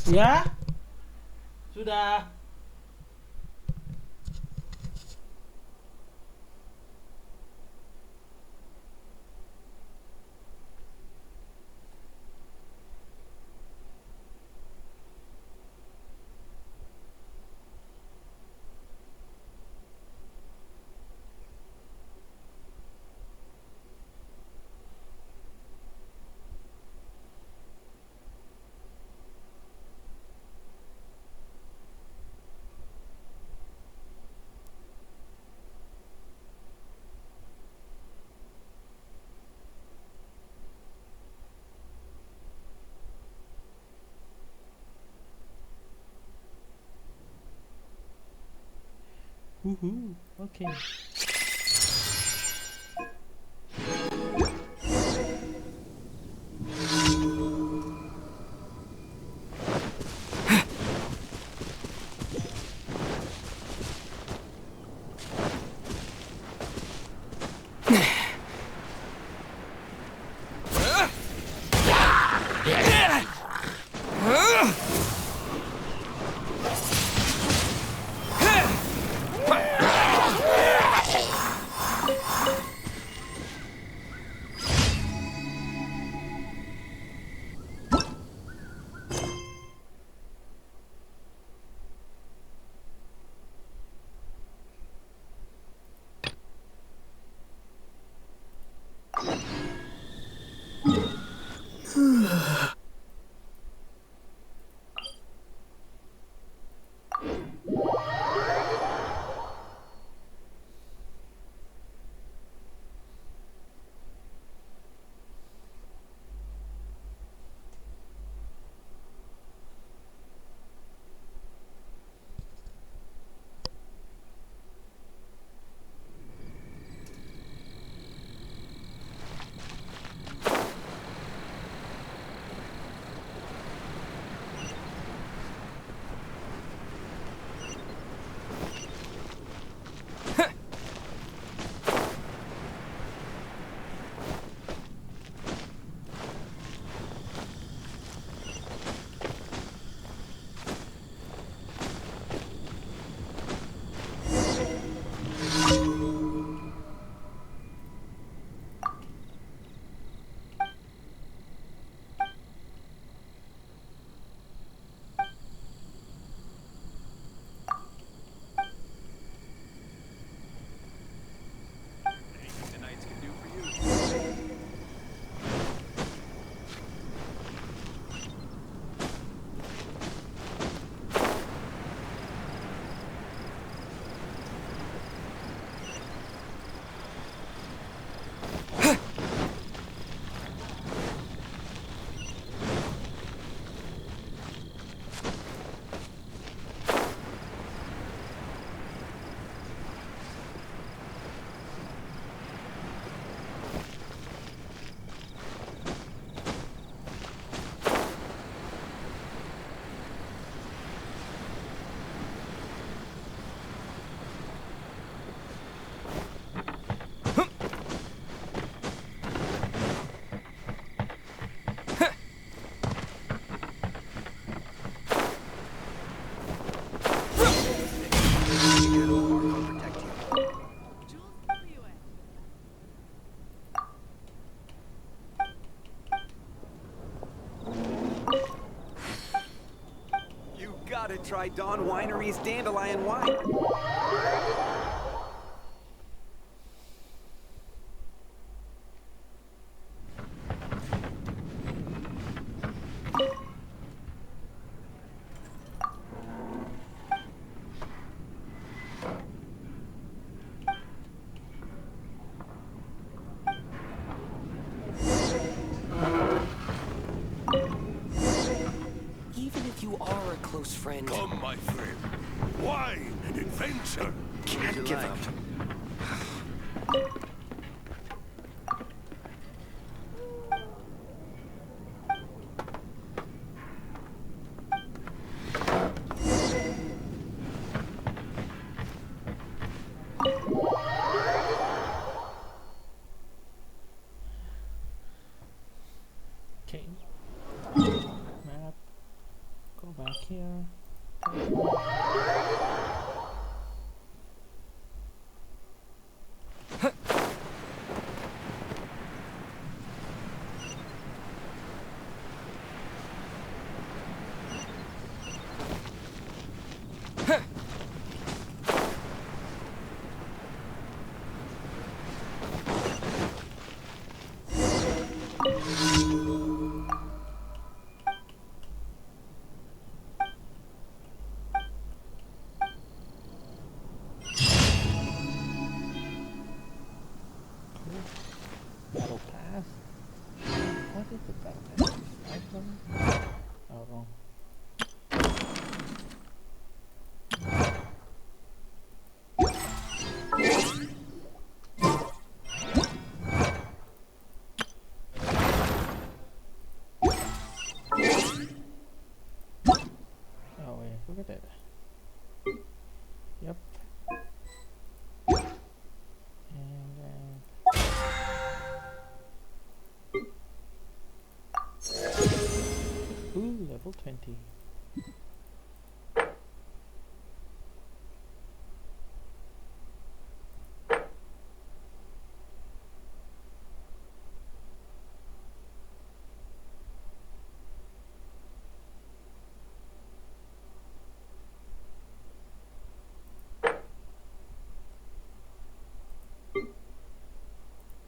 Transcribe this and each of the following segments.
Ya, sudah. Oke. Anything the knights can do for you. You gotta try Dawn Winery's Dandelion Wine. Even if you are a close friend, Come, my friend. Wine and adventure. can't give up. Oke. Map. Kok Level 20.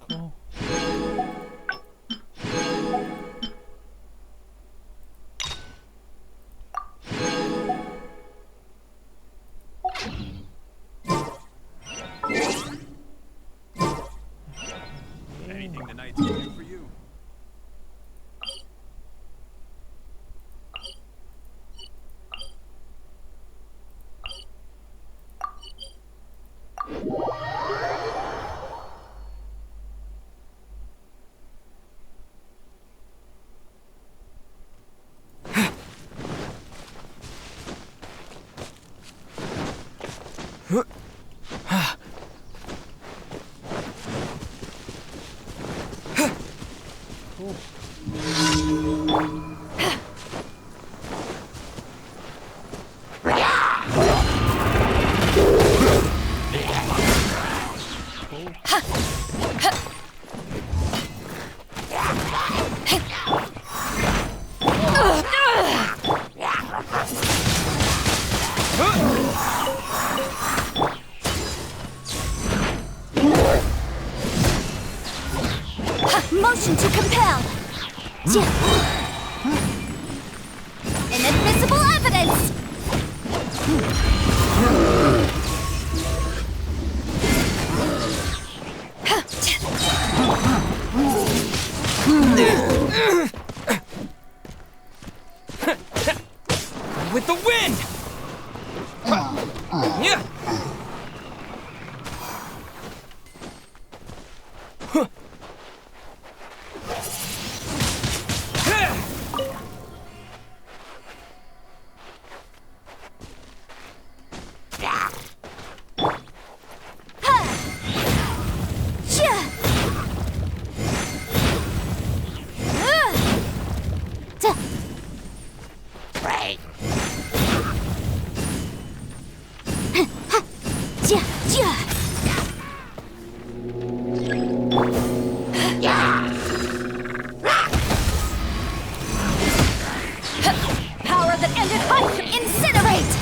Cool. Anything the knights can do for you. Cool. Motion to compel. Inadmissible evidence. With the wind! Yeah. Power that ended life. Incinerate.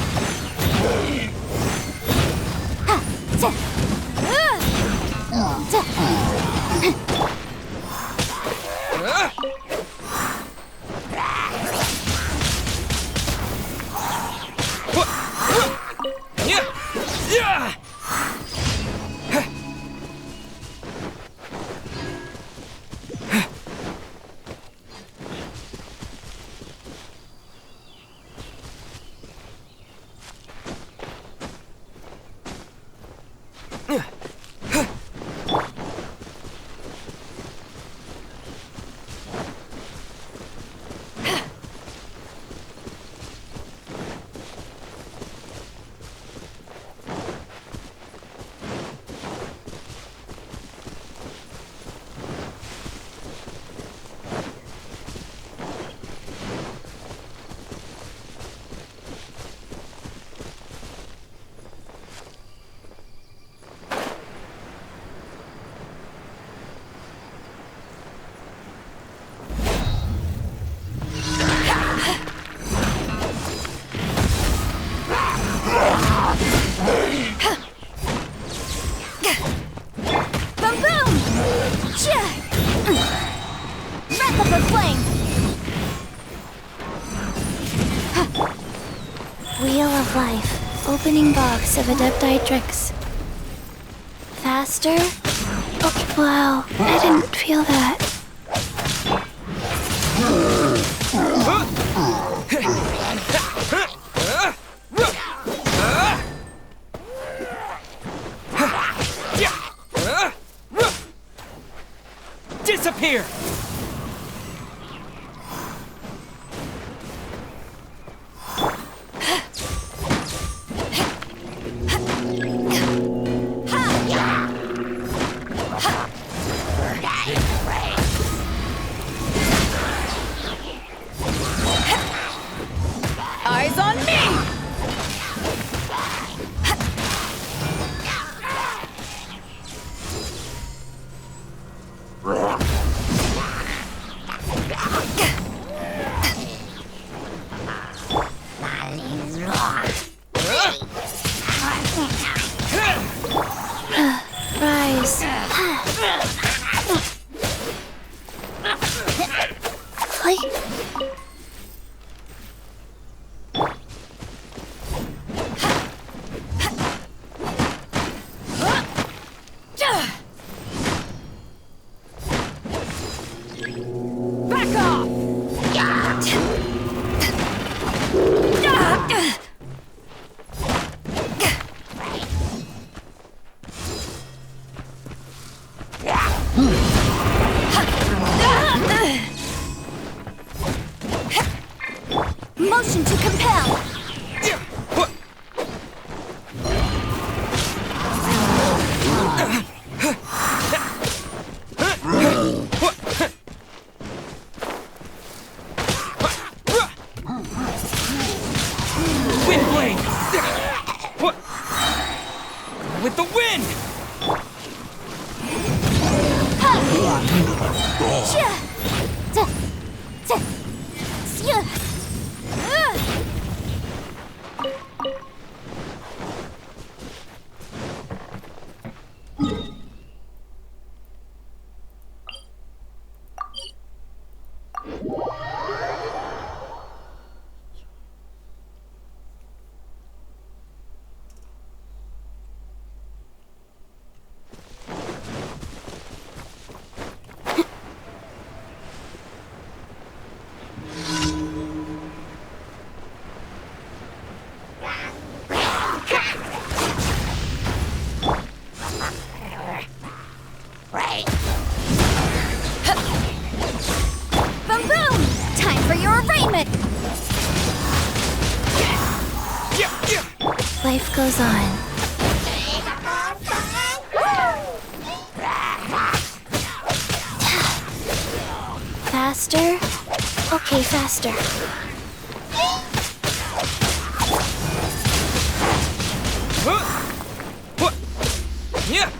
Yeah. Boom boom! Wrap up the flame! Wheel of Life. Opening box of Adepti tricks. Faster? Oh, wow. I didn't feel that. Disappear! orders. Like... Back off! Motion to compel. Wind blade! With the wind! Boom boom! Time for your arraignment! Life goes on. Faster? Okay, faster. Yeah!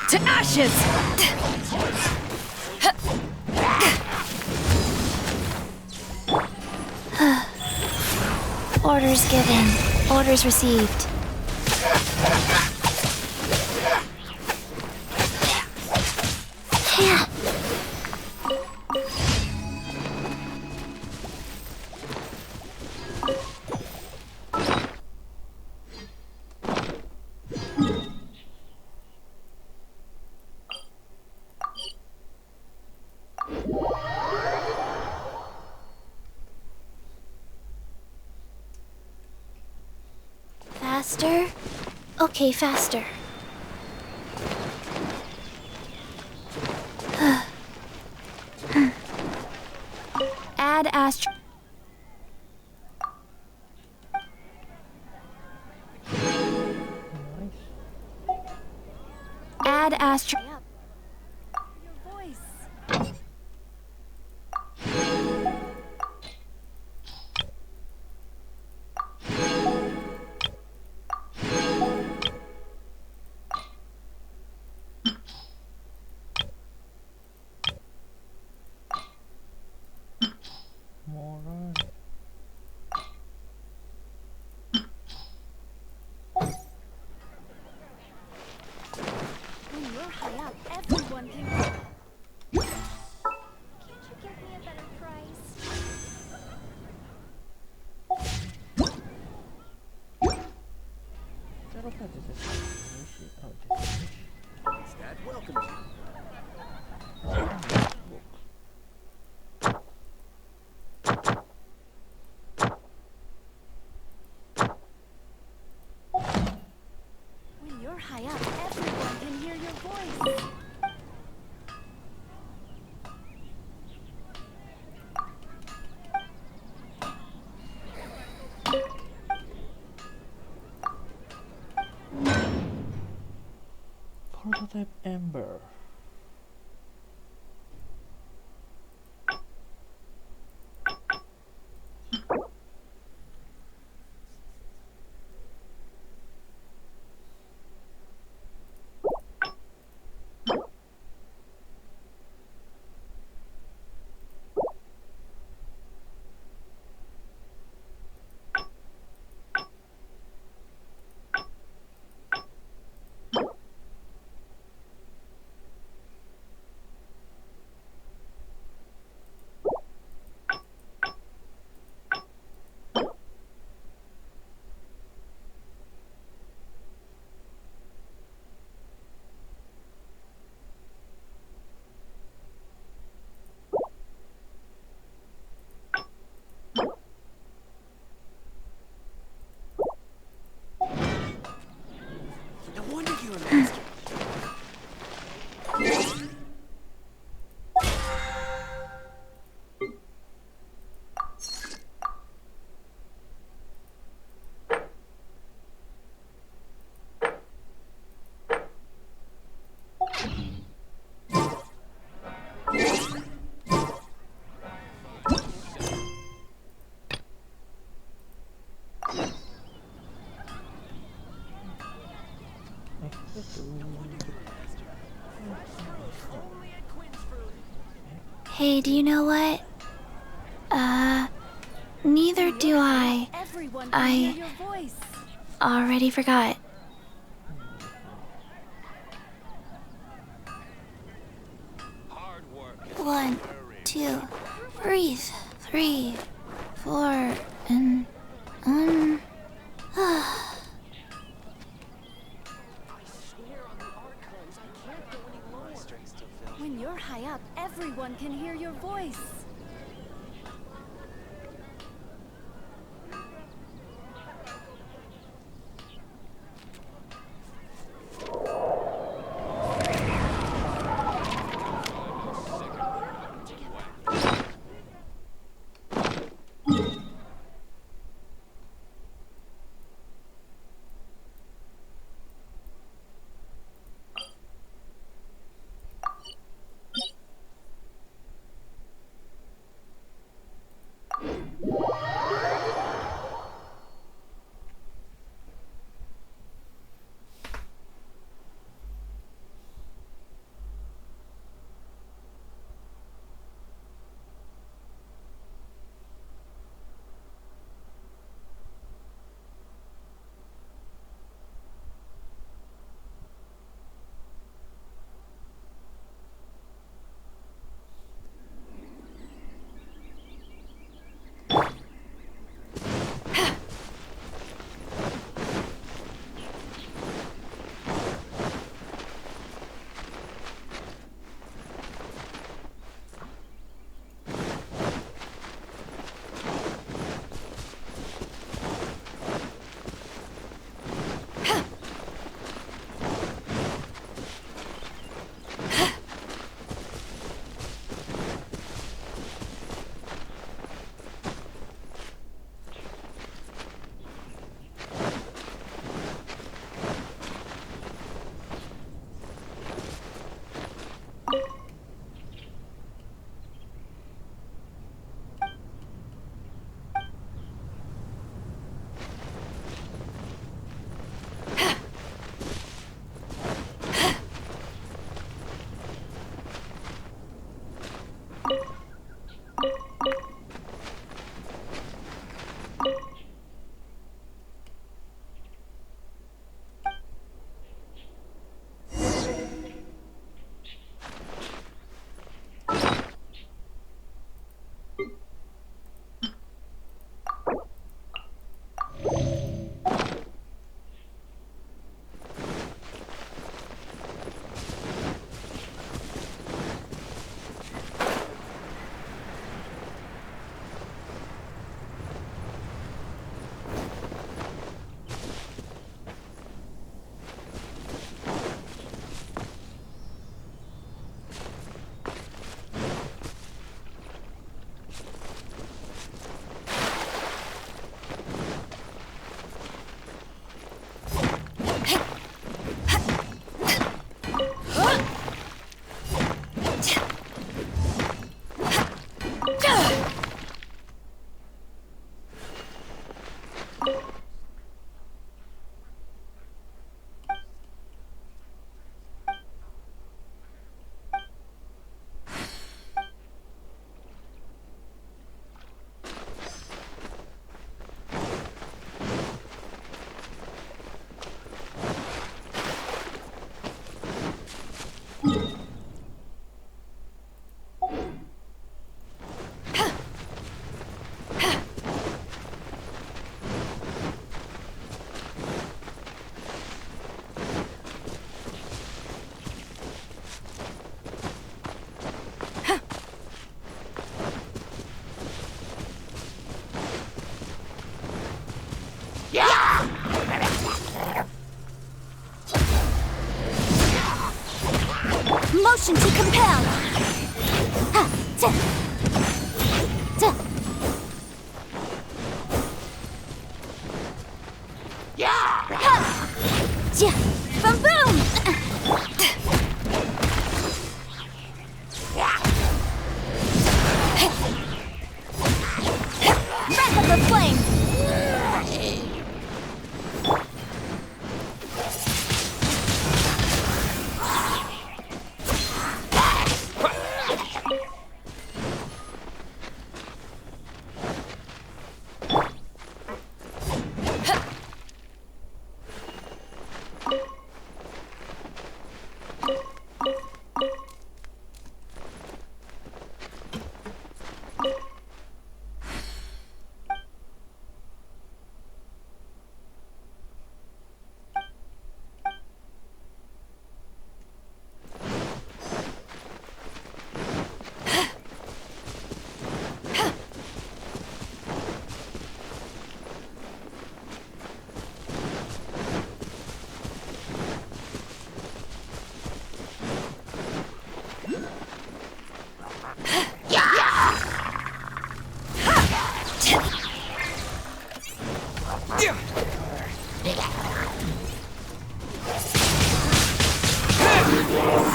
To ashes! Orders given. Orders received. Yeah. Faster? Okay, faster. Add astro... Add astro... Your voice. When you're high up, everyone can... Can't you give me a better price? Stat welcomes you. When you're high up, everyone can hear your voice. Prototype Ember. Hey, do you know what? Neither do I. Everyone can I hear your voice. already forgot. Hard work. 1, 2, breathe. 3, 4, and When you're high up, everyone can hear your voice. Motion to compel. Ha, ta. Ta. Ha. Ja. Boom boom. Wrath of the flame.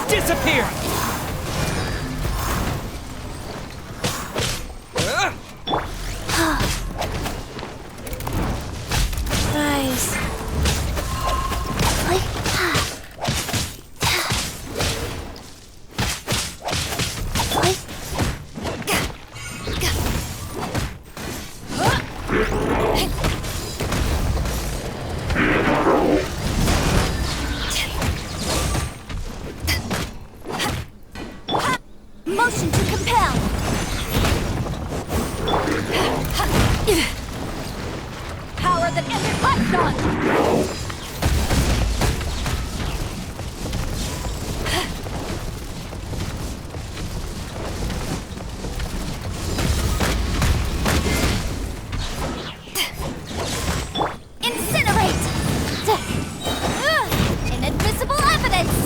Disappear! Rise. Like, like, Motion to compel. Power that ends python. Incinerate. Inadmissible evidence.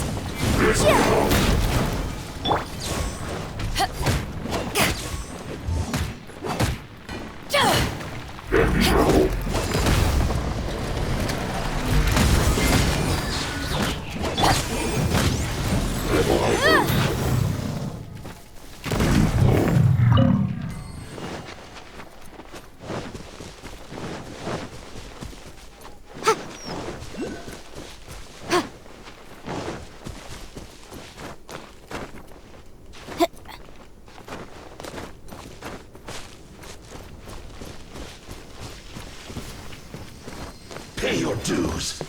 Pay your dues.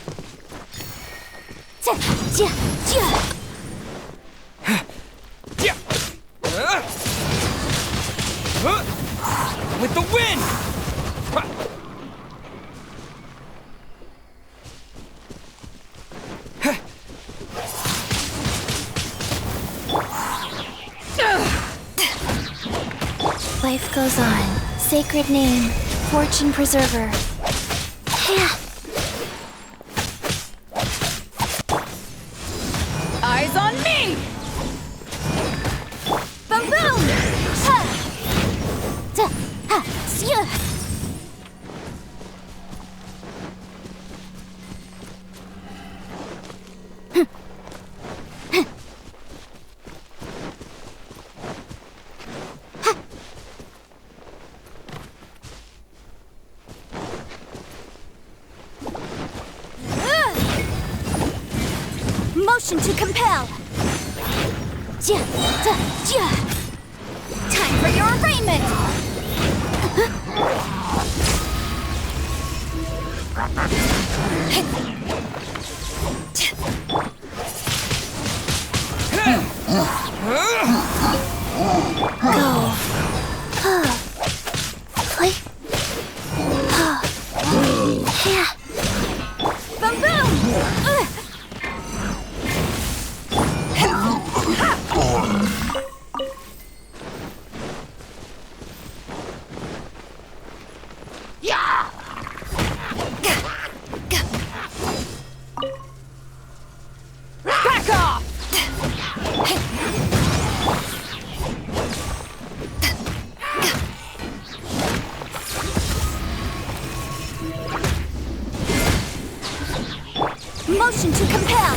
With the wind! life goes on. Sacred name, fortune preserver. Yeah. Eyes on me! Boom boom! Ha! Da! Ha! Sya! Motion to compel. Ja, da, ja. Time for your arraignment. Go. Play. Yeah. Boom boom! Back off! Motion to compel.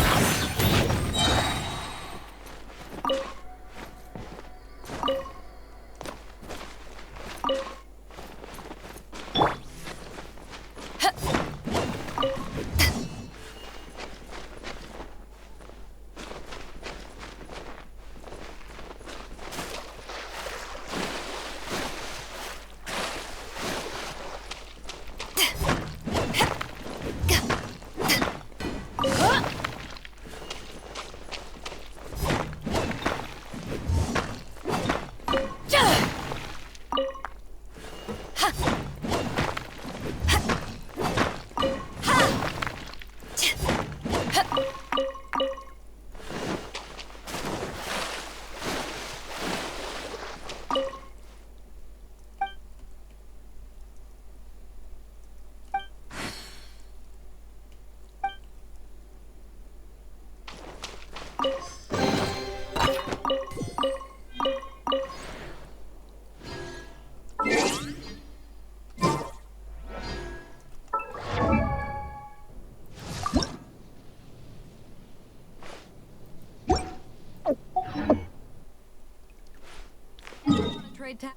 Android tech.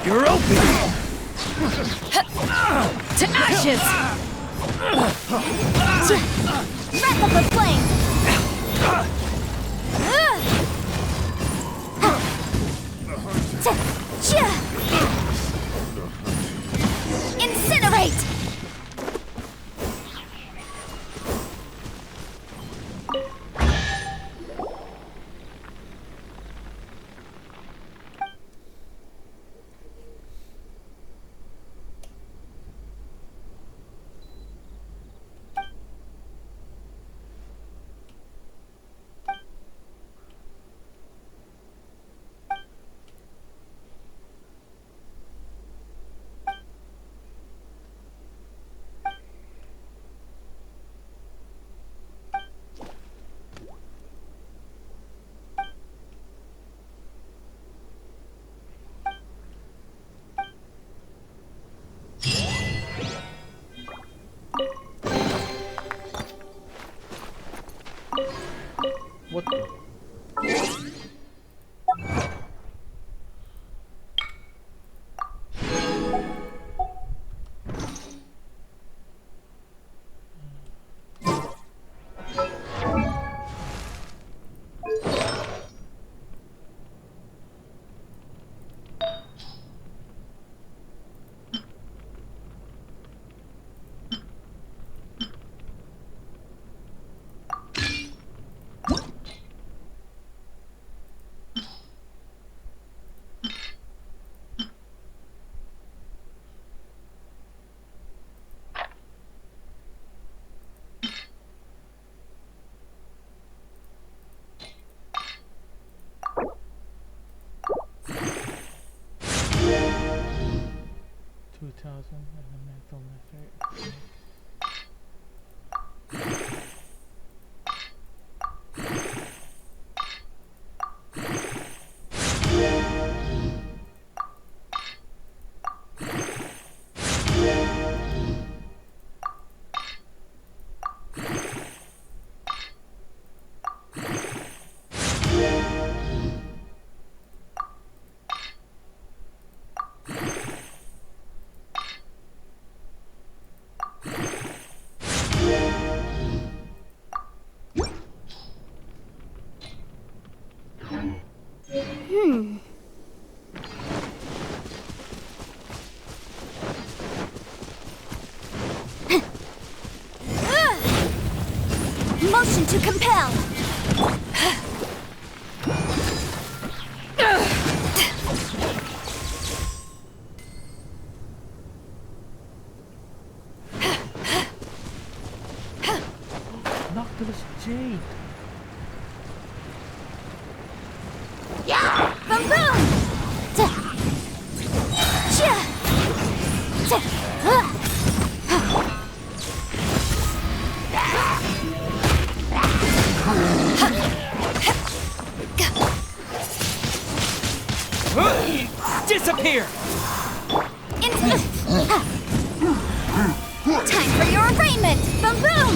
You're open! To ashes! Wrap up the flame! Incinerate! What the? Elemental method. Motion to compel! Tulos Jade. Boom boom! Disappear! Time for your arraignment! Boom boom!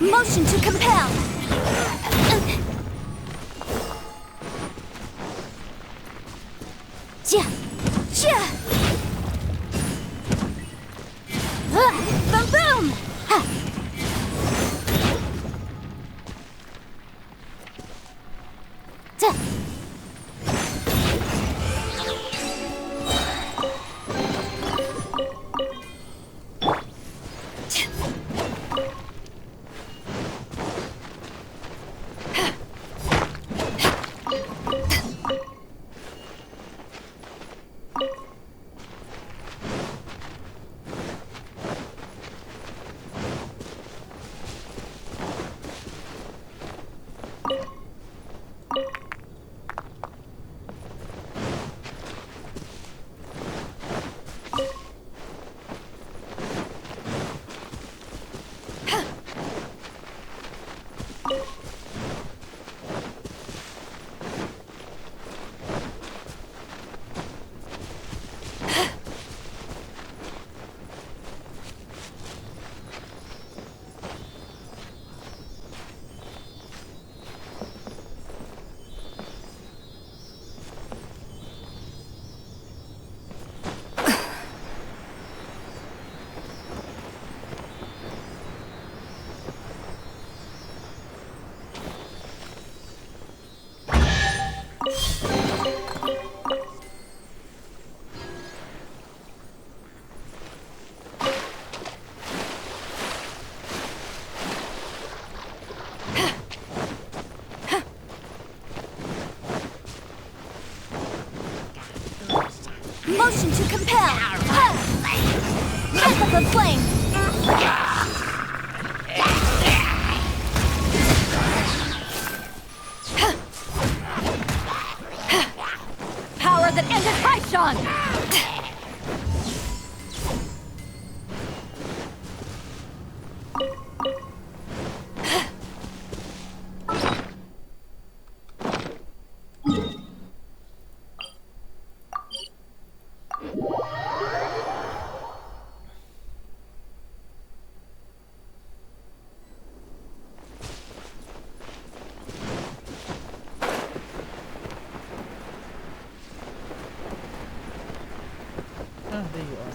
Motion to compel! Boom boom! Motion to compel! Breath of the flame! Power that ended Paishan! Ah, there you are.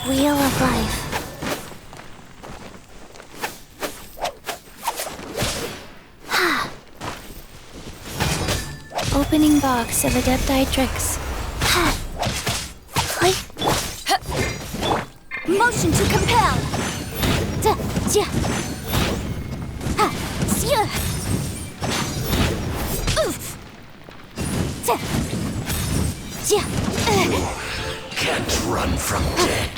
Wheel of Life. Opening box of Adepti tricks. Click. Motion to compel. Oof. Can't run from death.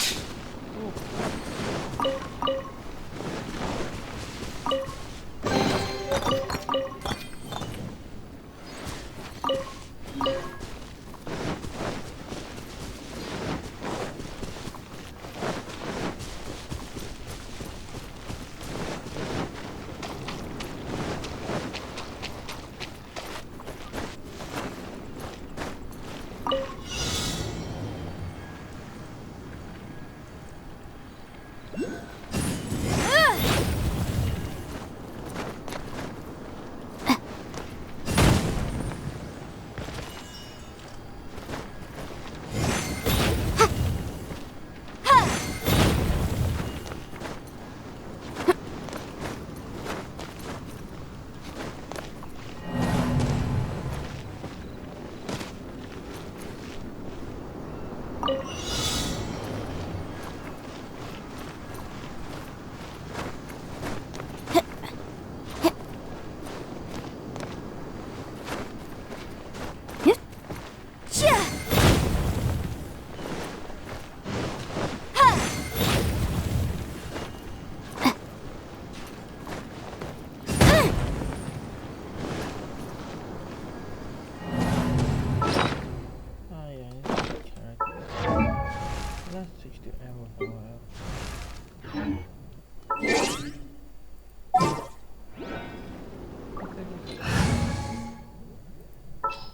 Let's switch to ammo for a while.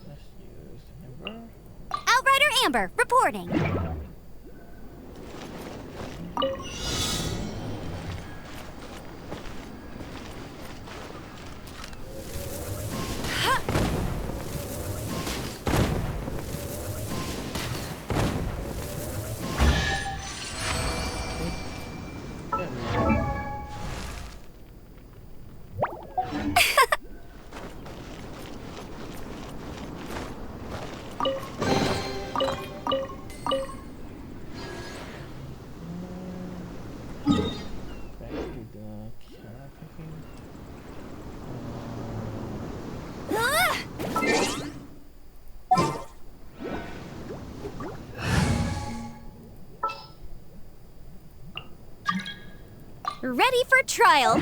Let's use Amber. Outrider Amber, reporting. Back to the camera picking. Ready for trial.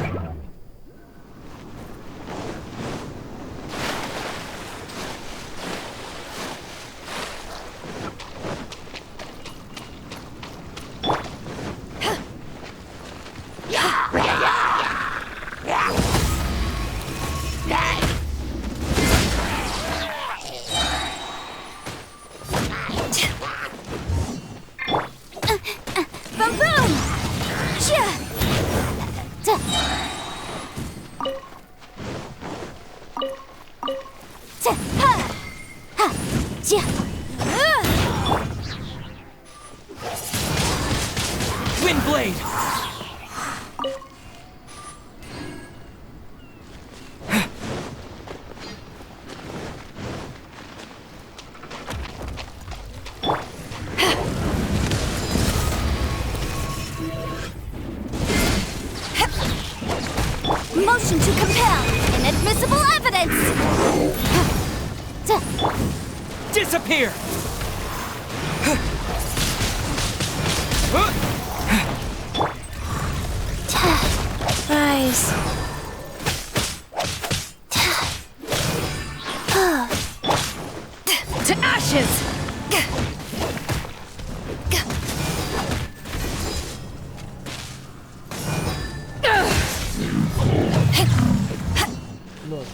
Boom boom! Wind blade! Motion to compel. Inadmissible evidence. Disappear! Rise. To ashes. Look.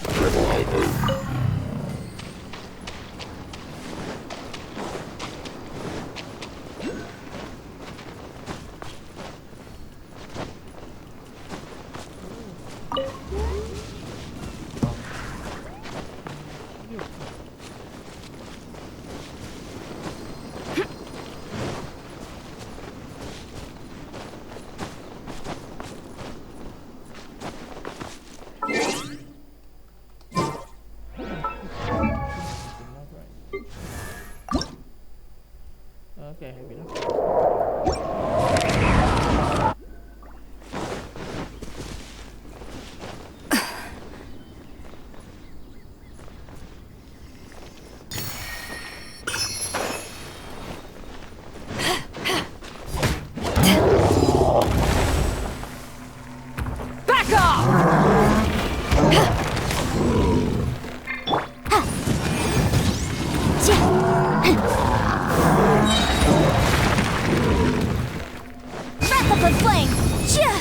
for flame! Chia!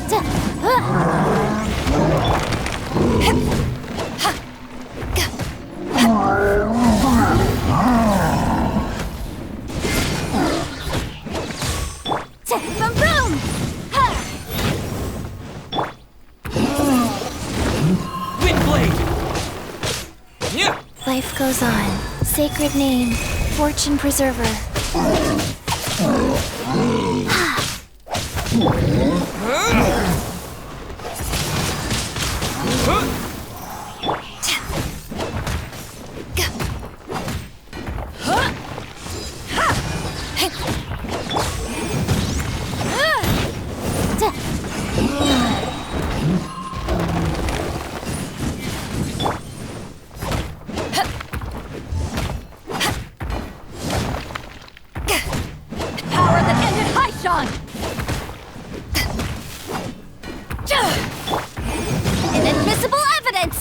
Da- Boom boom! Ha! Wind blade! Yeah! Life goes on. Sacred name, fortune preserver. Power that ended Haishan! Inadmissible evidence!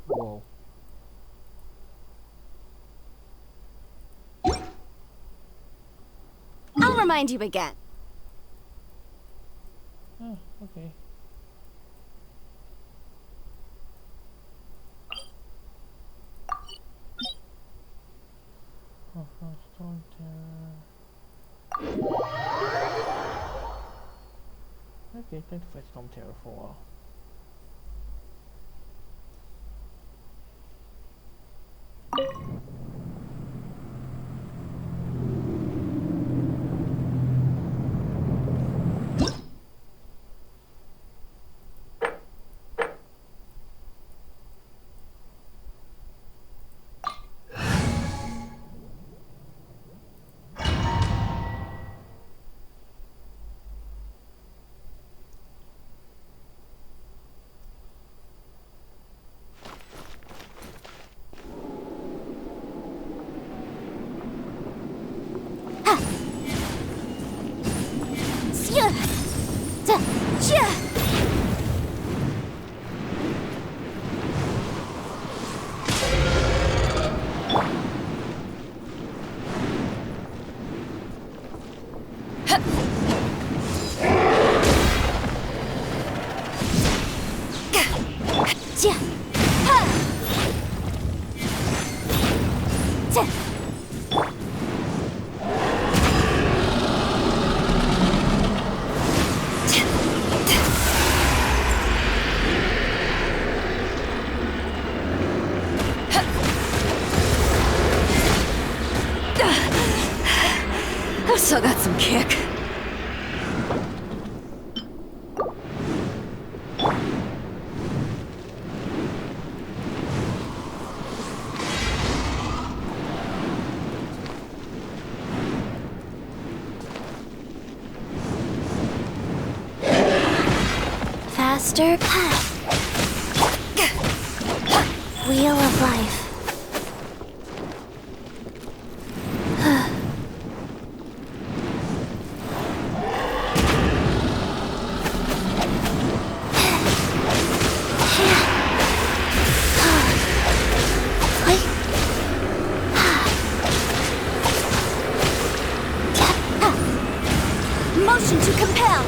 Whoa. I'll remind you again. Oh, okay. Storm Terror. Okay, time to fight Storm Terror for a while. Sia! Da- Chia! Chia! Ha! Da- I've still got some kick. Faster path. Wheel of life. Motion to compel!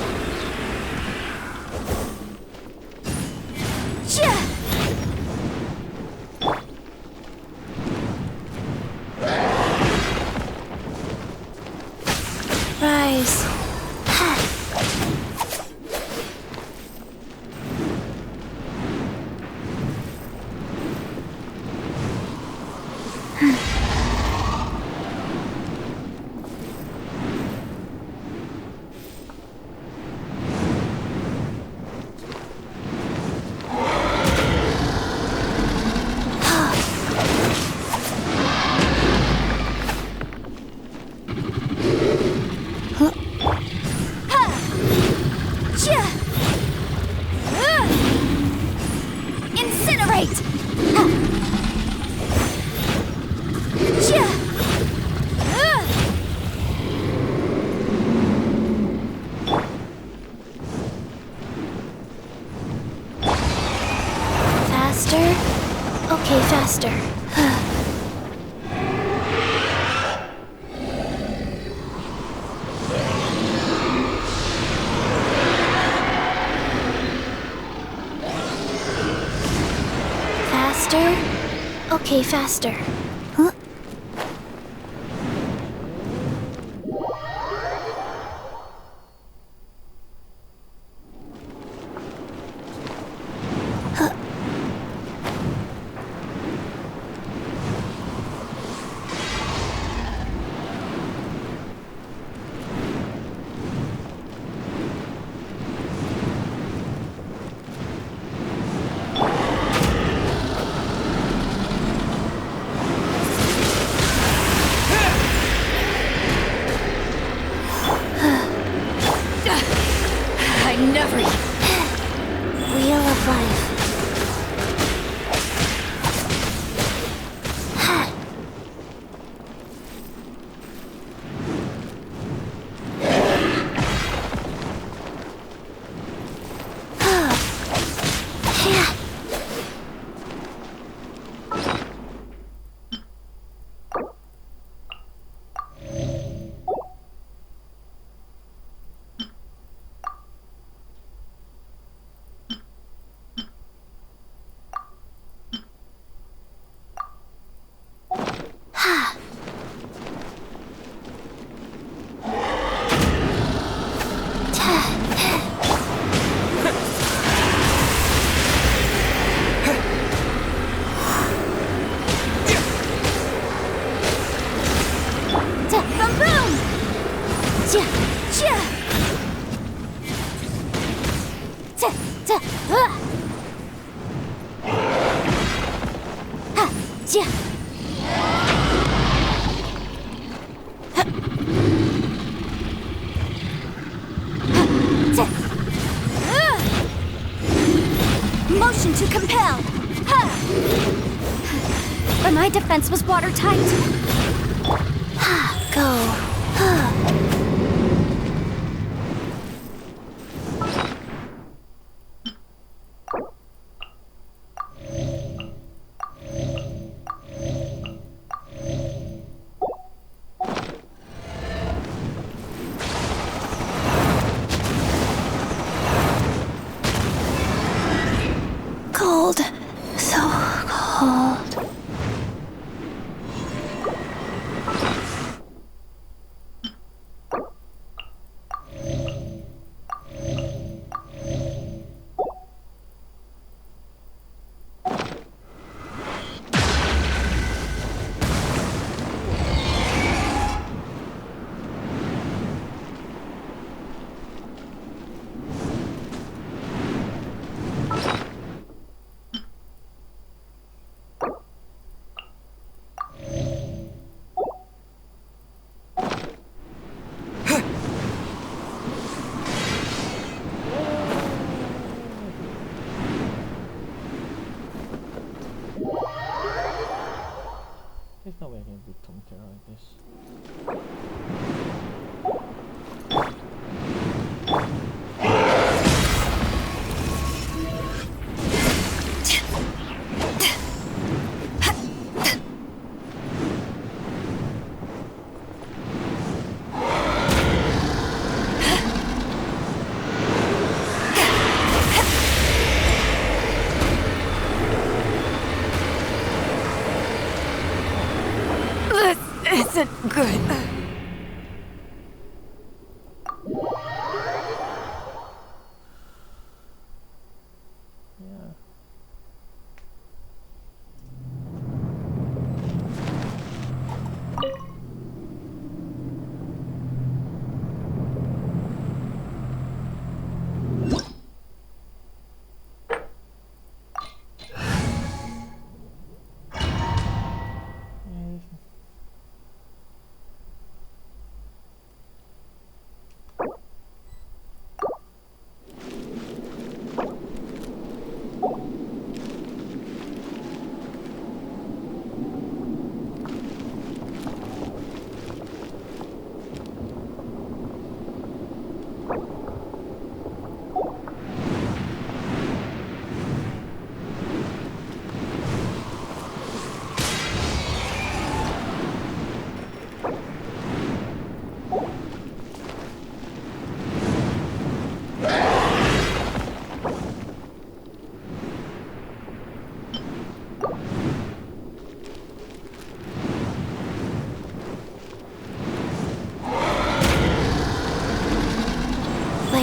Chia! Rise. Incinerate! Faster? Okay, faster. Faster? Okay, faster. Huh? I never... Wheel of life. Boom boom! Ja, ja! Ta, ta, ha, ja! Motion to compel! Ha! But my defense was watertight. Go. Cold. So cold. There's no way I can beat Tom Terra like this. This isn't good.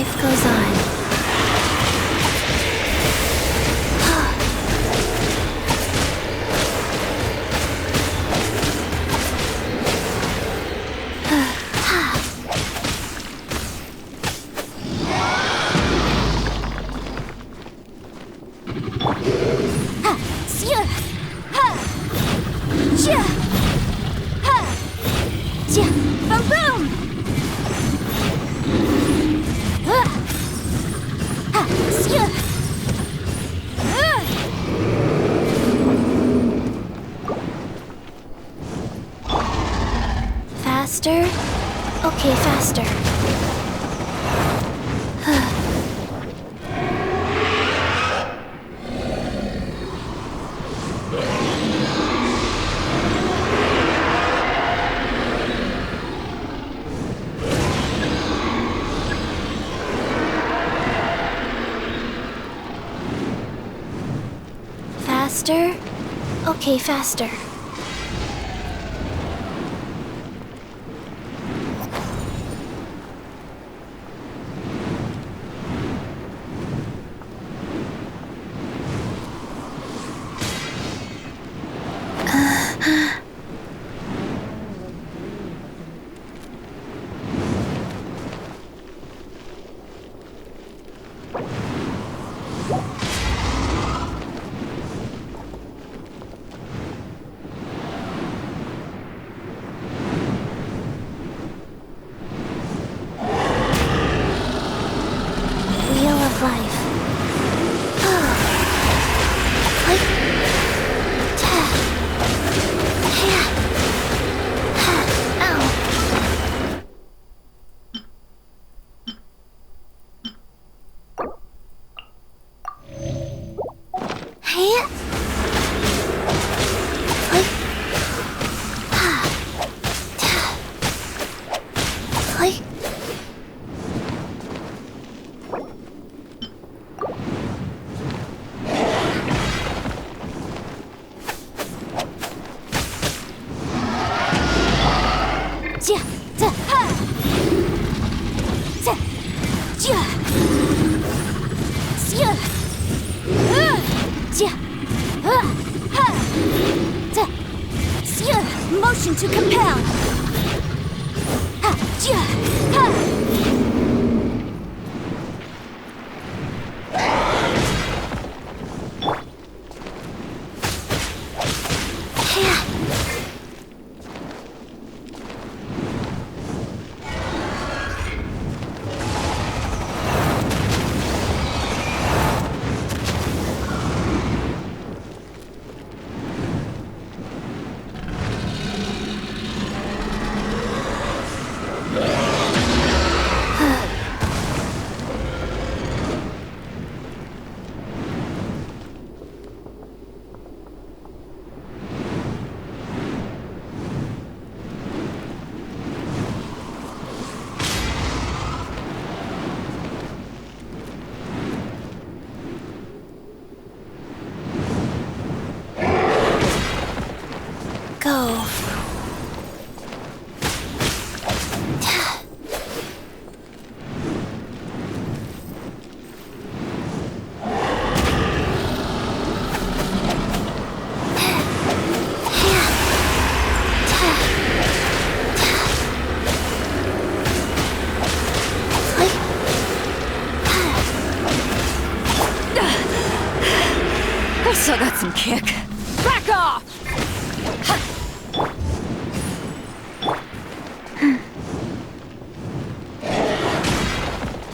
Life goes on. Faster? Okay, faster. Faster? Okay, faster. Wheel of life. Motion to compel. Go. I still got some kick. Back off!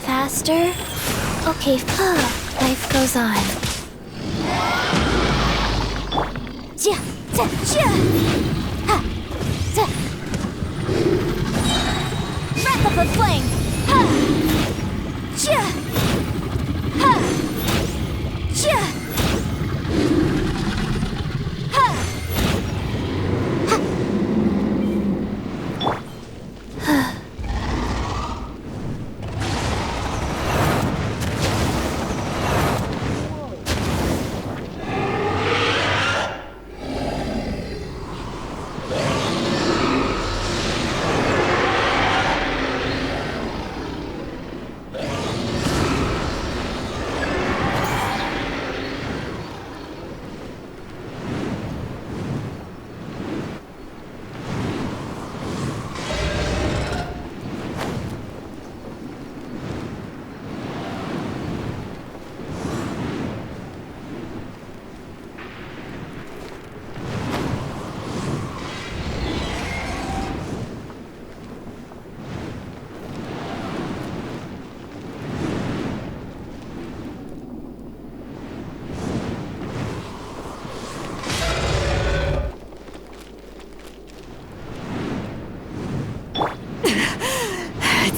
Faster? Okay, life goes on. Wrap up a flame!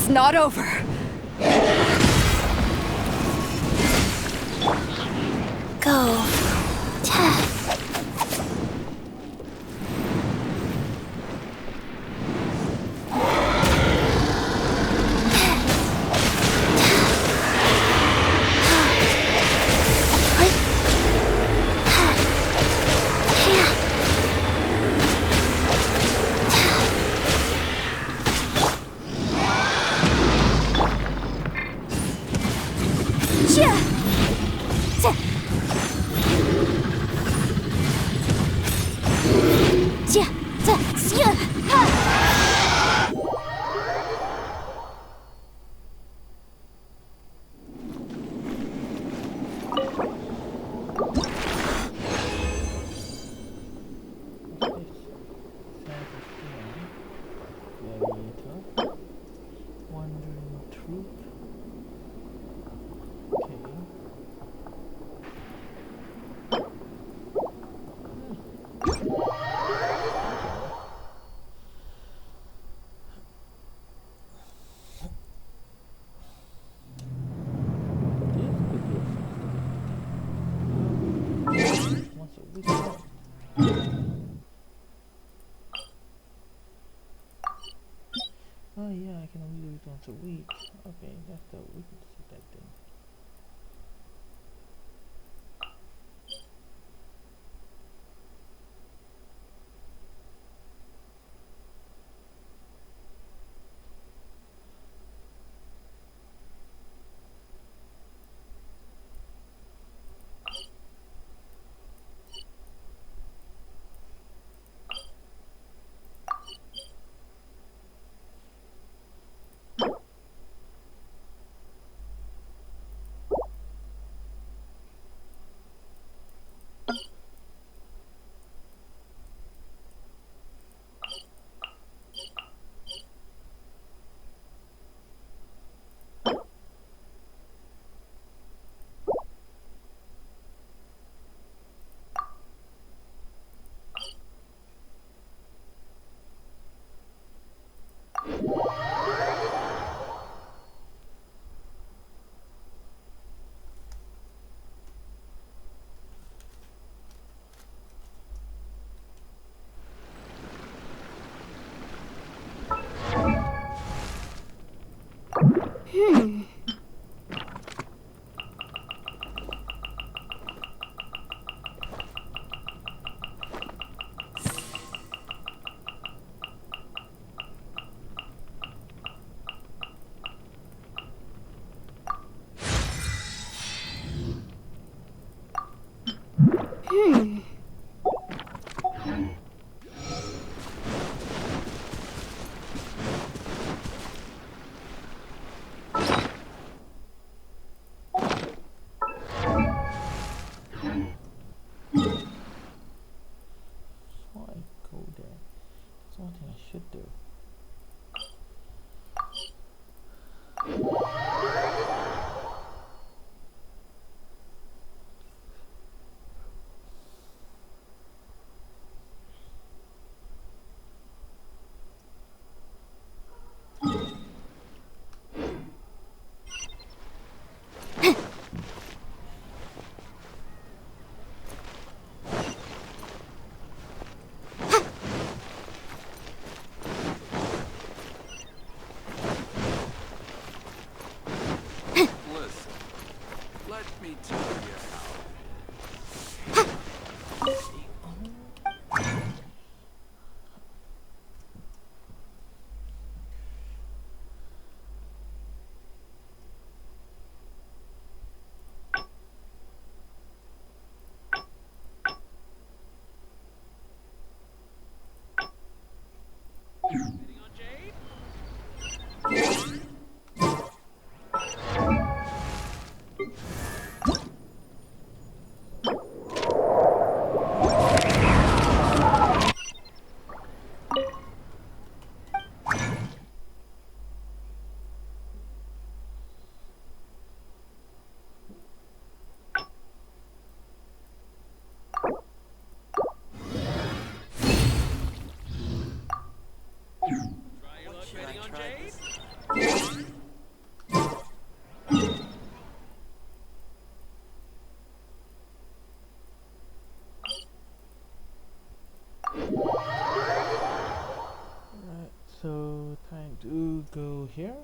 It's not over. Go. Ta. Gladiator. Wandering troop. Okay. Once a week. Oh yeah, I can only do it once a week. Okay, that's the weakness of that thing. Right, so time to go here.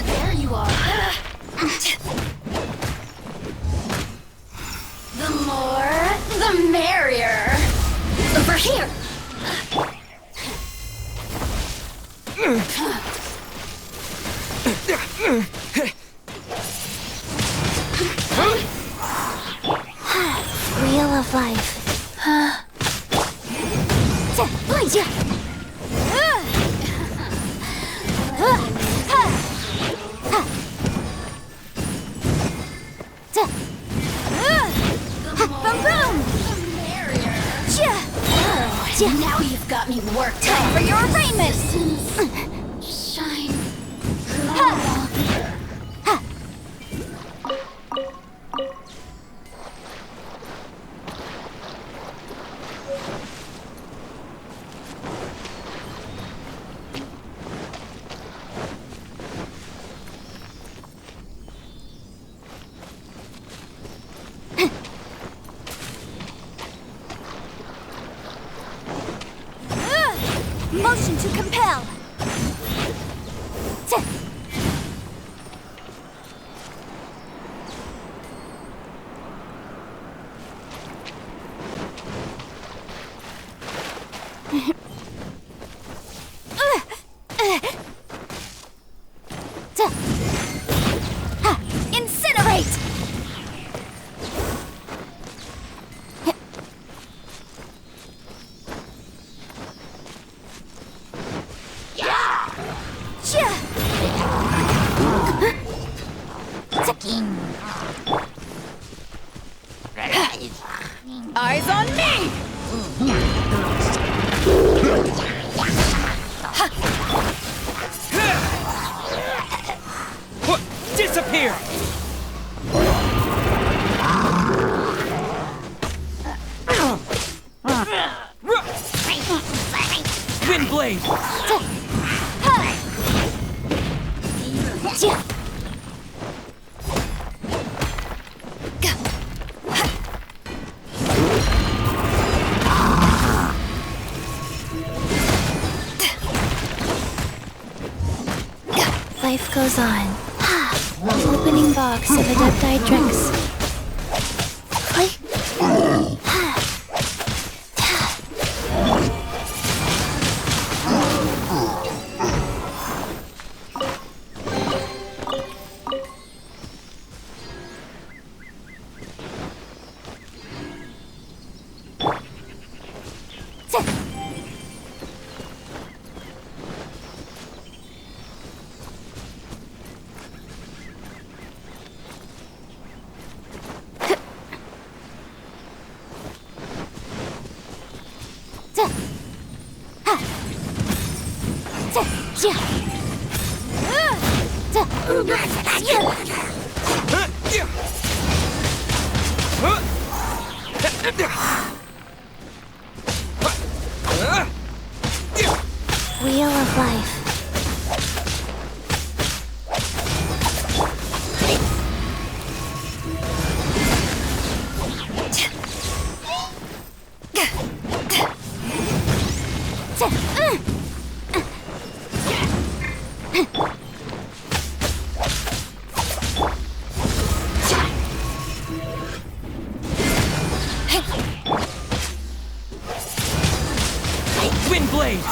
There you are. The more, the merrier. Over here. Wheel of life. Now you've got me worked up for your arraignment. Shine. Motion to compel. Incinerate. Eyes on me! Disappear! Wind blade! Life goes on. Opening box of Adepti tricks. Wheel of Life. Wind blade!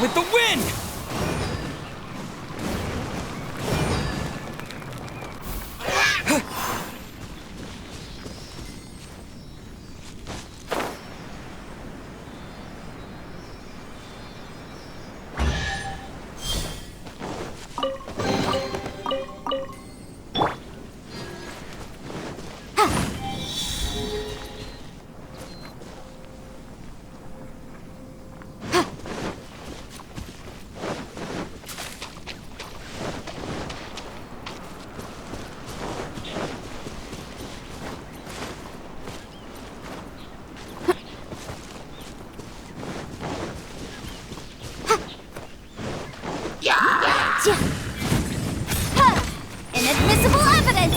With the wind! Inadmissible evidence!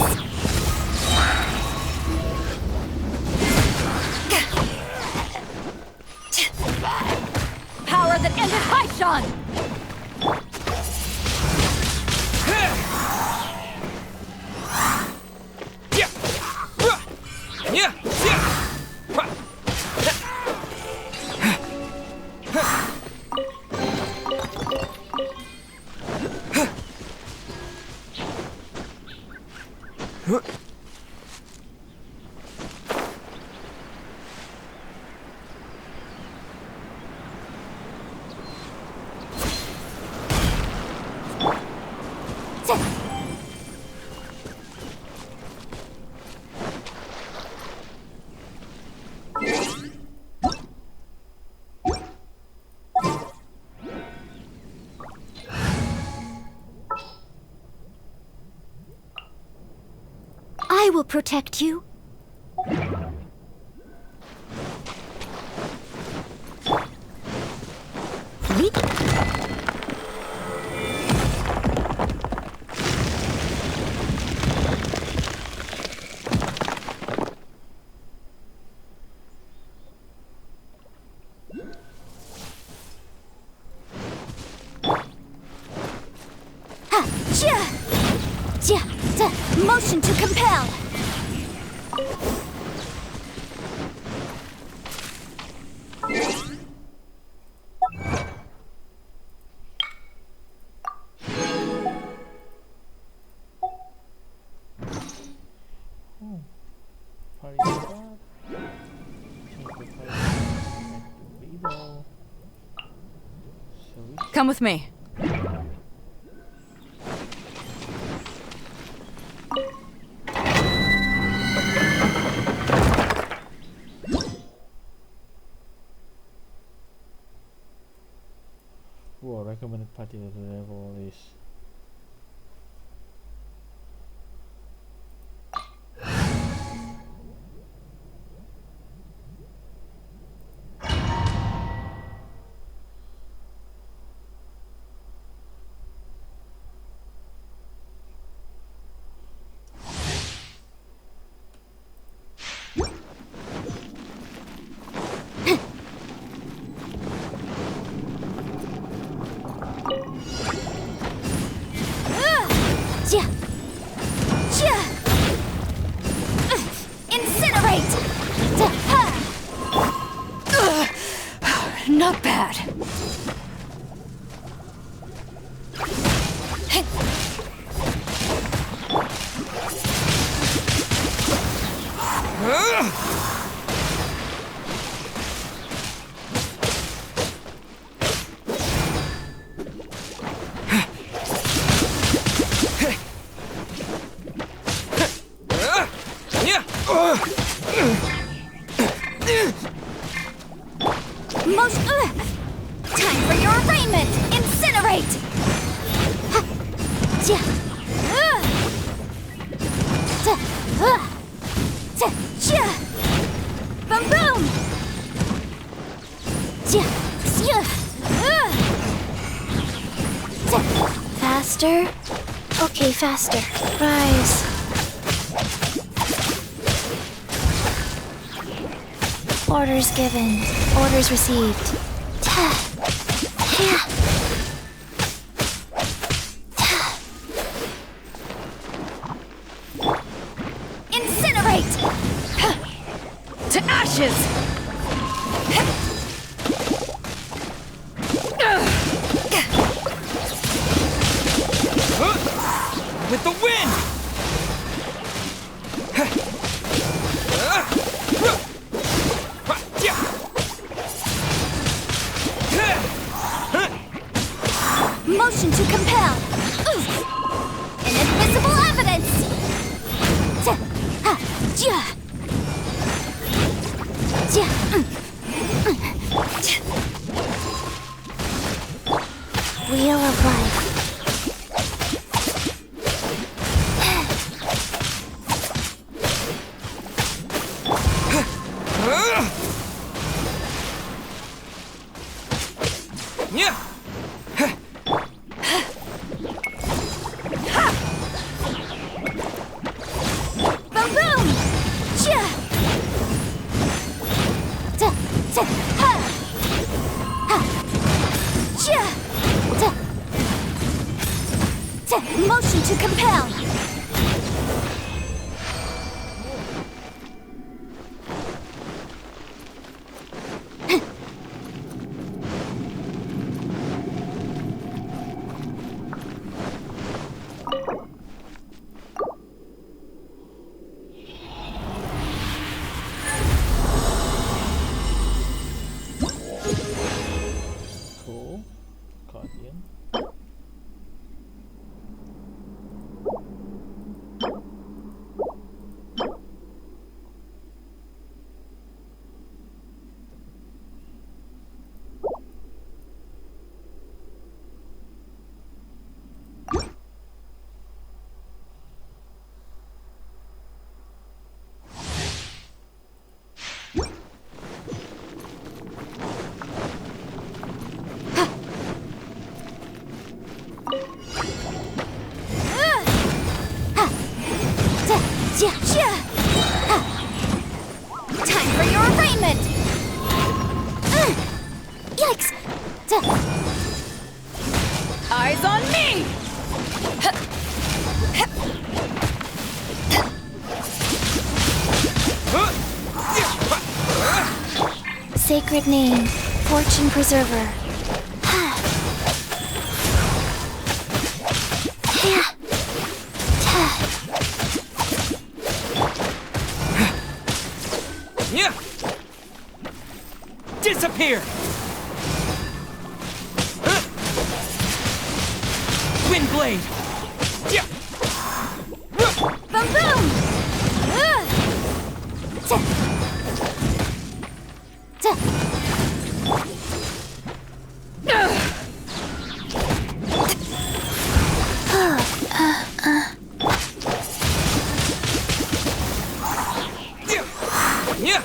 Power that ended Haishan! I will protect you. Motion to compel. Party start. Change the party back to Beetle. Shall we? Come with me. Whoa, recommended party level is Incinerate! Not bad. Time for your arraignment! Incinerate! Incinerate! Ha! Ja! Ja! Ja! Ja! Boom boom! Ja! Ja! Ja! Faster? Okay, faster. Rise. Orders given. Orders received. Ta. Yeah. Ta. Incinerate! To ashes! With the wind! Motion to compel. Oof. Inadmissible evidence. Ta. Ha. Ja. Ja. Wheel of life. Yeah! Boom boom! Ja! Ta, ta, ha! Ha! Ja! Ta, ta, motion to compel. Cool. Guardian. Ja, ja. Ha. Time for your arraignment. Yikes. Ta. Eyes on me! Sacred name, fortune preserver. Ha. Yeah. Ta. Yeah! Disappear! Wind blade! Yeah! Boom boom! Ta. Ta. Yeah! Yeah!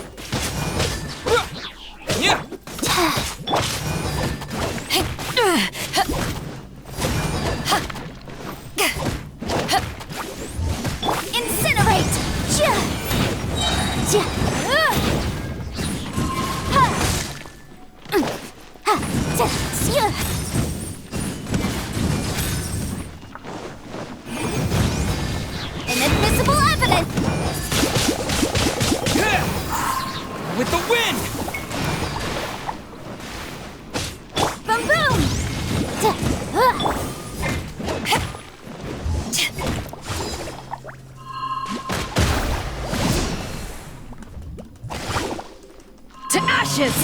Yeah! Incinerate! Ja! Ja! Ha! Ha! Ta! Ja! Inadmissible evidence! With the wind! Boom boom! Ta! To ashes!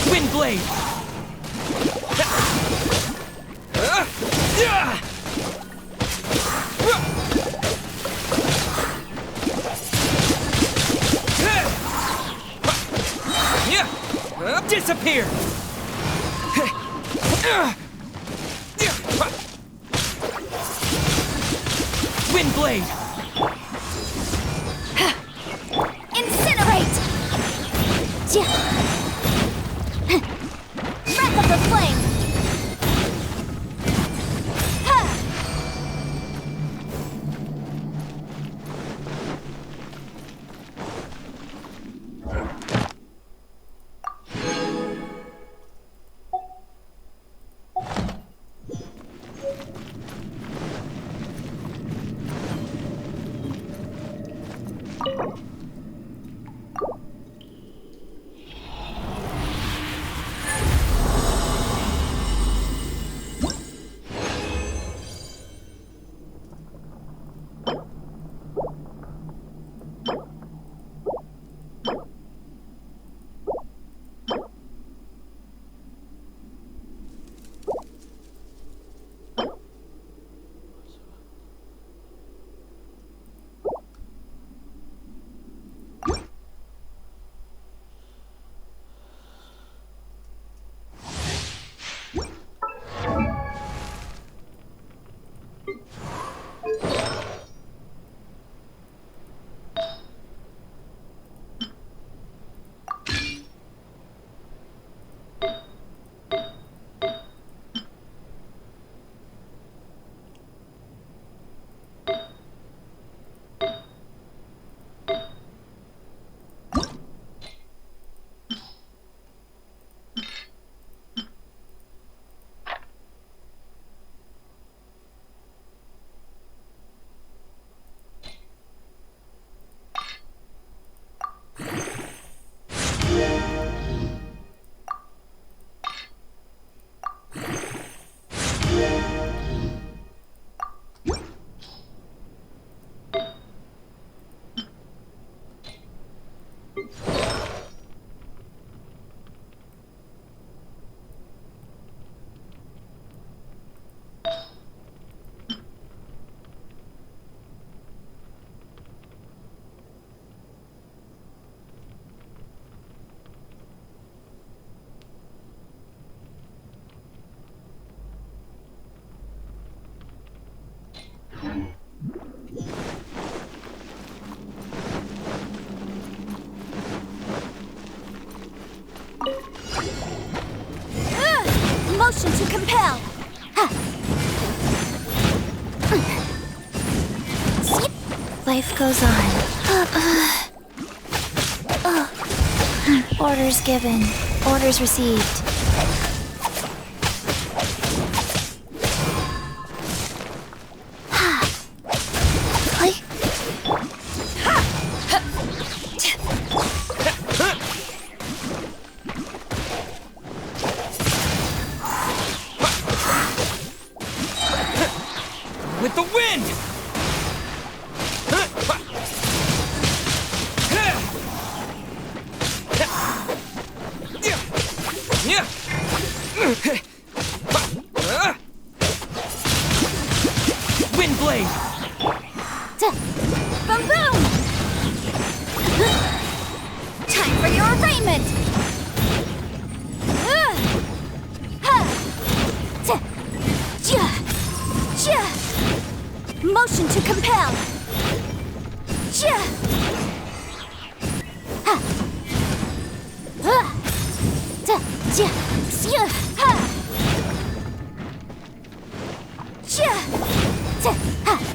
Wind blade! Disappear! Wind blade! Incinerate! Wrath of the flame! Motion to compel! Life goes on. Orders given. Orders received. With the wind! Wind blade! Boom boom! Time for your arraignment! Motion to compel!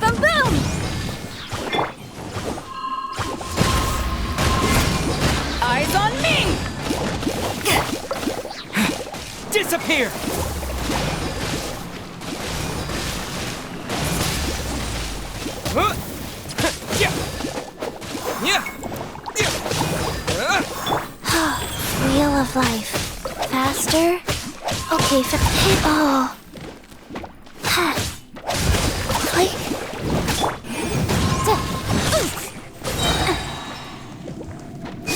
Boom boom! Eyes on me! Disappear! Wheel of life. Faster? Okay, oh. Click.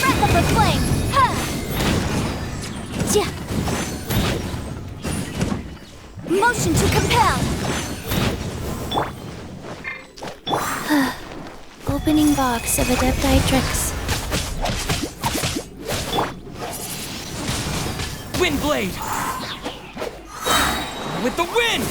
Wrath of the flame. Motion to compel. Opening box of Adepti tricks. Wind blade! With the wind!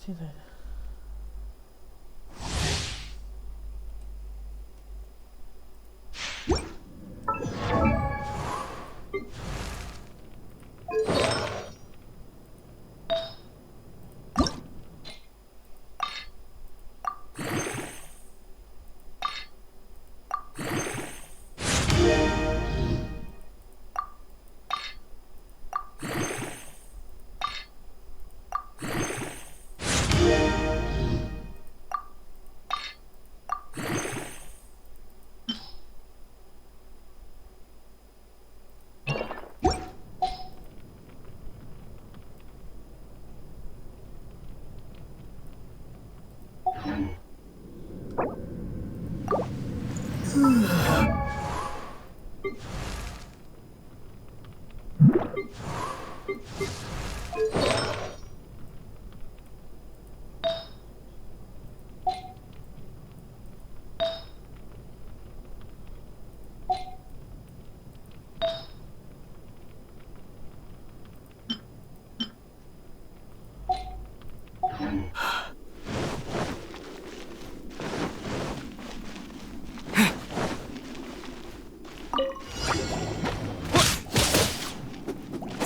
같은데.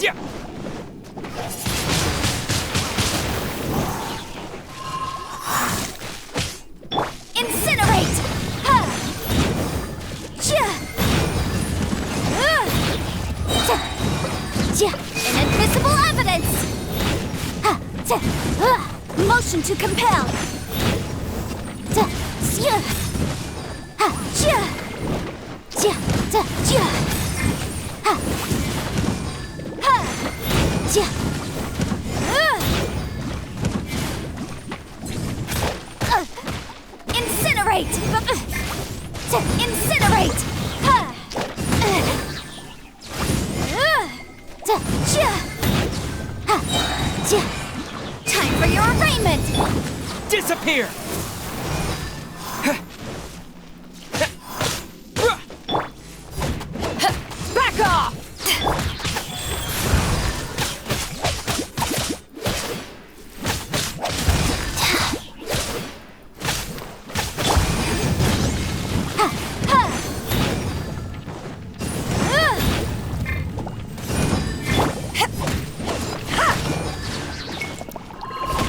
Yeah. Incinerate! Ha! Chia! Chia! Inadmissible evidence! Ha! Motion to compel! Chia! Ha! Chia! Chia! Chia! Ha! Ha! Chia! Incinerate! Incinerate! Ha! Time for your arraignment! Disappear! Back off!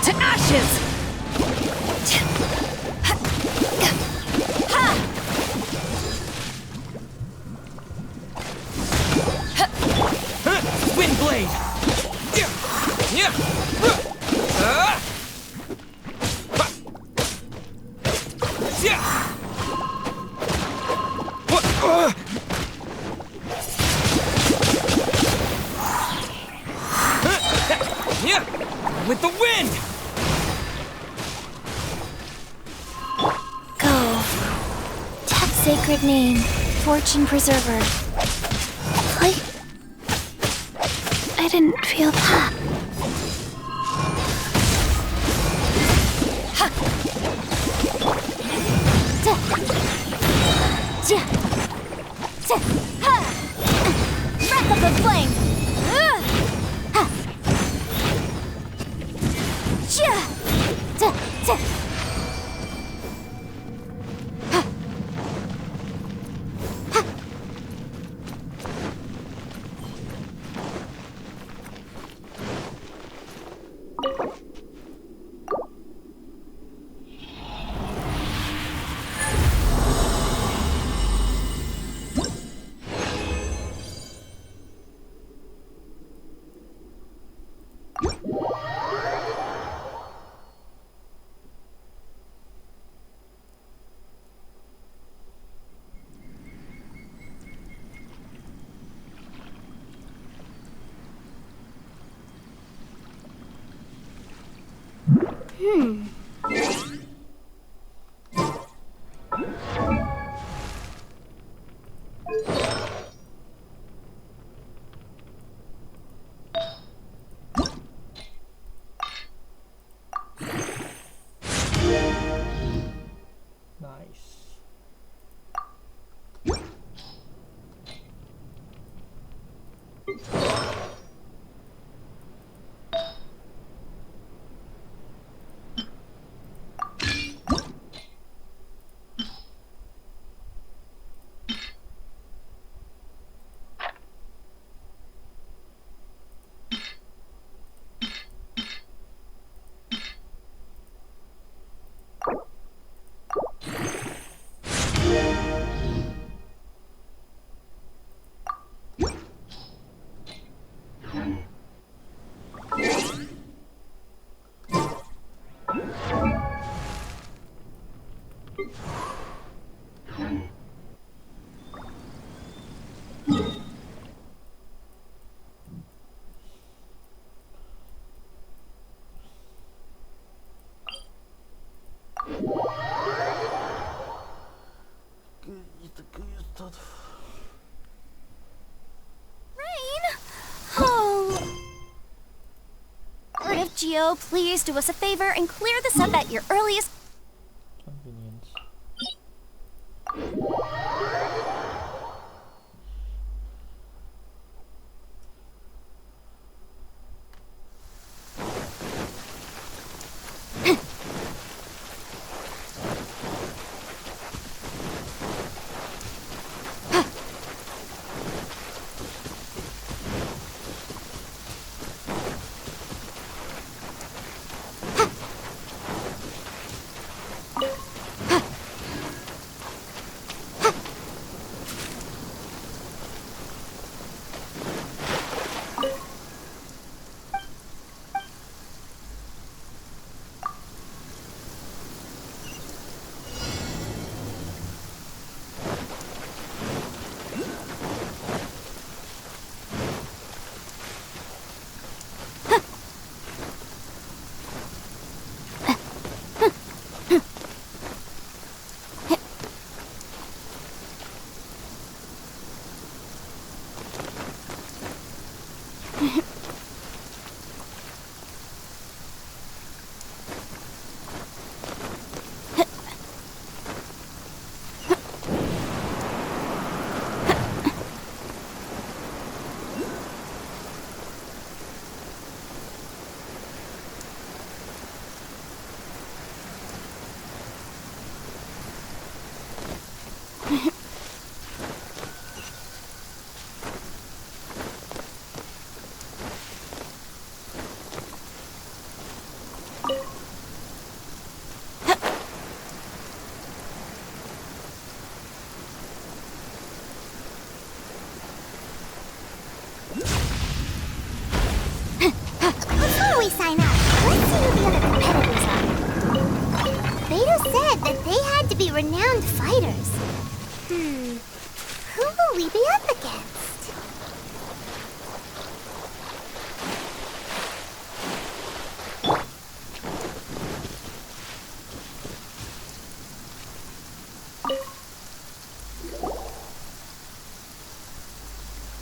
To ashes! Wind blade! With the wind! Go. Tap sacred name, fortune preserver. Play. I didn't feel that. Breath of the flame! Nice. Geo, please do us a favor and clear this up at your earliest. Convenience. Before we sign up, let's see who the other competitors are. Beto said that they had to be renowned fighters. Who will we be up against?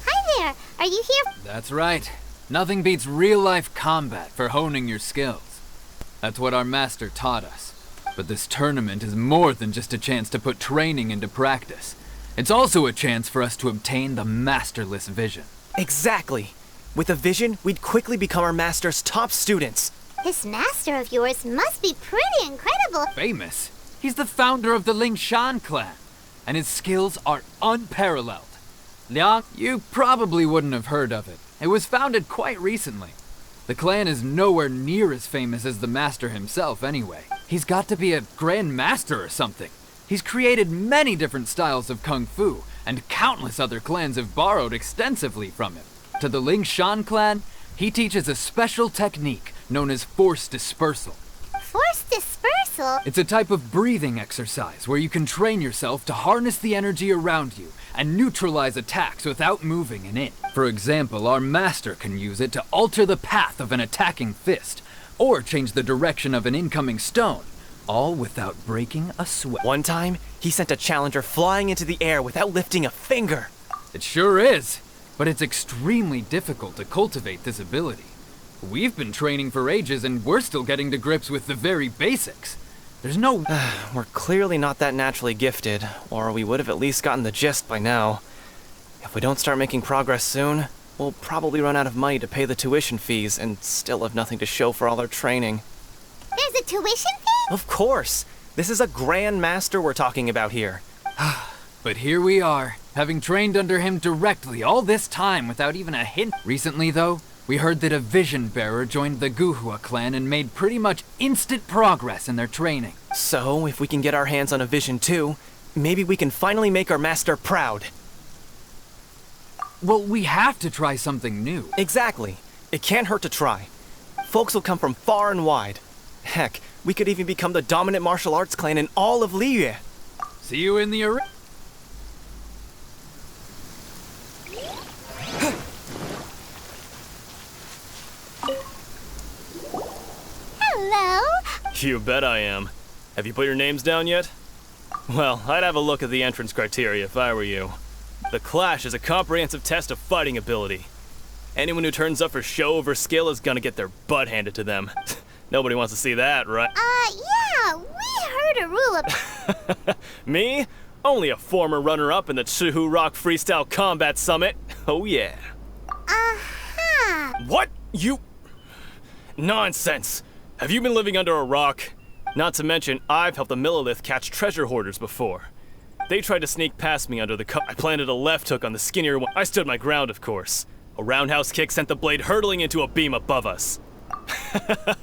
Hi there, are you here? That's right. Nothing beats real-life combat for honing your skills. That's what our master taught us. But this tournament is more than just a chance to put training into practice. It's also a chance for us to obtain the masterless vision. Exactly. With a vision, we'd quickly become our master's top students. This master of yours must be pretty incredible. Famous? He's the founder of the Lingshan clan, and his skills are unparalleled. Liang, you probably wouldn't have heard of it. It was founded quite recently. The clan is nowhere near as famous as the master himself anyway. He's got to be a grand master or something. He's created many different styles of kung fu, and countless other clans have borrowed extensively from him. To the Lingshan clan, he teaches a special technique known as force dispersal. Force dispersal? It's a type of breathing exercise where you can train yourself to harness the energy around you and neutralize attacks without moving an inch. For example, our master can use it to alter the path of an attacking fist, or change the direction of an incoming stone, all without breaking a sweat. One time, he sent a challenger flying into the air without lifting a finger. It sure is, but it's extremely difficult to cultivate this ability. We've been training for ages and we're still getting to grips with the very basics. There's no... We're clearly not that naturally gifted, or we would have at least gotten the gist by now. If we don't start making progress soon, we'll probably run out of money to pay the tuition fees and still have nothing to show for all our training. There's a tuition fee? Of course! This is a grand master we're talking about here. But here we are, having trained under him directly all this time without even a hint. Recently, though, we heard that a vision bearer joined the Guhua clan and made pretty much instant progress in their training. So, if we can get our hands on a vision too, maybe we can finally make our master proud. Well, we have to try something new. Exactly. It can't hurt to try. Folks will come from far and wide. Heck, we could even become the dominant martial arts clan in all of Liyue. See you in the arena. Hello? You bet I am. Have you put your names down yet? Well, I'd have a look at the entrance criteria if I were you. The Clash is a comprehensive test of fighting ability. Anyone who turns up for show over skill is gonna get their butt handed to them. Nobody wants to see that, right? Yeah, we heard a rule Me? Only a former runner-up in the Chihu Rock Freestyle Combat Summit. Oh yeah. Uh-huh. What? You... Nonsense. Have you been living under a rock? Not to mention, I've helped the Millilith catch treasure hoarders before. They tried to sneak past me under the I planted a left hook on the skinnier one. I stood my ground, of course. A roundhouse kick sent the blade hurtling into a beam above us.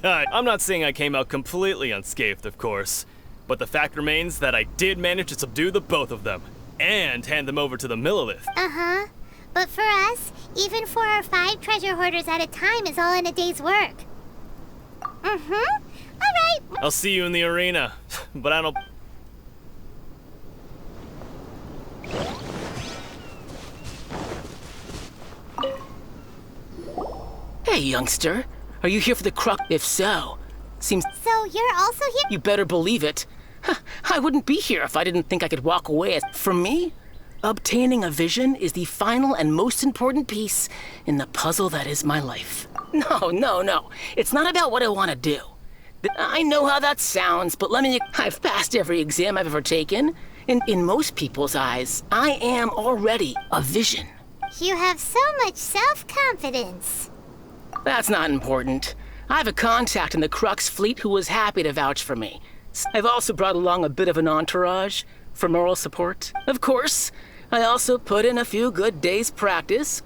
I'm not saying I came out completely unscathed, of course. But the fact remains that I did manage to subdue the both of them. And hand them over to the Millilith. Uh-huh. But for us, even 4 or 5 treasure hoarders at a time is all in a day's work. Mm-hmm. All right. I'll see you in the arena. But I don't... Hey, youngster. Are you here for the crux? If so, seems... So you're also here? You better believe it. I wouldn't be here if I didn't think I could walk away. For me, obtaining a vision is the final and most important piece in the puzzle that is my life. No. It's not about what I want to do. I know how that sounds, but I've passed every exam I've ever taken. In most people's eyes, I am already a vision. You have so much self-confidence. That's not important. I have a contact in the Crux fleet who was happy to vouch for me. I've also brought along a bit of an entourage for moral support. Of course, I also put in a few good days' practice,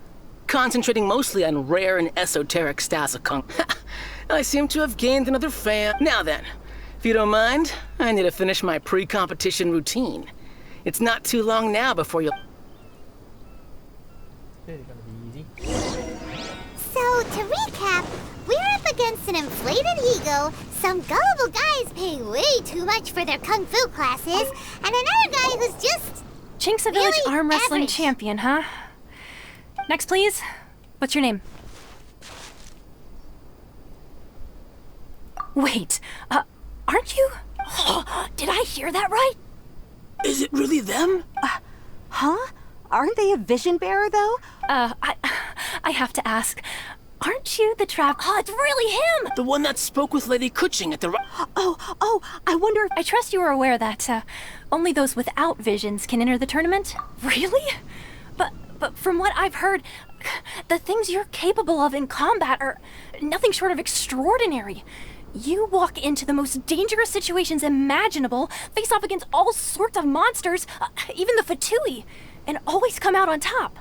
concentrating mostly on rare and esoteric styles of kung. I seem to have gained another fan. Now then, if you don't mind, I need to finish my pre-competition routine. It's not too long now before you'll... This is gonna be easy. So, to recap, we're up against an inflated ego, some gullible guys paying way too much for their kung fu classes, and another guy who's just... Chink's a village really arm wrestling average. champion, huh? Next, please. What's your name? Wait, aren't you? Did I hear that right? Is it really them? Huh? Aren't they a vision bearer, though? I have to ask. Aren't you the trap? Oh, it's really him! The one that spoke with Lady Kuching at the... Oh, I wonder if... I trust you are aware that, only those without visions can enter the tournament? Really? But from what I've heard, the things you're capable of in combat are nothing short of extraordinary. You walk into the most dangerous situations imaginable, face off against all sorts of monsters, even the Fatui, and always come out on top.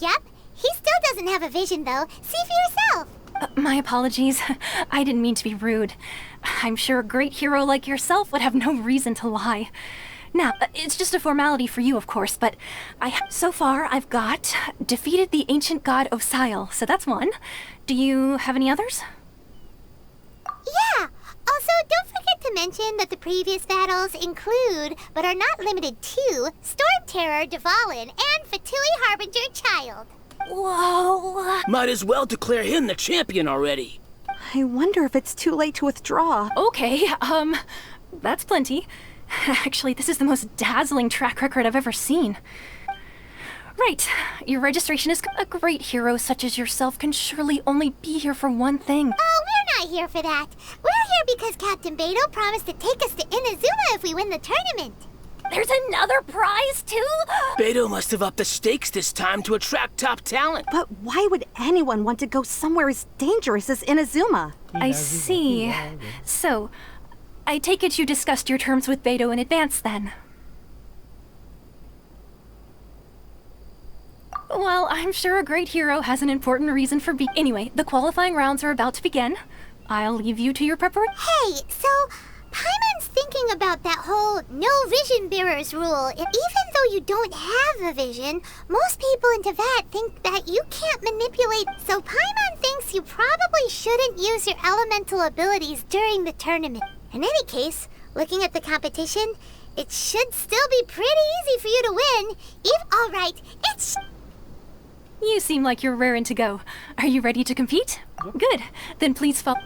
Yep, he still doesn't have a vision, though. See for yourself. My apologies. I didn't mean to be rude. I'm sure a great hero like yourself would have no reason to lie. Now, it's just a formality for you, of course, but so far I've got defeated the ancient god Osile, so that's one. Do you have any others? Yeah. Also, don't forget to mention that the previous battles include, but are not limited to, Storm Terror, Dvalin, and Fatui Harbinger Child. Whoa. Might as well declare him the champion already. I wonder if it's too late to withdraw. Okay, that's plenty. Actually, this is the most dazzling track record I've ever seen. Right, your registration is a great hero such as yourself can surely only be here for one thing. Oh, we're not here for that. We're here because Captain Beto promised to take us to Inazuma if we win the tournament. There's another prize, too? Beto must have upped the stakes this time to attract top talent. But why would anyone want to go somewhere as dangerous as Inazuma? I see. So, I take it you discussed your terms with Beto in advance, then? Well, I'm sure a great hero has an important reason for being... Anyway, the qualifying rounds are about to begin. I'll leave you to your preparation. Hey, so Paimon's thinking about that whole no vision bearers rule. Even though you don't have a vision, most people in Teyvat think that you can't manipulate. So Paimon thinks you probably shouldn't use your elemental abilities during the tournament. In any case, looking at the competition, it should still be pretty easy for you to win. All right, it's... You seem like you're raring to go. Are you ready to compete? Yep. Good. Then please follow.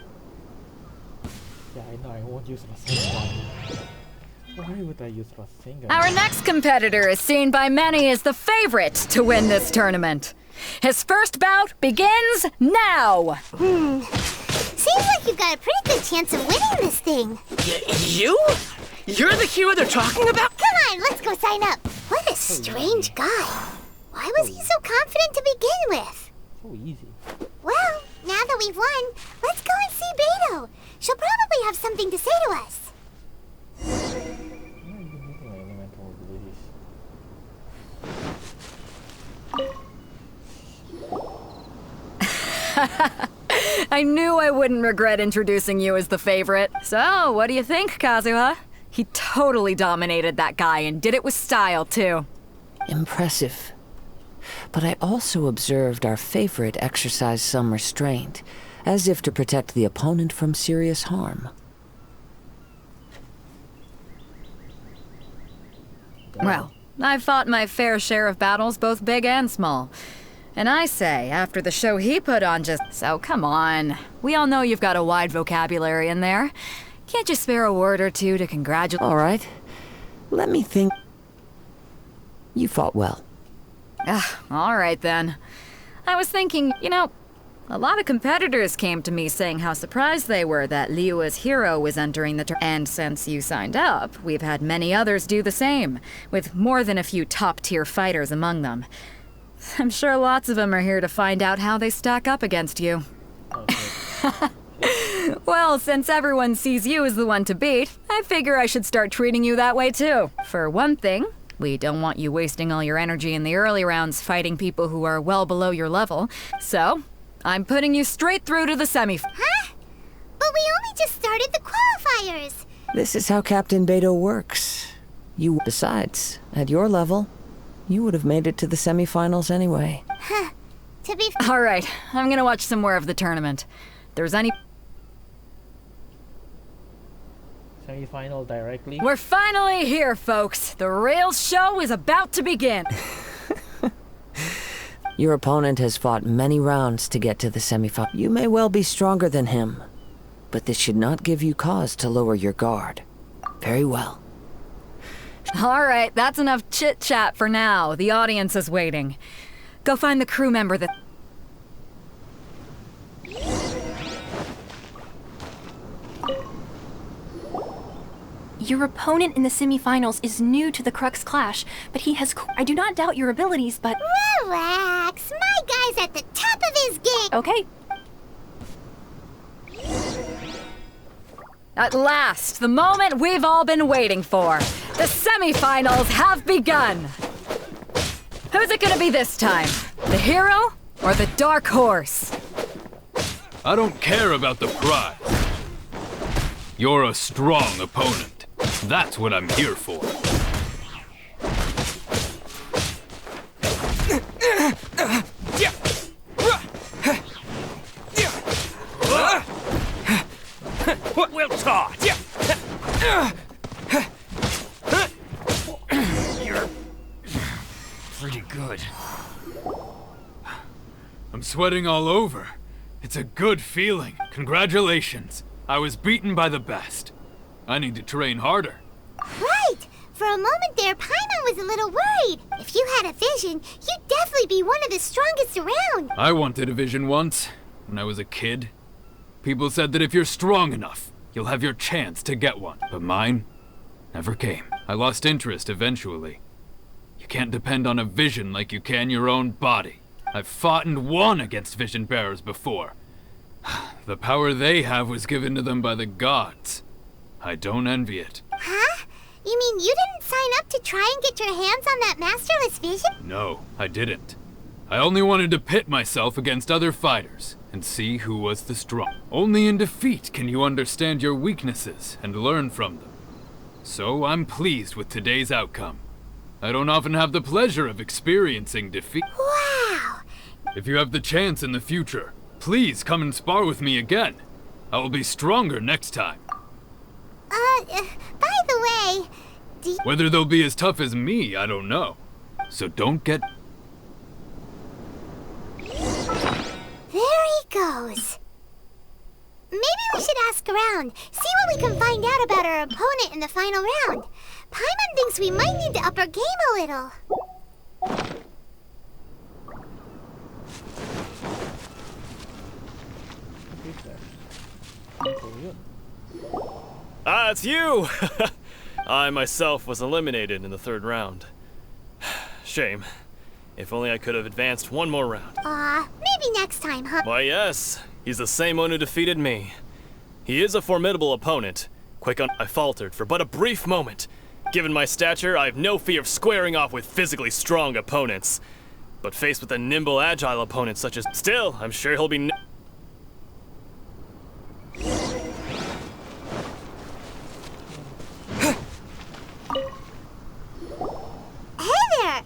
Yeah, I know I won't use the same one. Why would I use Rasengan? Our next competitor is seen by many as the favorite to win this tournament. His first bout begins now! Seems like you've got a pretty good chance of winning this thing. You? You're the hero they're talking about? Come on, let's go sign up. What a strange guy. Why was he so confident to begin with? So easy. Well, now that we've won, let's go and see Beto. She'll probably have something to say to us. I'm not even using my elemental abilities. I knew I wouldn't regret introducing you as the favorite. So, what do you think, Kazuha? He totally dominated that guy and did it with style, too. Impressive. But I also observed our favorite exercise some restraint, as if to protect the opponent from serious harm. Well, I've fought my fair share of battles, both big and small. And I say, after the show he put on So come on. We all know you've got a wide vocabulary in there. Can't you spare a word or two to congratulate? All right. Let me think. You fought well. All right then. I was thinking, a lot of competitors came to me saying how surprised they were that Liua's hero was entering the tournament. And since you signed up, we've had many others do the same, with more than a few top-tier fighters among them. I'm sure lots of them are here to find out how they stack up against you. Okay. Well, since everyone sees you as the one to beat, I figure I should start treating you that way too. For one thing, we don't want you wasting all your energy in the early rounds fighting people who are well below your level. So, I'm putting you straight through to the Huh? But we only just started the qualifiers. This is how Captain Beto works. Besides, at your level, you would have made it to the semifinals anyway. Huh. To be All right, I'm gonna watch some more of the tournament. If there's any... Semi-final directly. We're finally here, folks. The real show is about to begin. Your opponent has fought many rounds to get to the semifinal. You may well be stronger than him, but this should not give you cause to lower your guard. Very well. All right, that's enough chit-chat for now. The audience is waiting. Go find the crew member that... Your opponent in the semifinals is new to the Crux Clash, but he has... I do not doubt your abilities, but... Relax. My guy's at the top of his game. Okay. At last, the moment we've all been waiting for. The semifinals have begun. Who's it gonna be this time? The hero or the dark horse? I don't care about the prize. You're a strong opponent. That's what I'm here for. We'll talk. You're pretty good. I'm sweating all over. It's a good feeling. Congratulations. I was beaten by the best. I need to train harder. Right. For a moment there, Paimon was a little worried. If you had a vision, you'd definitely be one of the strongest around. I wanted a vision once, when I was a kid. People said that if you're strong enough, you'll have your chance to get one. But mine never came. I lost interest eventually. You can't depend on a vision like you can your own body. I've fought and won against vision bearers before. The power they have was given to them by the gods. I don't envy it. Huh? You mean you didn't sign up to try and get your hands on that masterless vision? No, I didn't. I only wanted to pit myself against other fighters and see who was the strong. Only in defeat can you understand your weaknesses and learn from them. So I'm pleased with today's outcome. I don't often have the pleasure of experiencing defeat. Wow! If you have the chance in the future, please come and spar with me again. I will be stronger next time. By the way, Whether they'll be as tough as me, I don't know. So don't get... There he goes. Maybe we should ask around, see what we can find out about our opponent in the final round. Paimon thinks we might need to up our game a little. Ah, it's you! I myself was eliminated in the 3rd round. Shame. If only I could have advanced one more round. Maybe next time, huh? Why, yes. He's the same one who defeated me. He is a formidable opponent. I faltered for but a brief moment. Given my stature, I have no fear of squaring off with physically strong opponents. But faced with a nimble, agile opponent such as... Still, I'm sure he'll be... Hey there!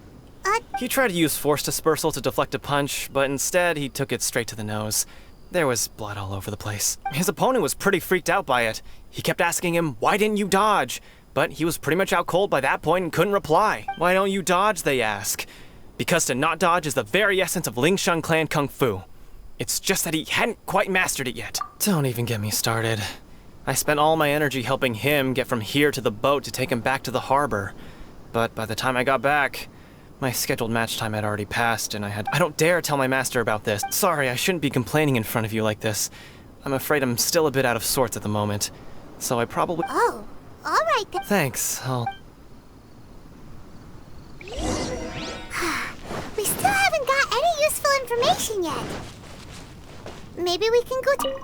He tried to use force dispersal to deflect a punch, but instead he took it straight to the nose. There was blood all over the place. His opponent was pretty freaked out by it. He kept asking him, "Why didn't you dodge?" But he was pretty much out cold by that point and couldn't reply. "Why don't you dodge?" they ask. Because to not dodge is the very essence of Lingshan clan kung fu. It's just that he hadn't quite mastered it yet. Don't even get me started. I spent all my energy helping him get from here to the boat to take him back to the harbor. But by the time I got back, my scheduled match time had already passed, and I don't dare tell my master about this. Sorry, I shouldn't be complaining in front of you like this. I'm afraid I'm still a bit out of sorts at the moment. So I probably... Oh, alright then. Thanks, We still haven't got any useful information yet. Maybe we can go to...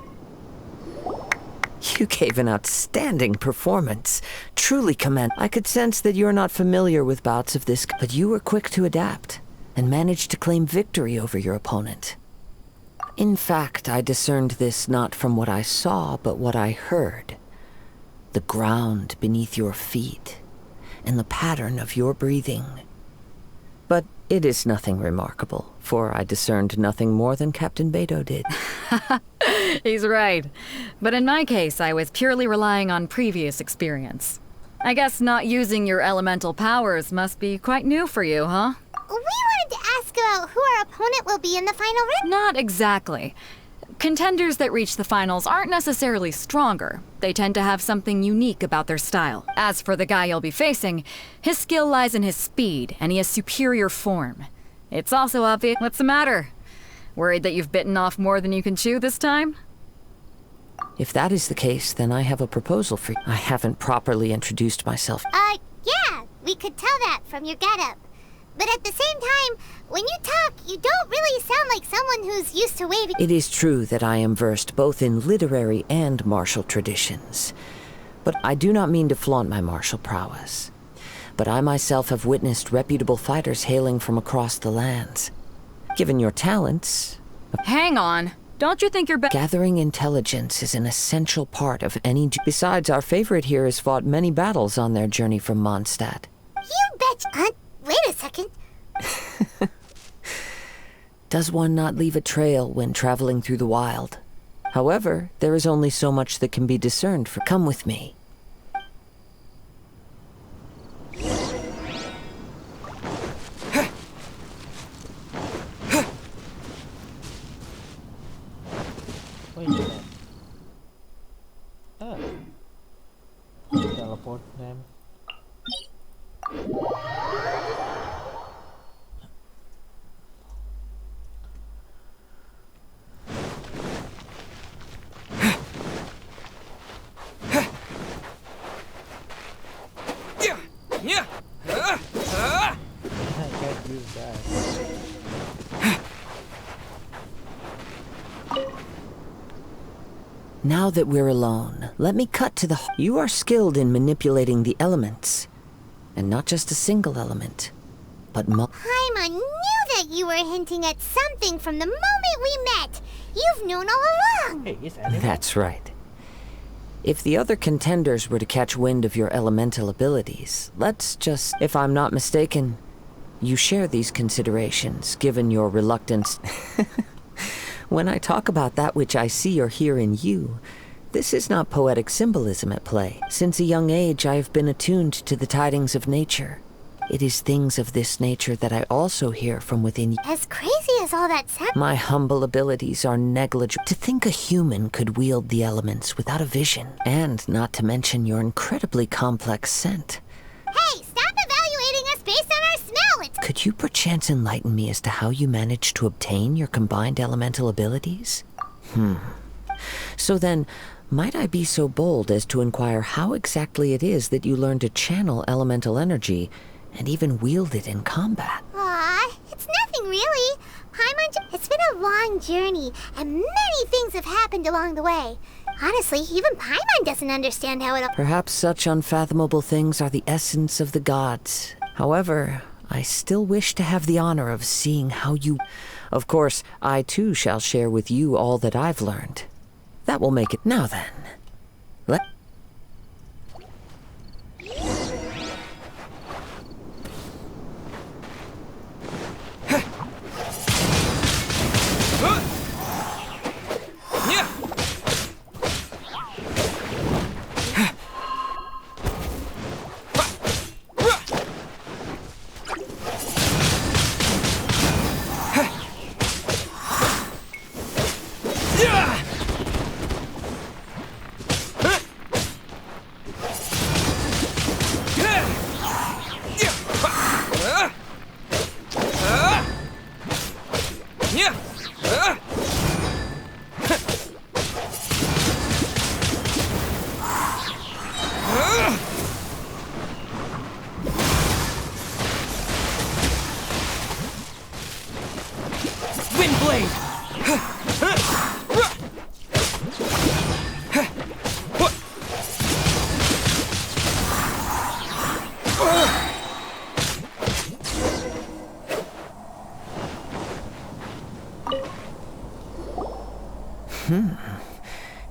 You gave an outstanding performance. Truly commend. I could sense that you're not familiar with bouts of this, but you were quick to adapt and managed to claim victory over your opponent. In fact, I discerned this not from what I saw, but what I heard. The ground beneath your feet and the pattern of your breathing. But it is nothing remarkable, for I discerned nothing more than Captain Beto did. He's right. But in my case, I was purely relying on previous experience. I guess not using your elemental powers must be quite new for you, huh? We wanted to ask about who our opponent will be in the final round. Not exactly. Contenders that reach the finals aren't necessarily stronger. They tend to have something unique about their style. As for the guy you'll be facing, his skill lies in his speed, and he has superior form. It's also obvious. What's the matter? Worried that you've bitten off more than you can chew this time? If that is the case, then I have a proposal for you. I haven't properly introduced myself. Yeah, we could tell that from your getup. But at the same time, when you talk, you don't really sound like someone who's used to waving. It is true that I am versed both in literary and martial traditions. But I do not mean to flaunt my martial prowess. But I myself have witnessed reputable fighters hailing from across the lands. Given your talents... Hang on. Don't you think you're Gathering intelligence is an essential part of any... Besides, our favorite here has fought many battles on their journey from Mondstadt. You betcha. Wait a second. Does one not leave a trail when traveling through the wild? However, there is only so much that can be discerned for... Come with me. Wait a minute. Teleport them. I can't use that. Now that we're alone, let me cut to the... You are skilled in manipulating the elements. And not just a single element, but Paimon knew that you were hinting at something from the moment we met. You've known all along. Hey, it's anime. That's right. If the other contenders were to catch wind of your elemental abilities, let's just... If I'm not mistaken, you share these considerations, given your reluctance... When I talk about that which I see or hear in you, this is not poetic symbolism at play. Since a young age, I have been attuned to the tidings of nature. It is things of this nature that I also hear from within you. As crazy as all that sounds... My humble abilities are negligible. To think a human could wield the elements without a vision, and not to mention your incredibly complex scent. Hey, Could you perchance enlighten me as to how you managed to obtain your combined elemental abilities? So then, might I be so bold as to inquire how exactly it is that you learned to channel elemental energy and even wield it in combat? Aw, it's nothing really. It's been a long journey, and many things have happened along the way. Honestly, even Paimon doesn't understand how it... Perhaps such unfathomable things are the essence of the gods. However, I still wish to have the honor of seeing how you... Of course, I too shall share with you all that I've learned. That will make it... Now then, let...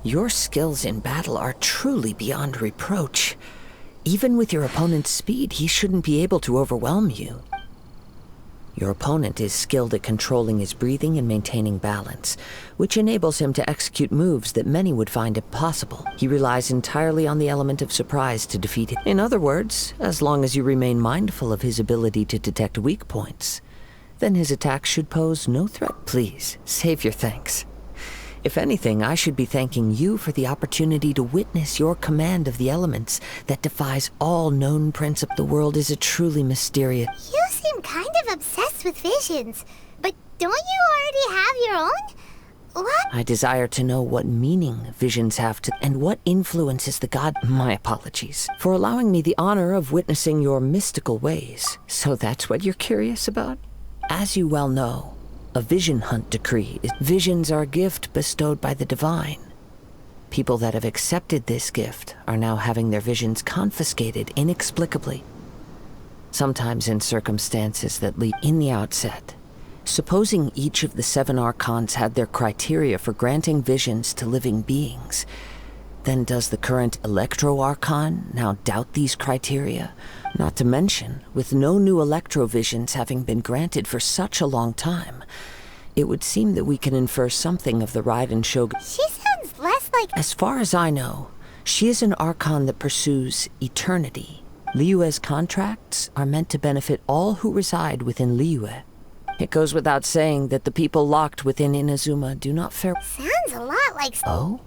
Your skills in battle are truly beyond reproach. Even with your opponent's speed, he shouldn't be able to overwhelm you. Your opponent is skilled at controlling his breathing and maintaining balance, which enables him to execute moves that many would find impossible. He relies entirely on the element of surprise to defeat it. In other words, as long as you remain mindful of his ability to detect weak points, then his attacks should pose no threat. Please, save your thanks. If anything, I should be thanking you for the opportunity to witness your command of the elements that defies all known principles. The world is a truly mysterious... You seem kind of obsessed with visions, but don't you already have your own? What? I desire to know what meaning visions have to... and what influences the god... My apologies for allowing me the honor of witnessing your mystical ways. So that's what you're curious about? As you well know, a vision hunt decree is... Visions are a gift bestowed by the divine. People that have accepted this gift are now having their visions confiscated inexplicably. Sometimes in circumstances that lead in the outset. Supposing each of the 7 archons had their criteria for granting visions to living beings, then does the current Electro-Archon now doubt these criteria? Not to mention, with no new Electro-Visions having been granted for such a long time, it would seem that we can infer something of the Raiden Shogun. She sounds less like... As far as I know, she is an Archon that pursues eternity. Liyue's contracts are meant to benefit all who reside within Liyue. It goes without saying that the people locked within Inazuma do not fare... Sounds a lot like... Oh?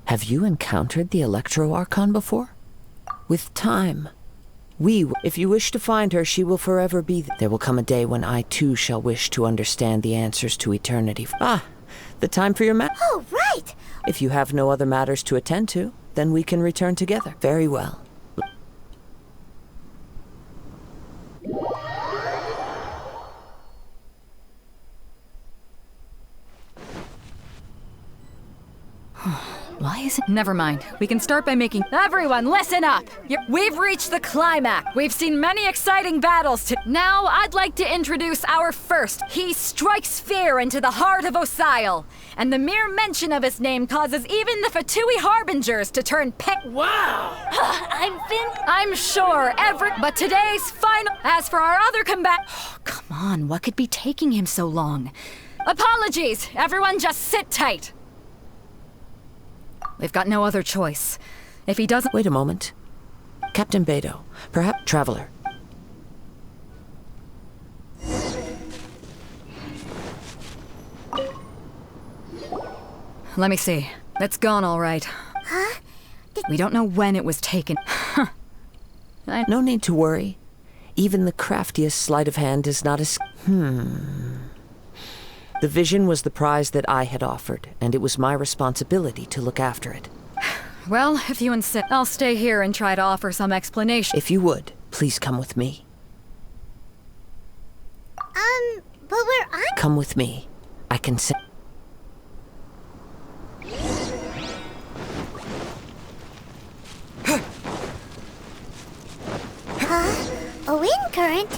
Have you encountered the Electro-Archon before? With time, if you wish to find her, she will forever be there. There will come a day when I too shall wish to understand the answers to eternity. Ah, the time for your Oh, right! If you have no other matters to attend to, then we can return together. Very well. Why is it? Never mind. We can start by making... Everyone, listen up! We've reached the climax. We've seen many exciting battles Now, I'd like to introduce our first. He strikes fear into the heart of Osile, and the mere mention of his name causes even the Fatui Harbingers to turn Wow! I'm sure But today's final... As for our other come on, what could be taking him so long? Apologies! Everyone just sit tight! We've got no other choice. If he doesn't... Wait a moment. Captain Beidou, perhaps Traveler. Let me see. It's gone all right. Huh? We don't know when it was taken. No need to worry. Even the craftiest sleight of hand does not The vision was the prize that I had offered, and it was my responsibility to look after it. Well, if you insist, I'll stay here and try to offer some explanation. If you would, please come with me. But we're on. Come with me. I can say. A wind current?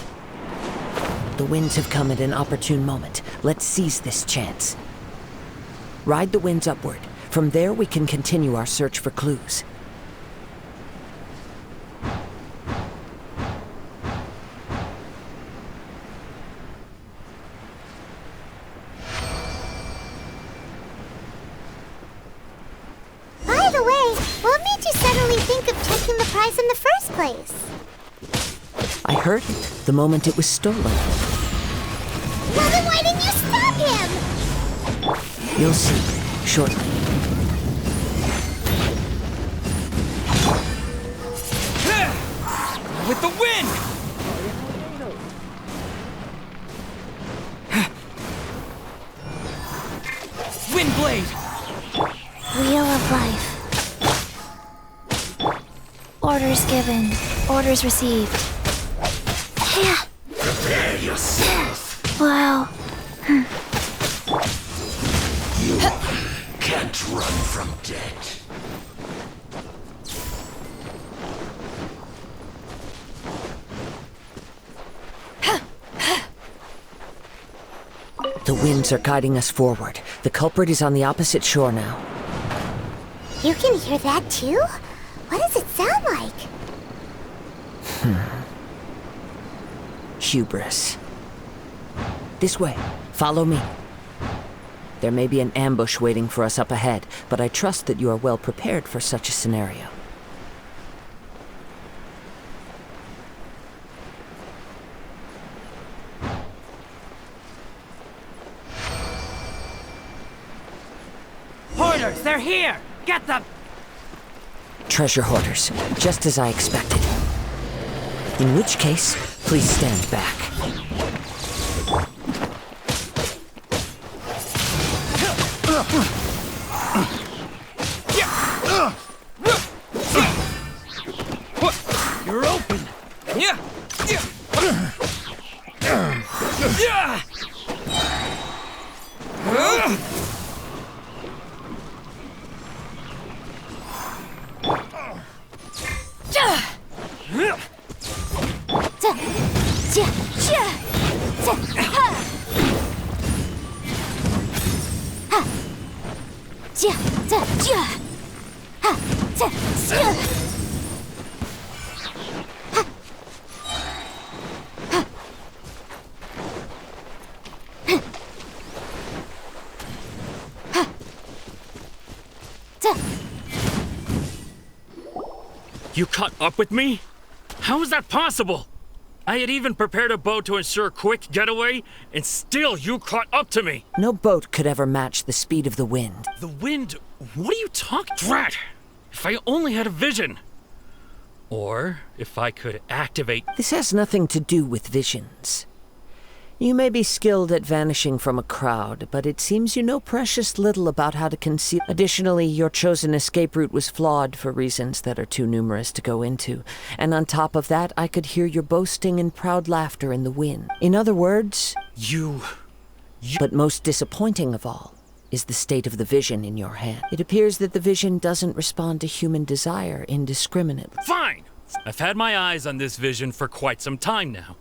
The winds have come at an opportune moment. Let's seize this chance. Ride the winds upward. From there, we can continue our search for clues. By the way, what made you suddenly think of checking the prize in the first place? I heard it the moment it was stolen. Well, then why didn't you stop him? You'll see shortly. With the wind! Wind blade! Wheel of life. Orders given. Orders received. Yeah. Prepare yourself. Wow. You can't run from death. The winds are guiding us forward. The culprit is on the opposite shore now. You can hear that too? What does it sound like? Hubris. This way. Follow me. There may be an ambush waiting for us up ahead, but I trust that you are well prepared for such a scenario. Hoarders, they're here! Get them! Treasure hoarders, just as I expected. In which case, please stand back. You're open! Yeah! You caught up with me? How is that possible? I had even prepared a boat to ensure a quick getaway, and still you caught up to me! No boat could ever match the speed of the wind. The wind? What are you talking? Drat! If I only had a vision! Or if I could activate. This has nothing to do with visions. You may be skilled at vanishing from a crowd, but it seems you know precious little about how to conceal. Additionally, your chosen escape route was flawed for reasons that are too numerous to go into. And on top of that, I could hear your boasting and proud laughter in the wind. In other words... You... But most disappointing of all is the state of the vision in your hand. It appears that the vision doesn't respond to human desire indiscriminately. Fine! I've had my eyes on this vision for quite some time now.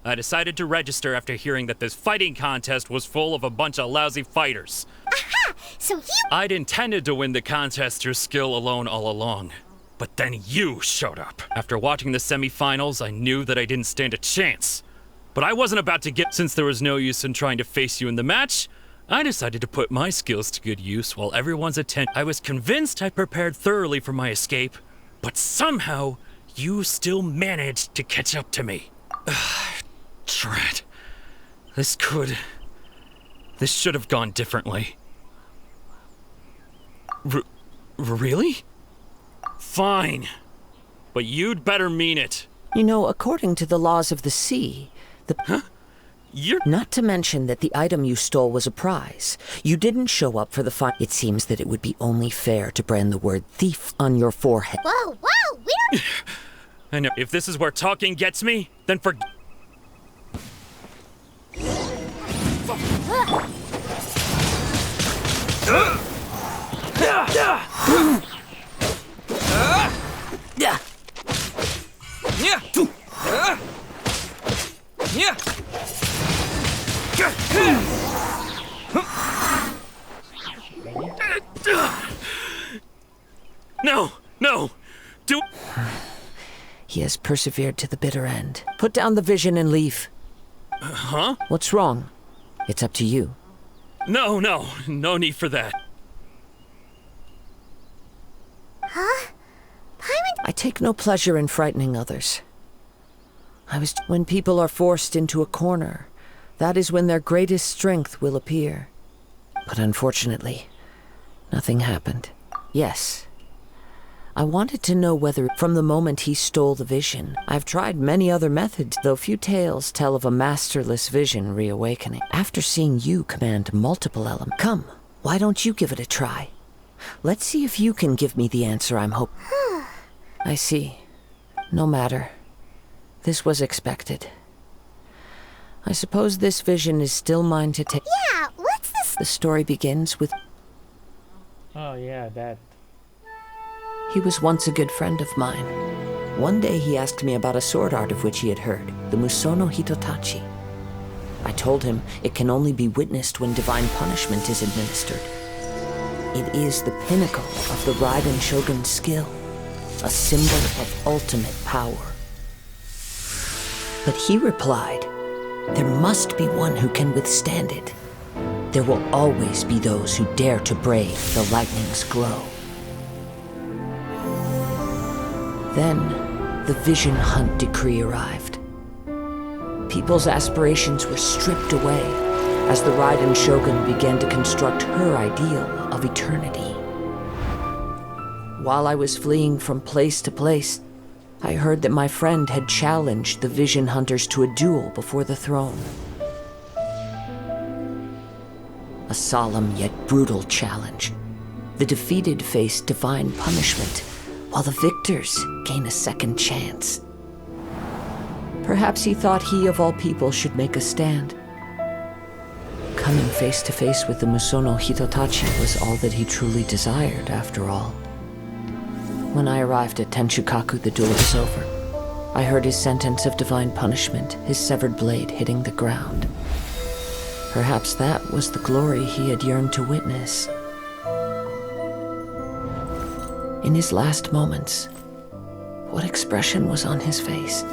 I decided to register after hearing that this fighting contest was full of a bunch of lousy fighters. Aha! So you... I'd intended to win the contest through skill alone all along. But then you showed up. After watching the semifinals, I knew that I didn't stand a chance. But I wasn't about to get... Since there was no use in trying to face you in the match, I decided to put my skills to good use while everyone's attention. I was convinced I prepared thoroughly for my escape, but somehow, you still managed to catch up to me. Drat. This should have gone differently. Really? Fine. But you'd better mean it. You know, according to the laws of the sea, Not to mention that the item you stole was a prize. You didn't show up for the fun. It seems that it would be only fair to brand the word thief on your forehead. Whoa, whoa, we're... I know. If this is where talking gets me, then for... No, no, do... He has persevered to the bitter end. Put down the vision and leave. Huh? What's wrong? It's up to you. No need for that. Huh? Paimon... I take no pleasure in frightening others. When people are forced into a corner, that is when their greatest strength will appear. But unfortunately, nothing happened. Yes. I wanted to know whether, from the moment he stole the vision, I've tried many other methods, though few tales tell of a masterless vision reawakening. After seeing you command multiple elements, come, why don't you give it a try? Let's see if you can give me the answer I'm hoping. I see. No matter. This was expected. I suppose this vision is still mine to take. Yeah, what's this? The story begins with... Oh yeah, that. He was once a good friend of mine. One day he asked me about a sword art of which he had heard, the Musono Hitotachi. I told him it can only be witnessed when divine punishment is administered. It is the pinnacle of the Raiden Shogun's skill, a symbol of ultimate power. But he replied, there must be one who can withstand it. There will always be those who dare to brave the lightning's glow. Then, the Vision Hunt decree arrived. People's aspirations were stripped away as the Raiden Shogun began to construct her ideal of eternity. While I was fleeing from place to place, I heard that my friend had challenged the Vision Hunters to a duel before the throne. A solemn yet brutal challenge. The defeated face divine punishment, while the victors gain a second chance. Perhaps he thought he of all people should make a stand. Coming face to face with the Musono Hitotachi was all that he truly desired, after all. When I arrived at Tenshukaku, the duel was over. I heard his sentence of divine punishment, his severed blade hitting the ground. Perhaps that was the glory he had yearned to witness. In his last moments, what expression was on his face?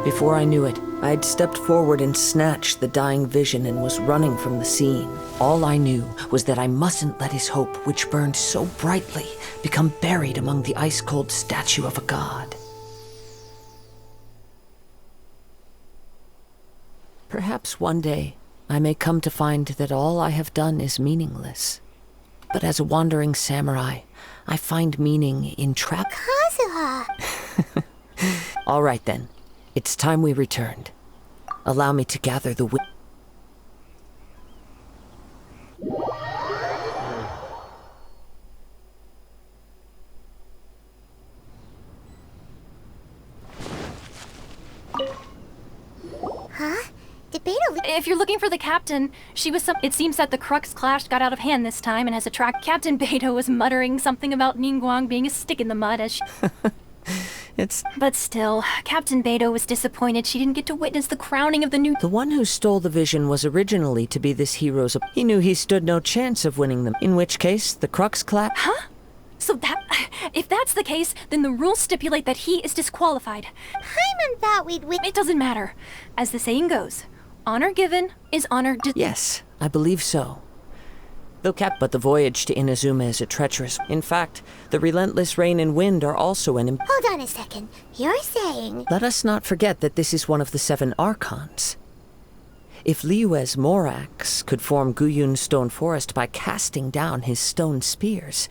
Before I knew it, I had stepped forward and snatched the dying vision and was running from the scene. All I knew was that I mustn't let his hope, which burned so brightly, become buried among the ice-cold statue of a god. Perhaps one day, I may come to find that all I have done is meaningless. But as a wandering samurai, I find meaning in Kazuha! All right then. It's time we returned. Allow me to gather the Huh? Did Beto... If you're looking for the captain, she was some... It seems that the Crux clash got out of hand this time and has attracted... Captain Beto was muttering something about Ningguang being a stick in the mud as she... But still, Captain Beto was disappointed she didn't get to witness the crowning of the new... The one who stole the vision was originally to be this hero's... He knew he stood no chance of winning them, in which case, the Crux clash... Huh? So that... If that's the case, then the rules stipulate that he is disqualified. Paimon thought we'd win... It doesn't matter. As the saying goes, honor given is honor... Yes, I believe so. But the voyage to Inazuma is a treacherous... In fact, the relentless rain and wind are also an... Hold on a second. You're saying... Let us not forget that this is one of the 7 Archons. If Liyue's Morax could form Guyun's stone forest by casting down his stone spears,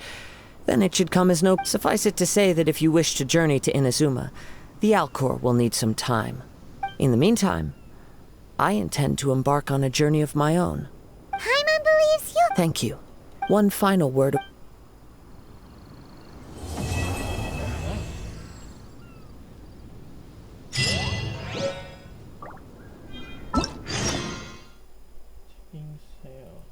then it should come as no... Suffice it to say that if you wish to journey to Inazuma, the Alcor will need some time. In the meantime, I intend to embark on a journey of my own. Paimon believes you. Thank you. One final word. King Sail.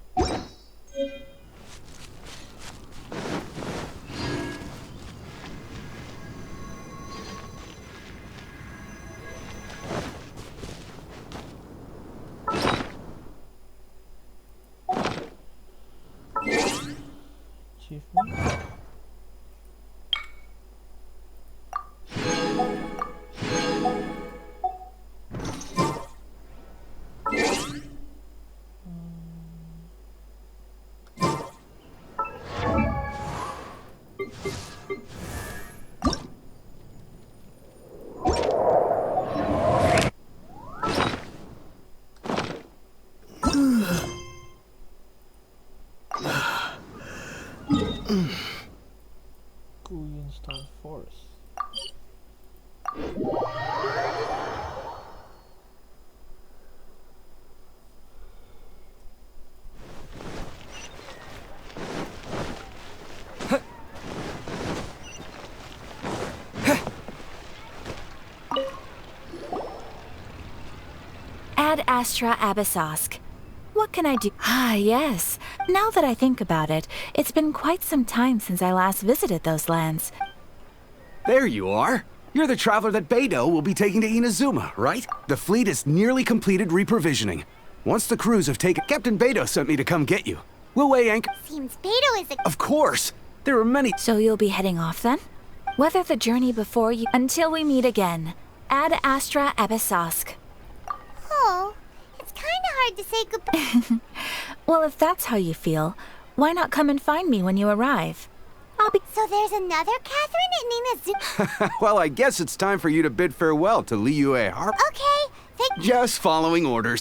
Achievement. Guyan Star Force. Ad Astra Abyssosk. What can I do? Ah, yes. Now that I think about it, it's been quite some time since I last visited those lands. There you are. You're the traveler that Beidou will be taking to Inazuma, right? The fleet is nearly completed reprovisioning. Once the crews have taken... Captain Beidou sent me to come get you. We'll weigh anchor... Seems Beidou is a... Of course! There are many... So you'll be heading off then? Weather the journey before you... Until we meet again. Ad Astra Abyssosk. Oh, it's kinda hard to say goodbye. Well, if that's how you feel, why not come and find me when you arrive? I'll be... So there's another Catherine in Inazuma? Well, I guess it's time for you to bid farewell to Liyue Harp. Okay, thank... Just following orders.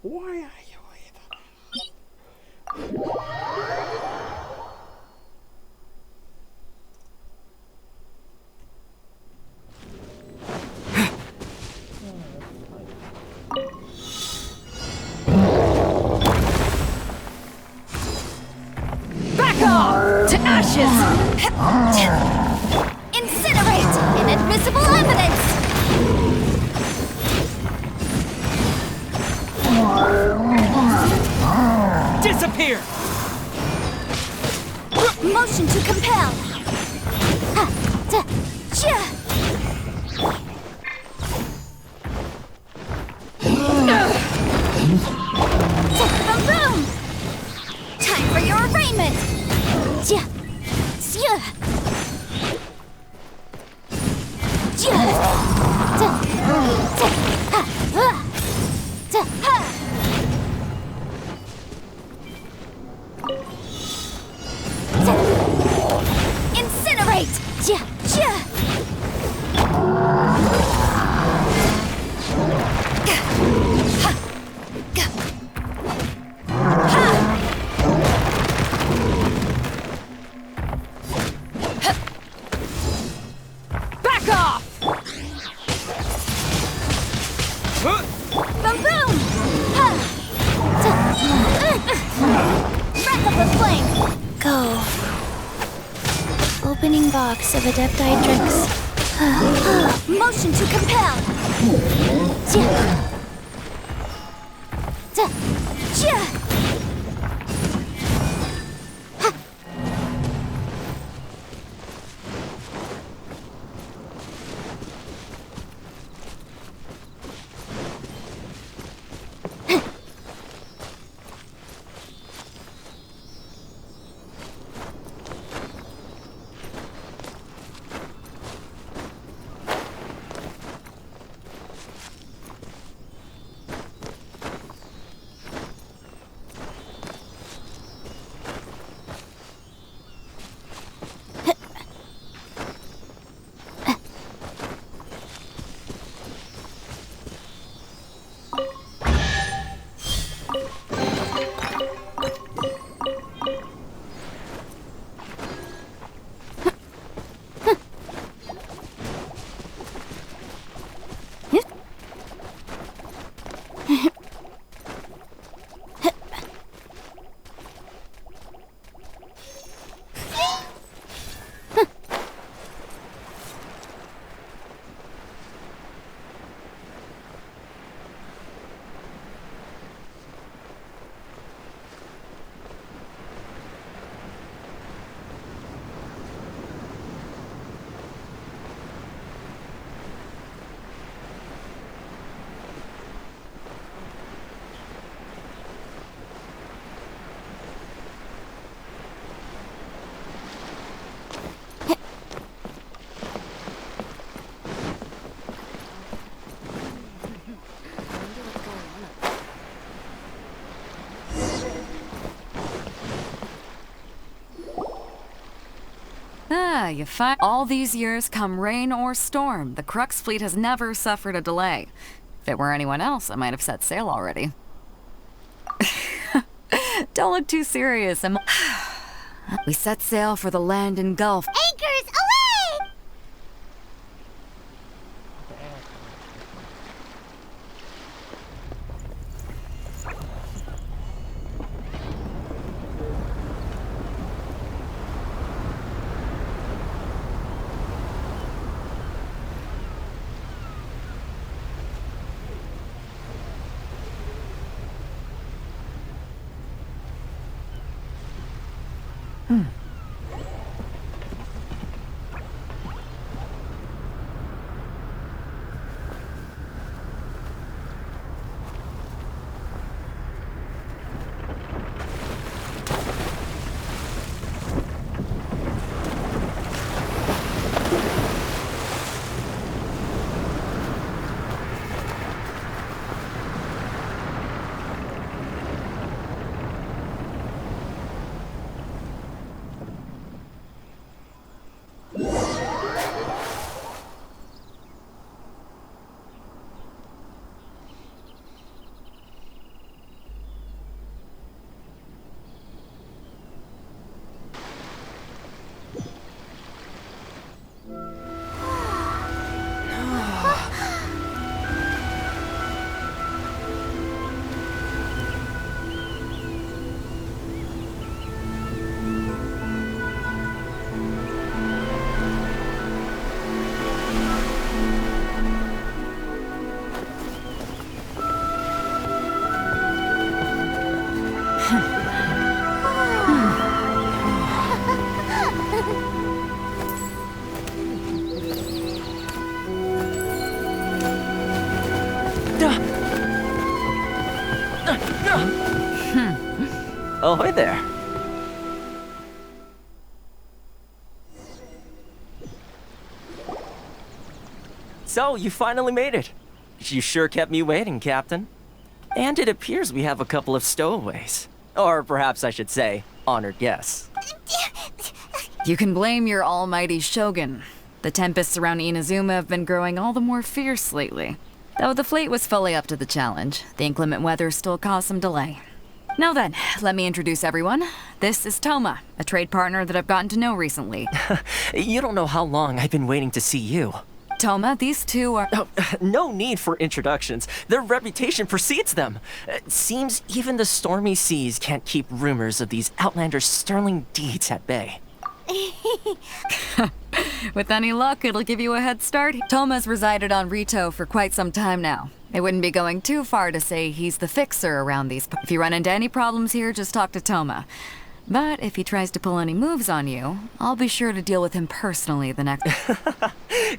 Why are you Back off! To ashes! Incinerate! Inadmissible evidence! Disappear! Motion to compel! Ha! Ta! Chia! Boom! Time for your arraignment! Chia! Chia! Chia! Ta! Ta! Ha! Ha! Ta! Ha! Incinerate! Ja, ja. Back off! Boom boom! Ha! Breath of the flame! Go. Opening box of Adepti drinks. Motion to compel! Ja. Ta! Ja. Ha. Ah, you find all these years, come rain or storm, the Crux fleet has never suffered a delay. If it were anyone else, I might have set sail already. Don't look too serious. We set sail for the land and Gulf. Anchors away! Oh, hi there. So, you finally made it. You sure kept me waiting, Captain. And it appears we have a couple of stowaways. Or perhaps I should say, honored guests. You can blame your almighty Shogun. The tempests around Inazuma have been growing all the more fierce lately. Though the fleet was fully up to the challenge, the inclement weather still caused some delay. Now then, let me introduce everyone. This is Toma, a trade partner that I've gotten to know recently. You don't know how long I've been waiting to see you. Toma, these two are... Oh, no need for introductions. Their reputation precedes them. Seems even the stormy seas can't keep rumors of these Outlanders' sterling deeds at bay. With any luck, it'll give you a head start. Toma's resided on Rito for quite some time now. It wouldn't be going too far to say he's the fixer around these. If you run into any problems here, just talk to Toma. But if he tries to pull any moves on you, I'll be sure to deal with him personally the next...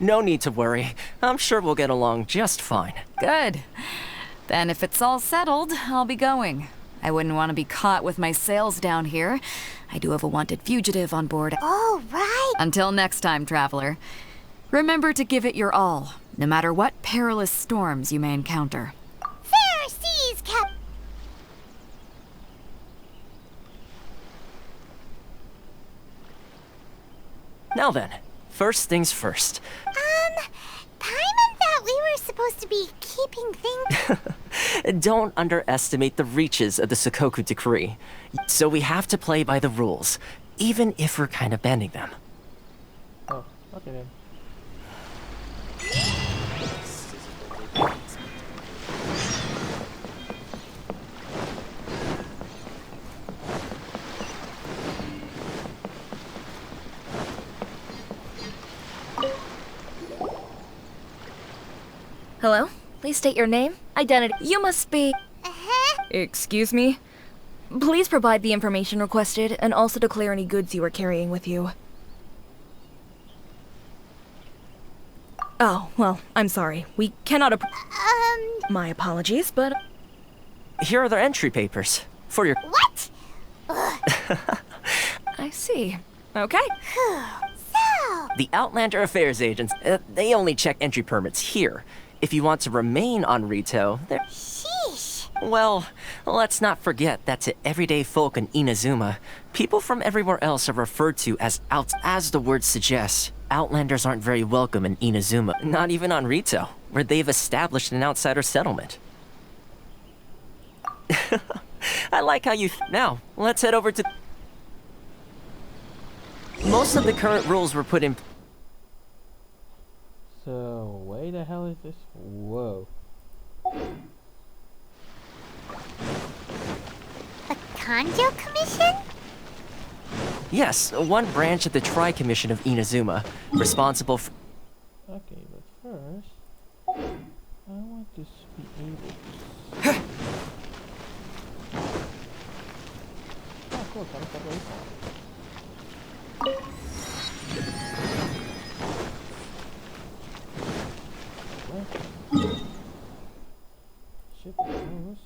No need to worry. I'm sure we'll get along just fine. Good. Then if it's all settled, I'll be going. I wouldn't want to be caught with my sails down here. I do have a wanted fugitive on board. All right. Until next time, traveler. Remember to give it your all, no matter what perilous storms you may encounter. Fair seas, Cap... Now then, first things first. Paimon thought we were supposed to be keeping things... Don't underestimate the reaches of the Sakoku Decree. So we have to play by the rules, even if we're kind of bending them. Oh, okay then. Hello? Please state your name, identity. You must be... Excuse me? Please provide the information requested and also declare any goods you are carrying with you. Oh, well, I'm sorry. We cannot My apologies, but... Here are their entry papers. For your... What? I see. Okay. So... The Outlander Affairs agents, they only check entry permits here. If you want to remain on Rito, they're... Sheesh. Well, let's not forget that to everyday folk in Inazuma, people from everywhere else are referred to as outs. As the word suggests, Outlanders aren't very welcome in Inazuma, not even on Rito, where they've established an outsider settlement. I like how you... Now, let's head over to... Most of the current rules were put in... So, where the hell is this? Whoa. The Kanjo Commission? Yes, one branch of the Tri-Commission of Inazuma, responsible for... Okay, but first... I want to be able to... Oh, cool, come away Ship goes.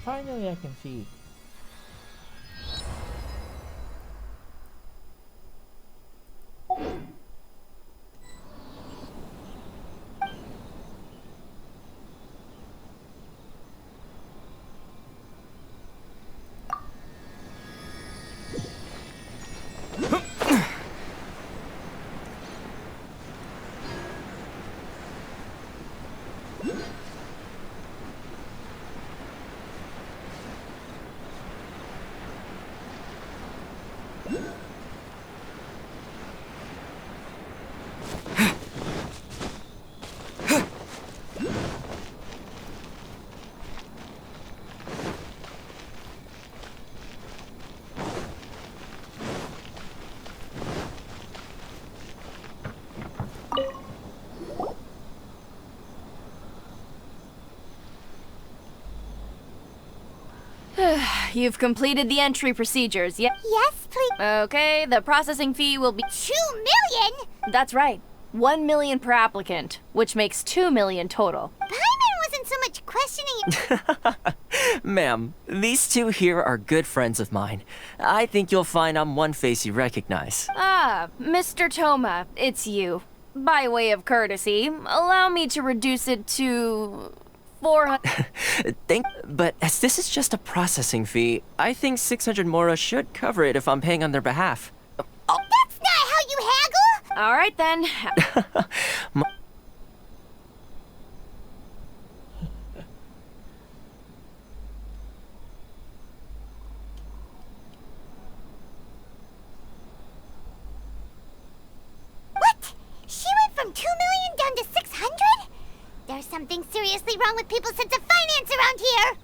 Finally, I can see. You've completed the entry procedures, yeah? Yes, please. Okay, the processing fee will be 2 million? That's right. 1 million per applicant, which makes 2 million total. Paimon wasn't so much questioning... Ma'am, these two here are good friends of mine. I think you'll find I'm one face you recognize. Ah, Mr. Toma, it's you. By way of courtesy, allow me to reduce it to... 400... But as this is just a processing fee, I think 600 Mora should cover it if I'm paying on their behalf. That's not how you haggle! All right, then. What? She went from 2 million down to 600? There's something seriously wrong with people's sense of finance around here!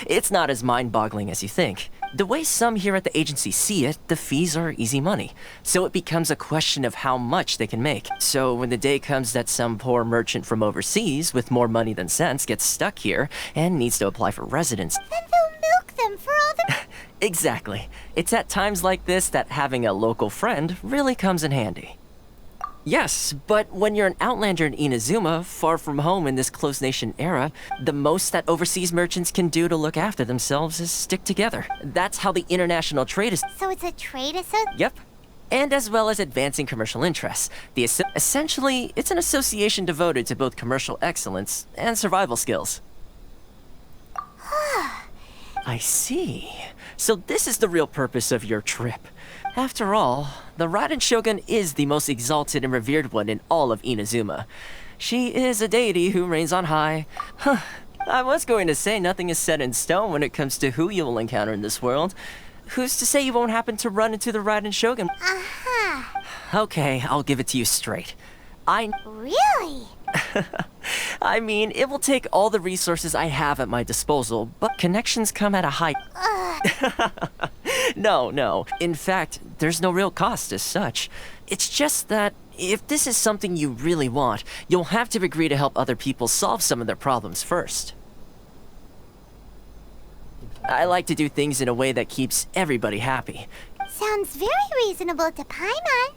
It's not as mind-boggling as you think. The way some here at the agency see it, the fees are easy money. So it becomes a question of how much they can make. So when the day comes that some poor merchant from overseas with more money than sense gets stuck here and needs to apply for residence... Then they'll milk them for all the... Exactly. It's at times like this that having a local friend really comes in handy. Yes, but when you're an outlander in Inazuma, far from home in this close nation era, the most that overseas merchants can do to look after themselves is stick together. That's how the international trade is... So it's a trade association? Yep. And as well as advancing commercial interests. Essentially, it's an association devoted to both commercial excellence and survival skills. I see. So this is the real purpose of your trip. After all, the Raiden Shogun is the most exalted and revered one in all of Inazuma. She is a deity who reigns on high. I was going to say nothing is set in stone when it comes to who you will encounter in this world. Who's to say you won't happen to run into the Raiden Shogun? Okay, I'll give it to you straight. Really? I mean, it will take all the resources I have at my disposal, but connections come at a high... No. In fact, there's no real cost as such. It's just that if this is something you really want, you'll have to agree to help other people solve some of their problems first. I like to do things in a way that keeps everybody happy. Sounds very reasonable to Paimon.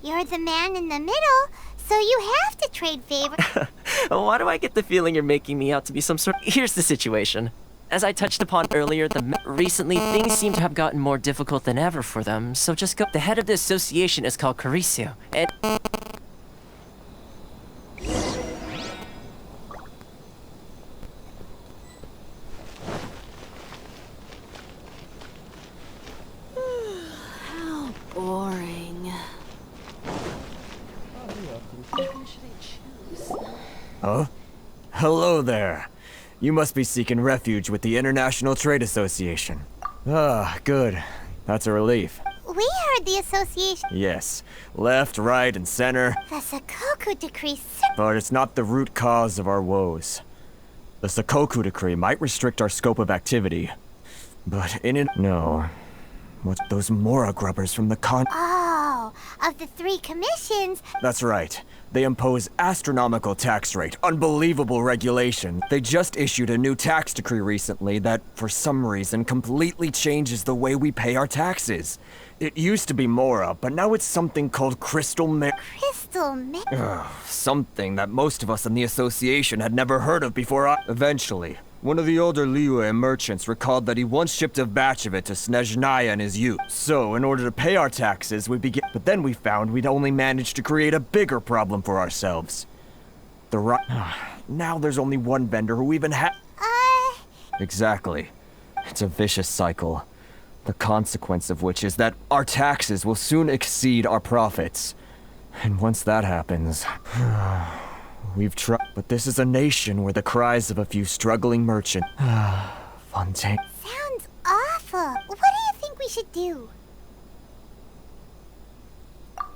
You're the man in the middle, so you have to trade favors. Why do I get the feeling you're making me out to be some sort... Here's the situation. As I touched upon earlier, recently things seem to have gotten more difficult than ever for them, so just go... The head of the association is called Caricio, and... How boring. Huh? Hello there. You must be seeking refuge with the International Trade Association. Ah, good. That's a relief. We heard the association. Yes. Left, right, and center. The Sakoku Decree. But it's not the root cause of our woes. The Sakoku Decree might restrict our scope of activity. But in it... No. What, those Mora grubbers from the Oh, of the 3 commissions. That's right. They impose astronomical tax rate, unbelievable regulation. They just issued a new tax decree recently that, for some reason, completely changes the way we pay our taxes. It used to be Mora, but now it's something called Crystal something that most of us in the association had never heard of before. Eventually, one of the older Liyue merchants recalled that he once shipped a batch of it to Snezhnaya in his youth. So, in order to pay our taxes, we began. But then we found we'd only managed to create a bigger problem for ourselves. Now there's only one vendor who even Exactly. It's a vicious cycle. The consequence of which is that our taxes will soon exceed our profits. And once that happens... We've tried, but this is a nation where the cries of a few struggling merchants. Fontaine. Sounds awful. What do you think we should do?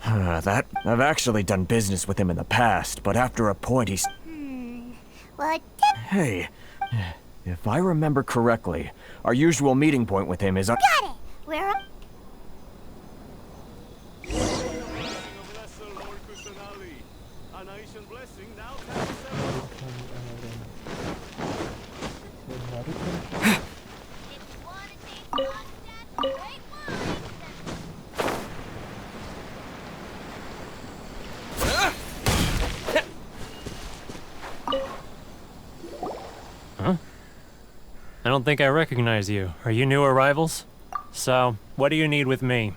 I've actually done business with him in the past, but after a point he's... Well, Hey, if I remember correctly, our usual meeting point with him is... Got it! We're... Huh? I don't think I recognize you. Are you new arrivals? So, what do you need with me?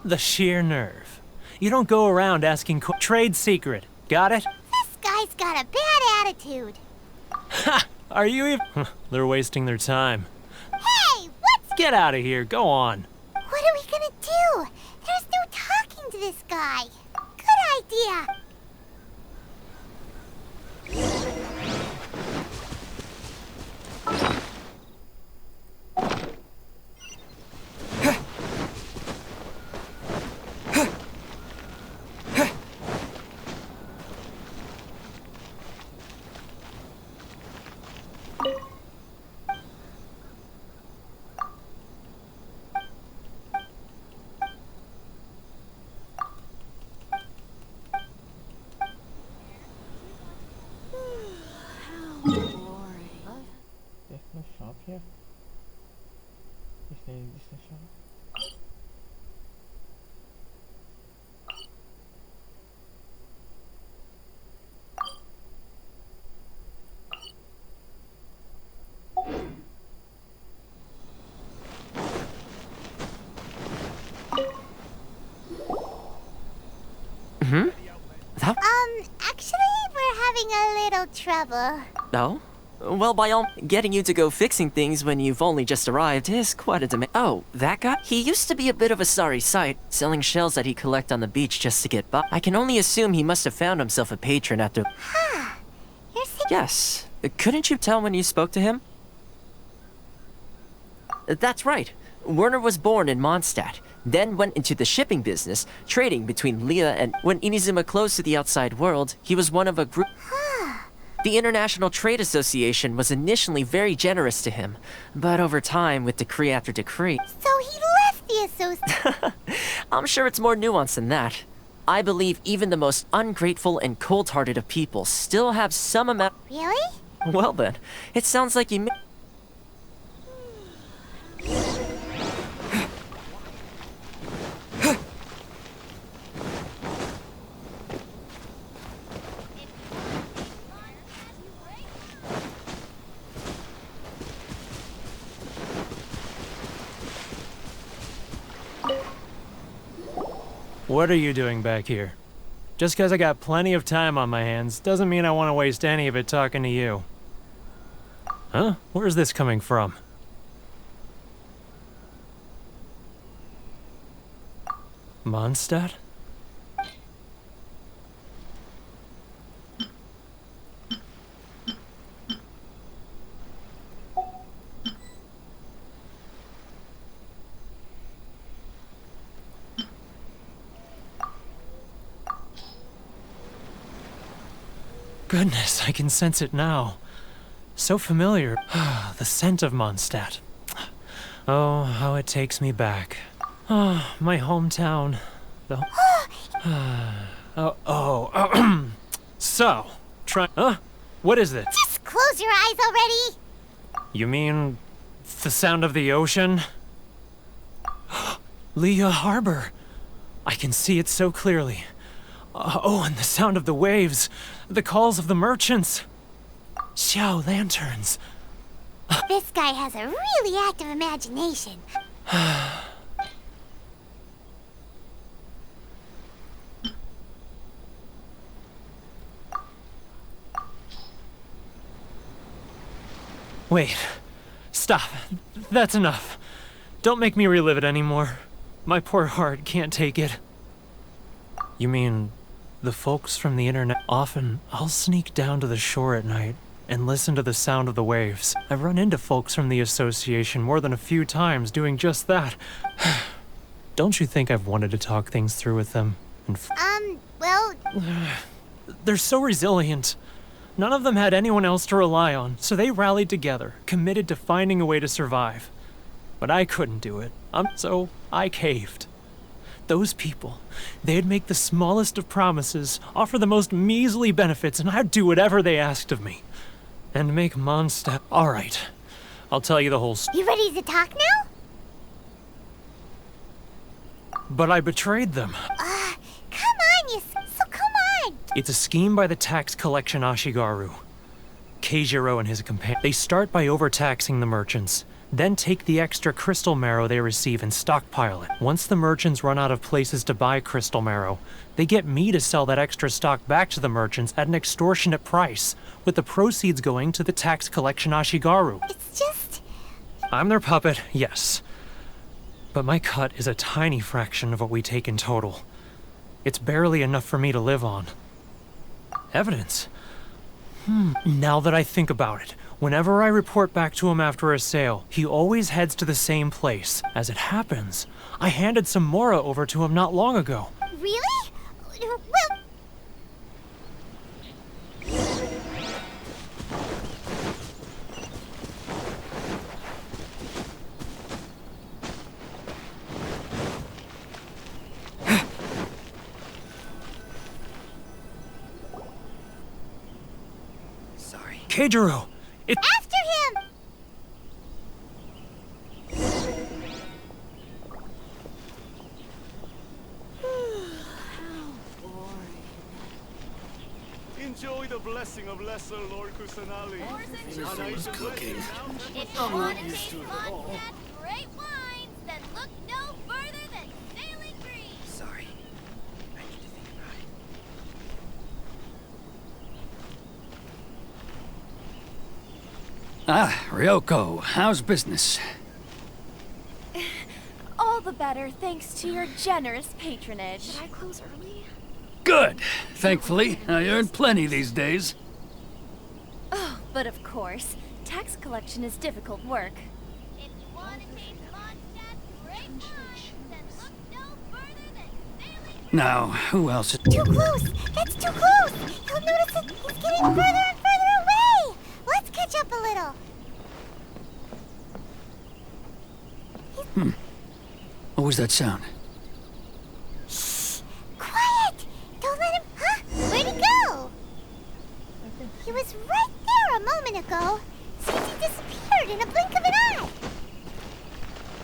The sheer nerve. You don't go around asking trade secret. Got it? This guy's got a bad attitude. Ha! Are you even... They're wasting their time. Hey, what's... Get out of here. Go on. What are we gonna do? There's no talking to this guy. Good idea. There's no shop here. Is there a shop? Actually, we're having a little trouble. No? Well, by all... Getting you to go fixing things when you've only just arrived is quite a demand. Oh, that guy? He used to be a bit of a sorry sight, selling shells that he'd collect on the beach just to get by. I can only assume he must have found himself a patron after... Huh. You're saying... Yes. Couldn't you tell when you spoke to him? That's right. Werner was born in Mondstadt, then went into the shipping business, trading between Leah and... When Inazuma closed to the outside world, he was one of a group... Huh. The International Trade Association was initially very generous to him, but over time, with decree after decree... So he left the association. I'm sure it's more nuanced than that. I believe even the most ungrateful and cold-hearted of people still have some amount... Really? Well then, it sounds like you... What are you doing back here? Just because I got plenty of time on my hands doesn't mean I want to waste any of it talking to you. Huh? Where's this coming from? Mondstadt? Goodness, I can sense it now. So familiar. The scent of Mondstadt. Oh, how it takes me back. Oh, my hometown. The... So, try... Huh? What is this? Just close your eyes already. You mean... the sound of the ocean? Leah Harbor. I can see it so clearly. Oh, and the sound of the waves. The calls of the merchants. Xiao lanterns. This guy has a really active imagination. Wait. Stop. That's enough. Don't make me relive it anymore. My poor heart can't take it. You mean... the folks from the internet? Often, I'll sneak down to the shore at night and listen to the sound of the waves. I've run into folks from the association more than a few times doing just that. Don't you think I've wanted to talk things through with them? And well... They're so resilient. None of them had anyone else to rely on, so they rallied together, committed to finding a way to survive. But I couldn't do it, so I caved. Those people, they'd make the smallest of promises, offer the most measly benefits, and I'd do whatever they asked of me. And make Mondstadt... All right, I'll tell you the whole story. You ready to talk now? But I betrayed them. Come on, so come on. It's a scheme by the tax collection Ashigaru. Keijiro and his companion. They start by overtaxing the merchants, then take the extra crystal marrow they receive and stockpile it. Once the merchants run out of places to buy crystal marrow, they get me to sell that extra stock back to the merchants at an extortionate price, with the proceeds going to the tax collection Ashigaru. It's just... I'm their puppet, yes. But my cut is a tiny fraction of what we take in total. It's barely enough for me to live on. Evidence? Now that I think about it, whenever I report back to him after a sale, he always heads to the same place. As it happens, I handed some Mora over to him not long ago. Really? Well... Sorry. Keijiro! After him! Enjoy the blessing of Lesser Lord Kusanali. Who's cooking? If you want to taste Mondstadt's great wines, then look no further than Sailing Green. Sorry. I need to think about it. Ah, Ryoko, how's business? All the better thanks to your generous patronage. Should I close early? Good. Thankfully, I earn plenty these days. Oh, but of course, tax collection is difficult work. If you want to taste Mondstadt's great wines, then look no further than Sailing Green. Now, who else? Too close! That's too close! He'll notice it! He's getting further and further was that sound? Shh! Quiet! Don't let him... Huh? Where'd he go? He was right there a moment ago. Seems he disappeared in a blink of an eye.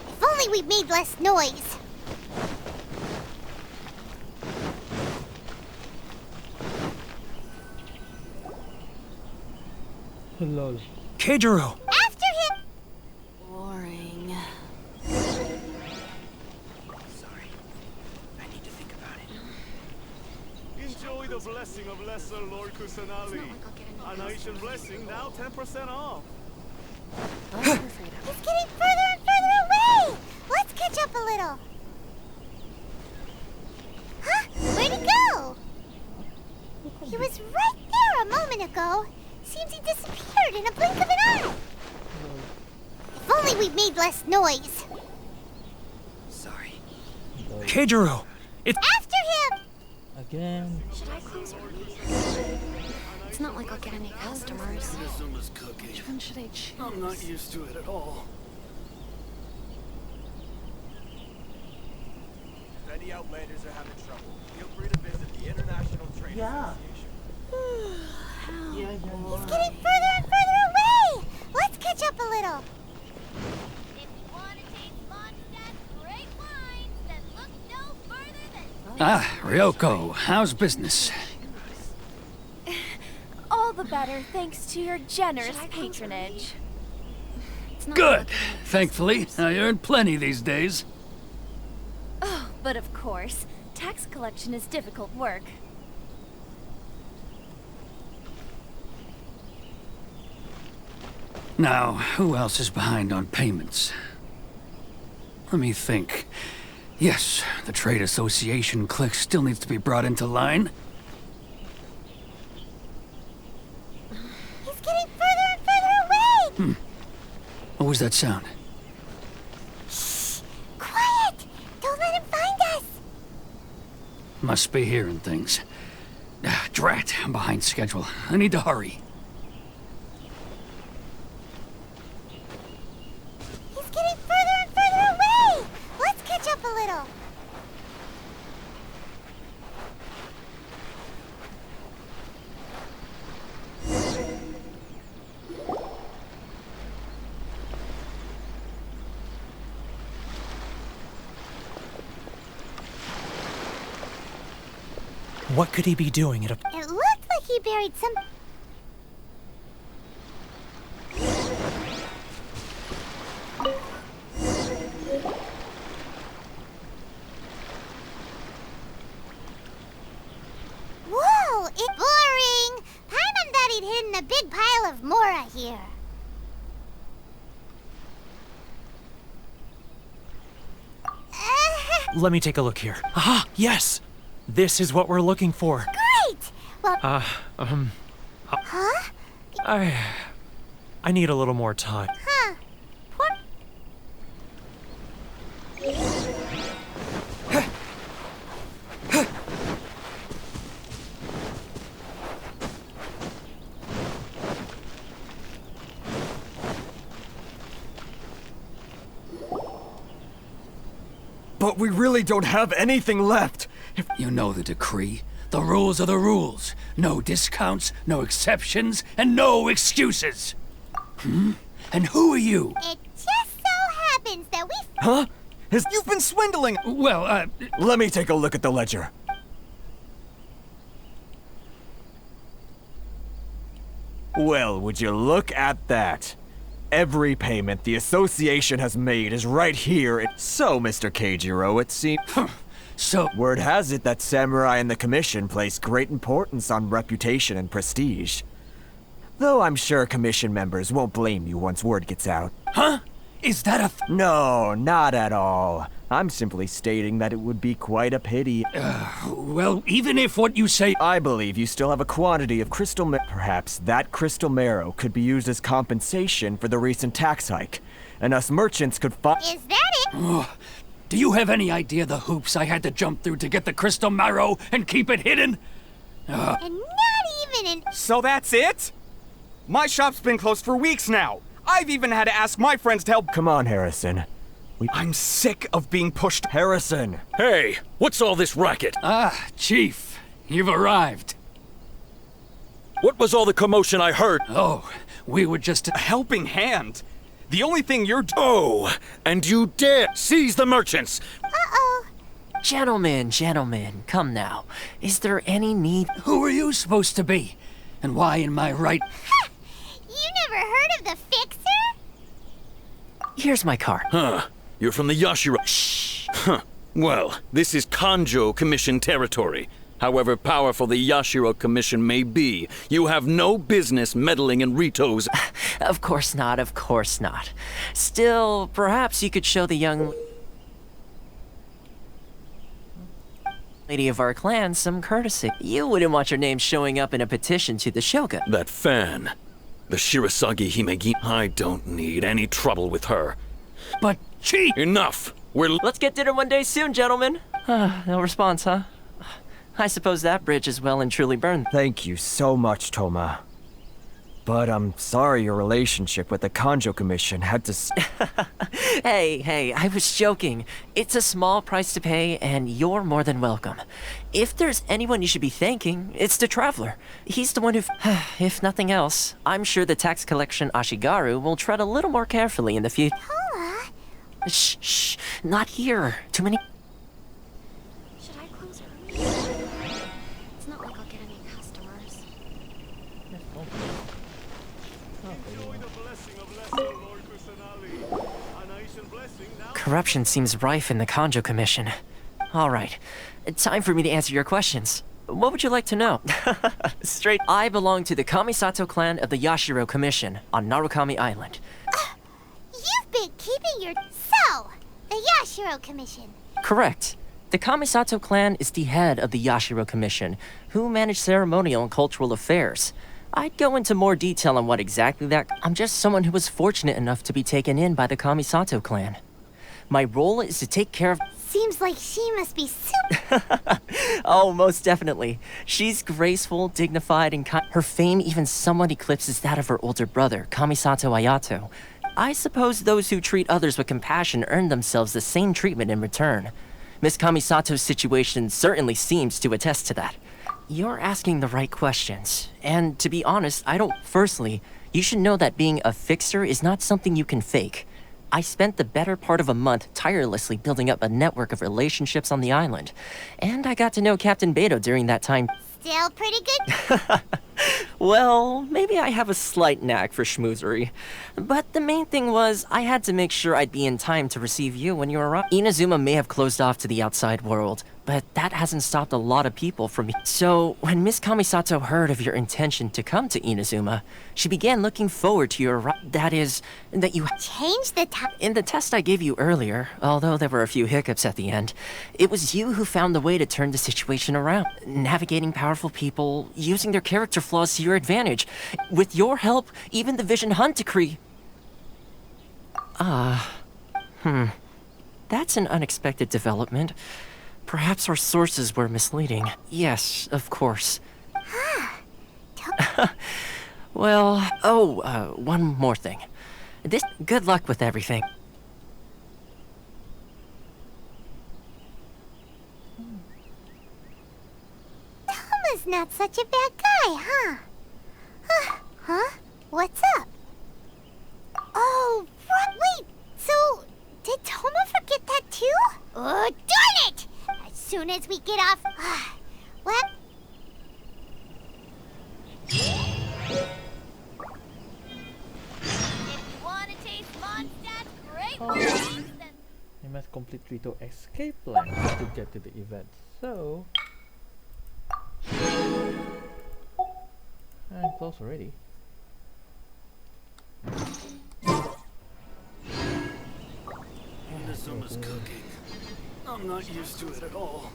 If only we made less noise. Lol. Keijiro! After him! Boring. Sorry. I need to think about it. Enjoy the blessing of Lesser Lord Kusanali. An Aishan blessing now 10% off. He's getting further and further away! Let's catch up a little. Huh? Where'd he go? He was right there a moment ago. Seems he disappeared in a blink of an eye. If only we made less noise. Sorry. Keijiro! It's... After him! Again. Should I close our meeting? It's not like I'll get any customers. Inazuma's cooking. Which one should I choose? I'm not used to it at all. If any Outlanders are having trouble, feel free to visit the International Trade Association. He's getting further and further away! Let's catch up a little. Ah, Ryoko, how's business? All the better thanks to your generous patronage. Good. Thankfully, I earn plenty these days. Oh, but of course, tax collection is difficult work. Now, who else is behind on payments? Let me think. Yes, the Trade Association clique still needs to be brought into line. He's getting further and further away! What was that sound? Shh! Quiet! Don't let him find us! Must be hearing things. Drat, I'm behind schedule. I need to hurry. He's getting further and further away! Let's catch up a little. What could he be doing at a... It looked like he buried some... Whoa! It's boring! Paimon thought he'd hidden a big pile of Mora here. Let me take a look here. Aha! Yes! This is what we're looking for. Great! Well... Huh? I need a little more time. Huh. Poor... But we really don't have anything left. You know the decree. The rules are the rules. No discounts, no exceptions, and no excuses. And who are you? It just so happens that we... Huh? You've been swindling! Well, Let me take a look at the ledger. Well, would you look at that? Every payment the association has made is right here. So, Mr. Keijiro, it seems... So... Word has it that Samurai and the Commission place great importance on reputation and prestige. Though I'm sure Commission members won't blame you once word gets out. Huh? Is that a... No, not at all. I'm simply stating that it would be quite a pity. Well, even if what you say... I believe you still have a quantity of crystal Perhaps that crystal marrow could be used as compensation for the recent tax hike, and us merchants could find... Is that it? Do you have any idea the hoops I had to jump through to get the crystal marrow and keep it hidden? And not even in... So that's it? My shop's been closed for weeks now. I've even had to ask my friends to help... Come on, Harrison. I'm sick of being pushed. Harrison! Hey, what's all this racket? Ah, Chief, you've arrived. What was all the commotion I heard? Oh, we were just a helping hand. The only thing you're Oh, and you dare seize the merchants! Uh-oh. Gentlemen, come now. Is there any need? Who are you supposed to be? And why in my right? You never heard of the Fixer? Here's my card. Huh. You're from the Yashiro. Shh. Huh. Well, this is Kanjo Commission territory. However powerful the Yashiro Commission may be, you have no business meddling in Rito's. Of course not. Still, perhaps you could show the young lady of our clan some courtesy. You wouldn't want your name showing up in a petition to the Shogun. That fan. The Shirasagi Himegi. I don't need any trouble with her. But, Chief! Enough! Let's get dinner one day soon, gentlemen. No response, huh? I suppose that bridge is well and truly burned. Thank you so much, Toma. But I'm sorry your relationship with the Kanjo Commission had to Hey, I was joking. It's a small price to pay, and you're more than welcome. If there's anyone you should be thanking, it's the Traveler. He's the one who, if nothing else, I'm sure the tax collection Ashigaru will tread a little more carefully in the future. Shh, not here. Too many. Should I close early? It's not like I'll get any customers. Enjoy the blessing of Lesser Lord Kusanali. A nation blessing now. Corruption seems rife in the Kanjo Commission. All right, time for me to answer your questions. What would you like to know? Straight. I belong to the Kamisato clan of the Yashiro Commission on Narukami Island. You've been keeping your... So, the Yashiro Commission. Correct. The Kamisato clan is the head of the Yashiro Commission, who manage ceremonial and cultural affairs. I'd go into more detail on what exactly that... I'm just someone who was fortunate enough to be taken in by the Kamisato clan. My role is to take care of... Seems like she must be super... Oh, most definitely. She's graceful, dignified, and her fame even somewhat eclipses that of her older brother, Kamisato Ayato. I suppose those who treat others with compassion earn themselves the same treatment in return. Miss Kamisato's situation certainly seems to attest to that. You're asking the right questions, and to be honest, I don't... Firstly, you should know that being a fixer is not something you can fake. I spent the better part of a month tirelessly building up a network of relationships on the island, and I got to know Captain Beto during that time. Still pretty good? Well, maybe I have a slight knack for schmoozery. But the main thing was, I had to make sure I'd be in time to receive you when you arrived. Inazuma may have closed off to the outside world, but that hasn't stopped a lot of people from... So, when Miss Kamisato heard of your intention to come to Inazuma, she began looking forward to your... That is, that you... Change the time. In the test I gave you earlier, although there were a few hiccups at the end, it was you who found the way to turn the situation around. Navigating powerful people, using their character flaws to your advantage. With your help, even the Vision Hunt Decree... That's an unexpected development. Perhaps our sources were misleading. Yes, of course. Well, one more thing. Good luck with everything. Toma's not such a bad guy, huh? Huh? What's up? Oh, wait, so did Toma forget that too? Oh, darn it! As soon as we get off... well... You must complete Rito escape plan to get to the event. So... I'm close already. Inazuma's cooking. I'm not used to it at all.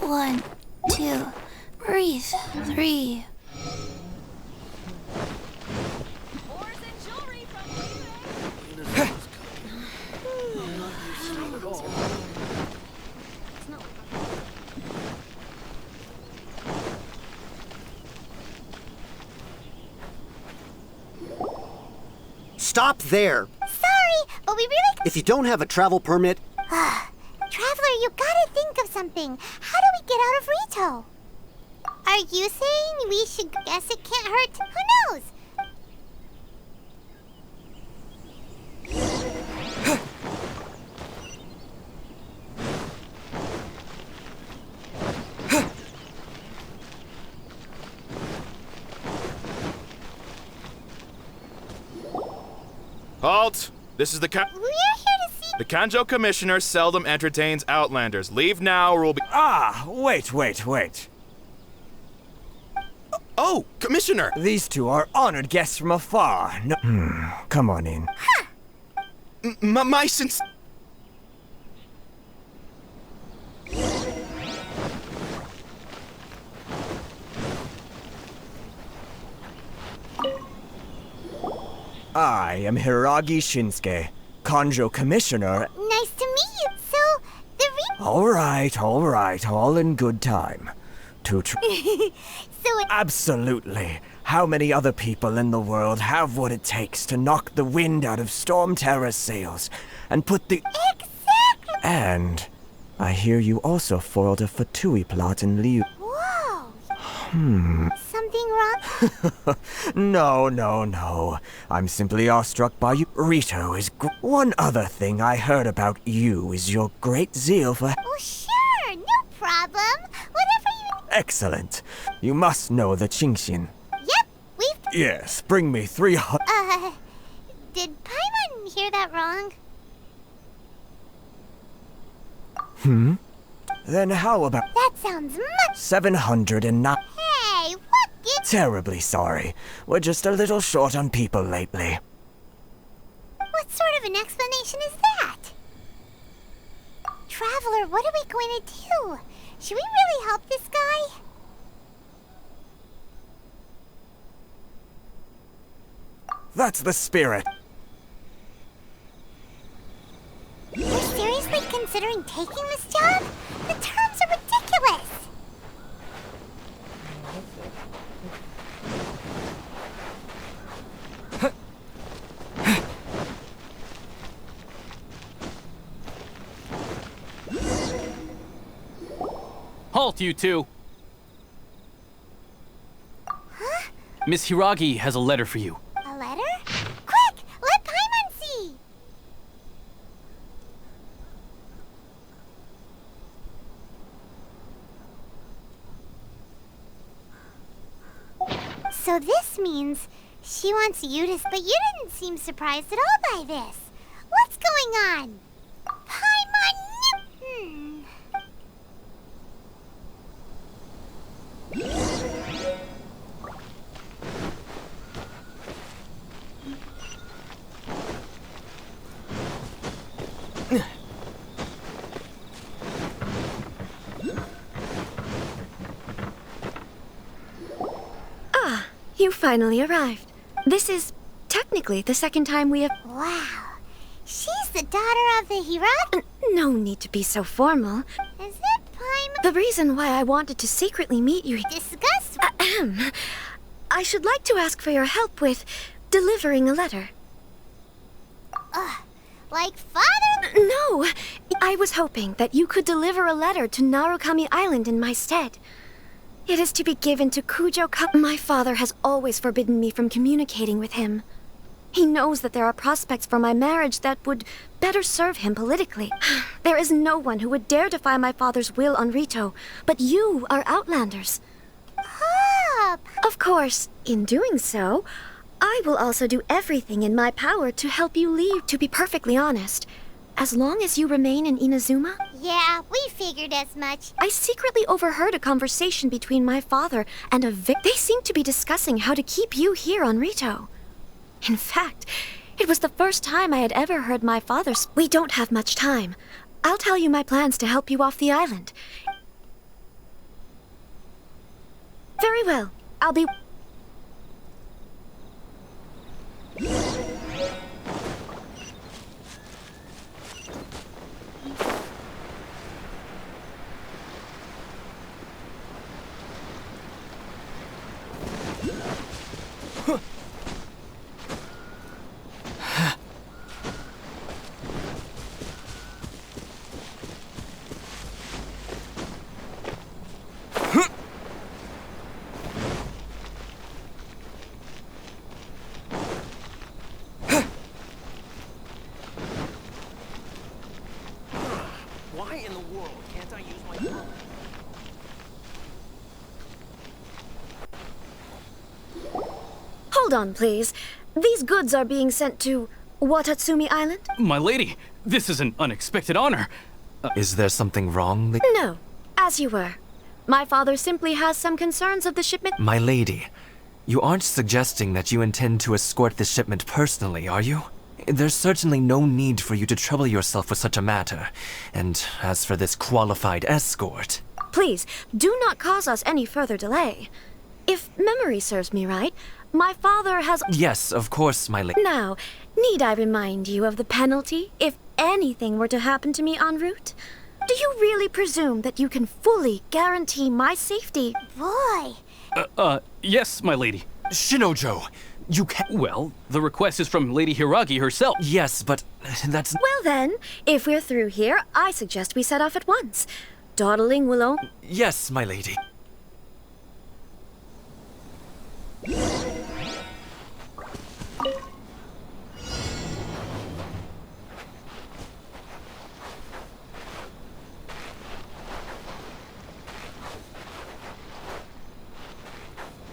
One, two, breathe. Three. Stop there! Sorry, but we really... If you don't have a travel permit... Traveler, you gotta think of something. How do we get out of Rito? Are you saying we should guess it can't hurt? Who knows? Halt! This is the We're here to see... The Kanjo Commissioner seldom entertains Outlanders. Leave now or we'll be... Ah, wait. Oh, Commissioner! These two are honored guests from afar. No... Come on in. My since... I am Hiragi Shinsuke, Kanjo Commissioner. Nice to meet you. So, the All right, all in good time. Absolutely. How many other people in the world have what it takes to knock the wind out of Storm Terror's sails and put the... Exactly! And I hear you also foiled a Fatui plot in Liu. Whoa! Something wrong? No. I'm simply awestruck by you. Rito is one other thing I heard about you is your great zeal for... Oh, sure, no problem. Whatever you... Excellent. You must know the Genshin. Yep, we've... Yes, bring me 300... Did Paimon hear that wrong? Then how about... That sounds much... 709... Hey, what did... Terribly sorry. We're just a little short on people lately. What sort of an explanation is that? Traveler, what are we going to do? Should we really help this guy? That's the spirit. You're seriously considering taking this job? The terms are ridiculous! Halt, you two! Huh? Miss Hiragi has a letter for you. A letter? Quick! Let Paimon see! So this means she wants you to... But you didn't seem surprised at all by this. What's going on? Paimon... Ah, you finally arrived. This is technically the second time we have... Wow. She's the daughter of the Hiragi? No need to be so formal. Is it Paimon? The reason why I wanted to secretly meet you... Discuss? I should like to ask for your help with delivering a letter. Like father? No! I was hoping that you could deliver a letter to Narukami Island in my stead. It is to be given to My father has always forbidden me from communicating with him. He knows that there are prospects for my marriage that would better serve him politically. There is no one who would dare defy my father's will on Rito, but you are Outlanders. Of course, in doing so, I will also do everything in my power to help you leave. To be perfectly honest, as long as you remain in Inazuma? Yeah, we figured as much. I secretly overheard a conversation between my father and a They seemed to be discussing how to keep you here on Rito. In fact, it was the first time I had ever heard my father We don't have much time. I'll tell you my plans to help you off the island. Very well. I'll be... Why in the world can't I use my phone? Hold on, please. These goods are being sent to Watatsumi Island? My lady, this is an unexpected honor. Is there something wrong? No, as you were. My father simply has some concerns of the shipment. My lady, you aren't suggesting that you intend to escort the shipment personally, are you? There's certainly no need for you to trouble yourself with such a matter. And as for this qualified escort... Please, do not cause us any further delay. If memory serves me right, my father has... Yes, of course, my lady. Now, need I remind you of the penalty if anything were to happen to me en route? Do you really presume that you can fully guarantee my safety? Boy. Yes, my lady. Shinojo, you can't... Well, the request is from Lady Hiragi herself. Yes, but that's... Well then, if we're through here, I suggest we set off at once. Dawdling will only... Yes, my lady.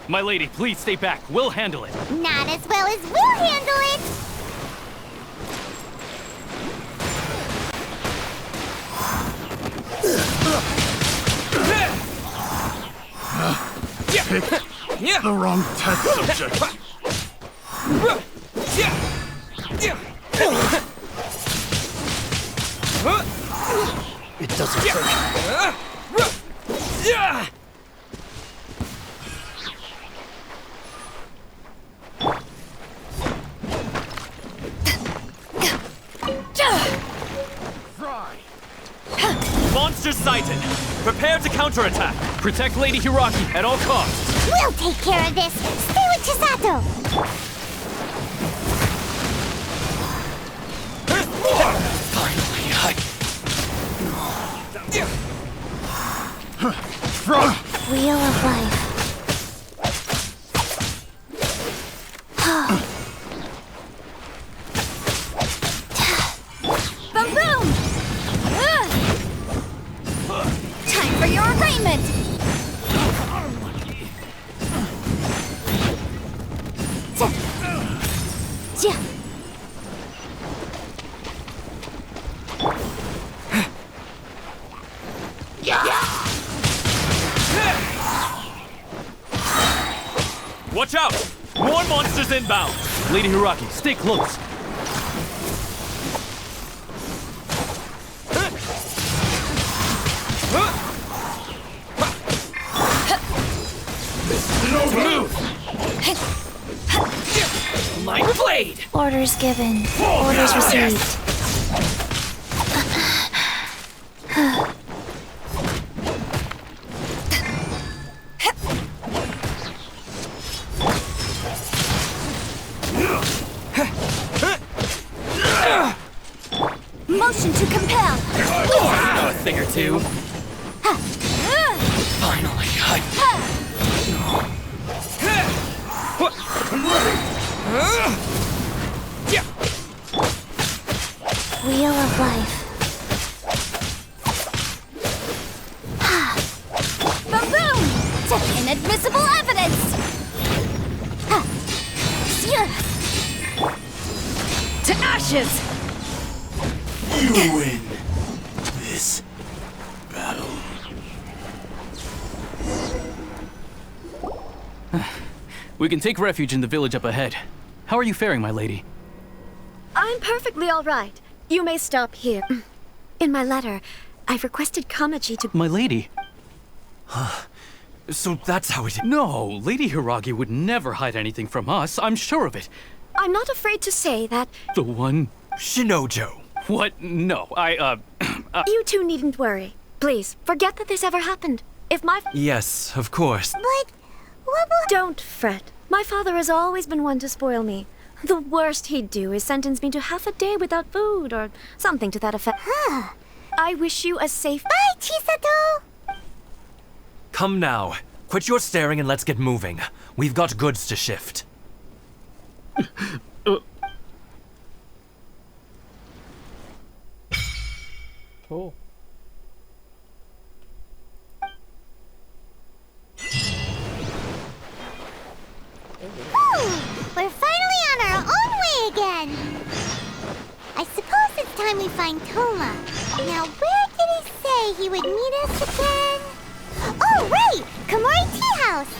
My lady, please stay back. We'll handle it. Not as well as we'll handle it. Pick the wrong test subject. It doesn't hurt. Monster sighted. Prepare to counterattack. Protect Lady Hiragi at all costs. We'll take care of this. Stay with Chisato. Wheel of Life. Boom boom! Time for your arraignment! Watch out! More monsters inbound! Lady Hiragi, stay close. Move! Light blade! Orders given. Orders received. Motion to compel! Know a thing or two. Finally, Wheel of Life. Boom boom! To inadmissible evidence! To ashes! You win this battle. We can take refuge in the village up ahead. How are you faring, my lady? I'm perfectly all right. You may stop here. In my letter, I've requested Kamachi to... My lady? So that's how it is. No, Lady Hiragi would never hide anything from us. I'm sure of it. I'm not afraid to say that... The one... Shinojo. What? No, You two needn't worry. Please, forget that this ever happened. If my... Yes, of course. But... Don't fret. My father has always been one to spoil me. The worst he'd do is sentence me to half a day without food, or something to that effect. I wish you a safe... Bye, Chisato! Come now. Quit your staring and let's get moving. We've got goods to shift. Cool. We're finally on our own way again! I suppose it's time we find Toma. Now, where did he say he would meet us again? Oh, right! Komori Tea House!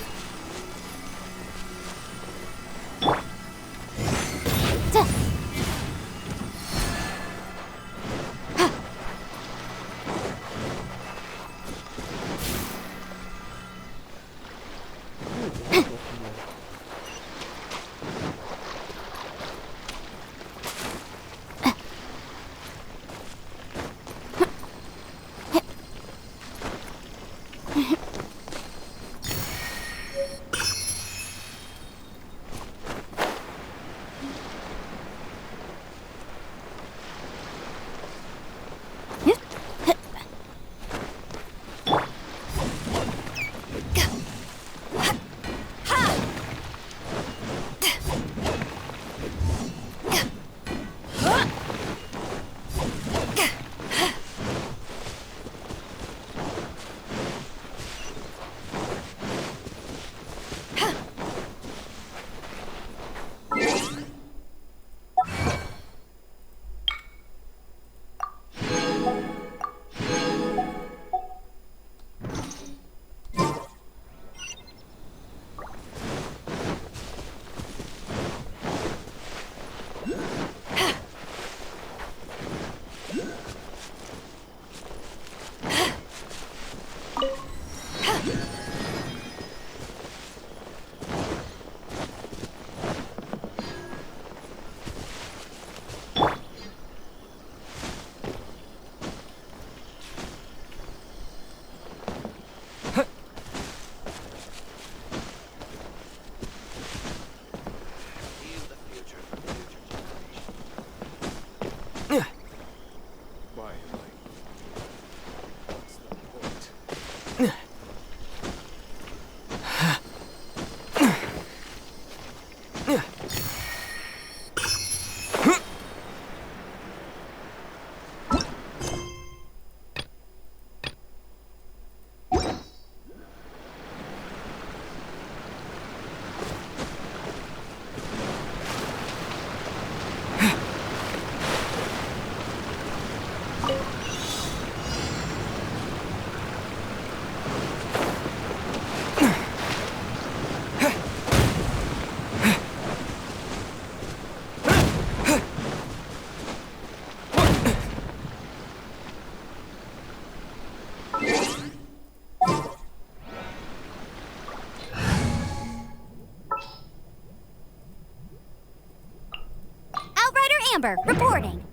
Amber, reporting.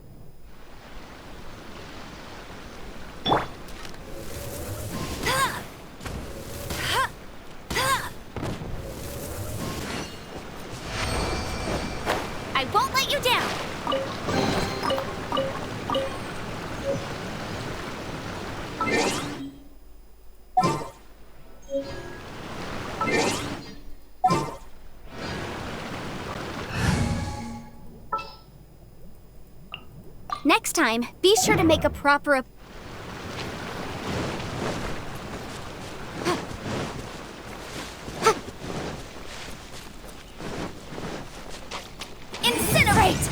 I won't let you down. Next time, be sure to make a proper... Incinerate!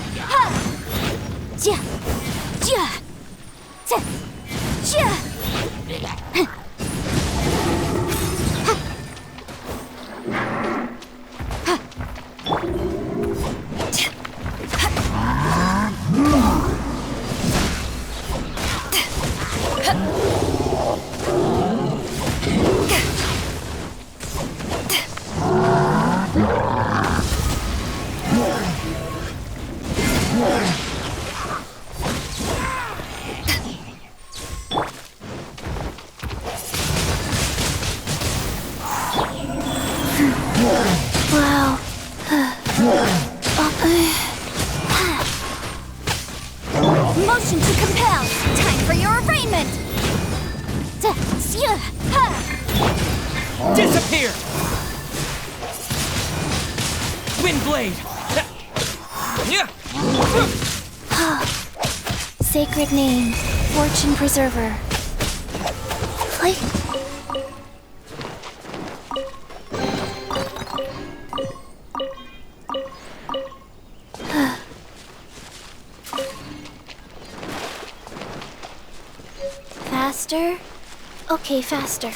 Motion to compel. Time for your arraignment. Disappear! Windblade! Sacred name, Fortune Preserver. Flight. Faster? Okay, faster.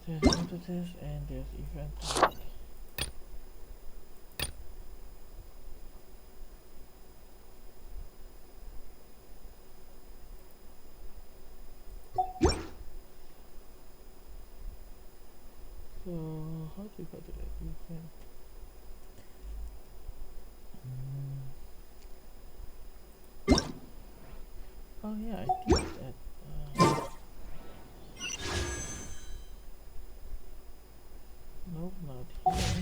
There's entities and there's event. So how do you go to that event? Oh yeah, I did that. Nope, not here.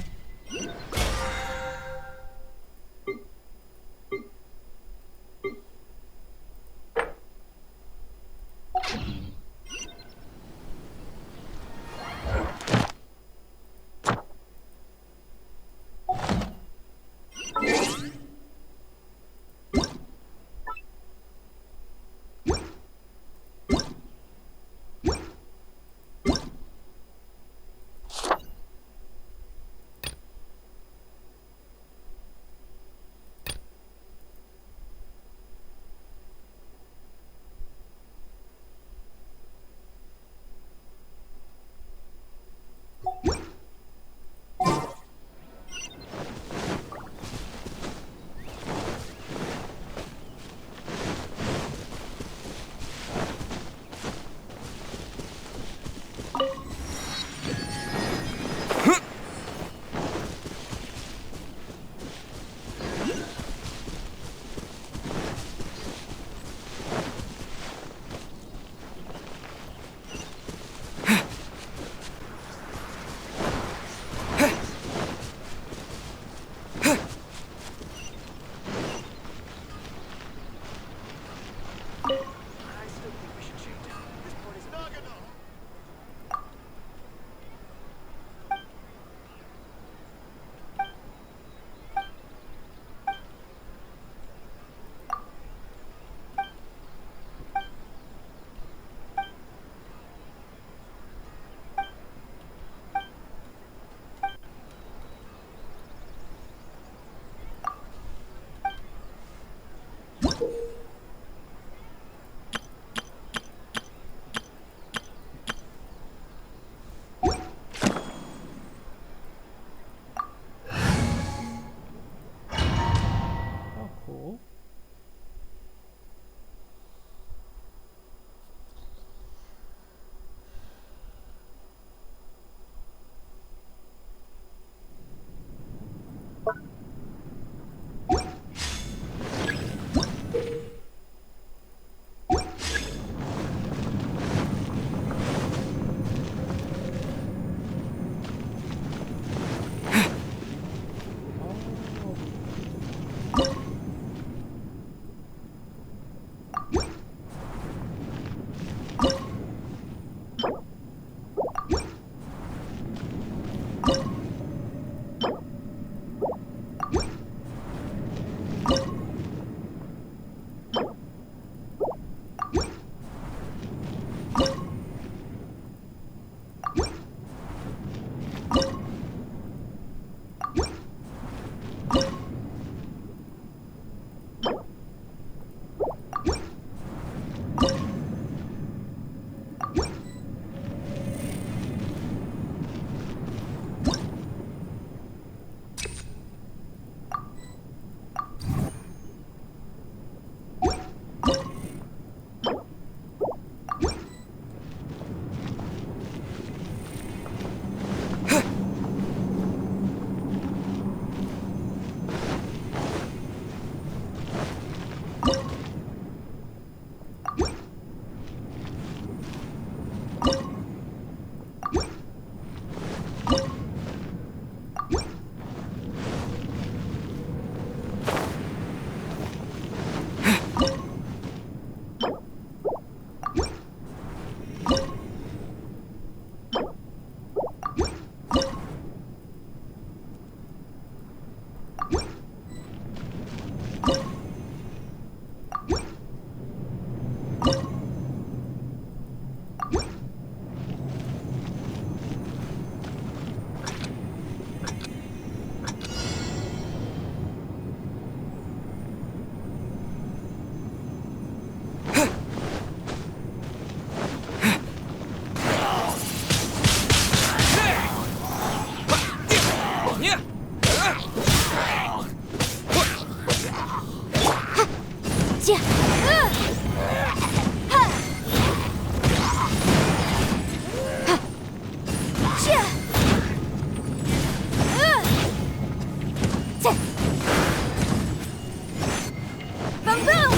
Boom boom!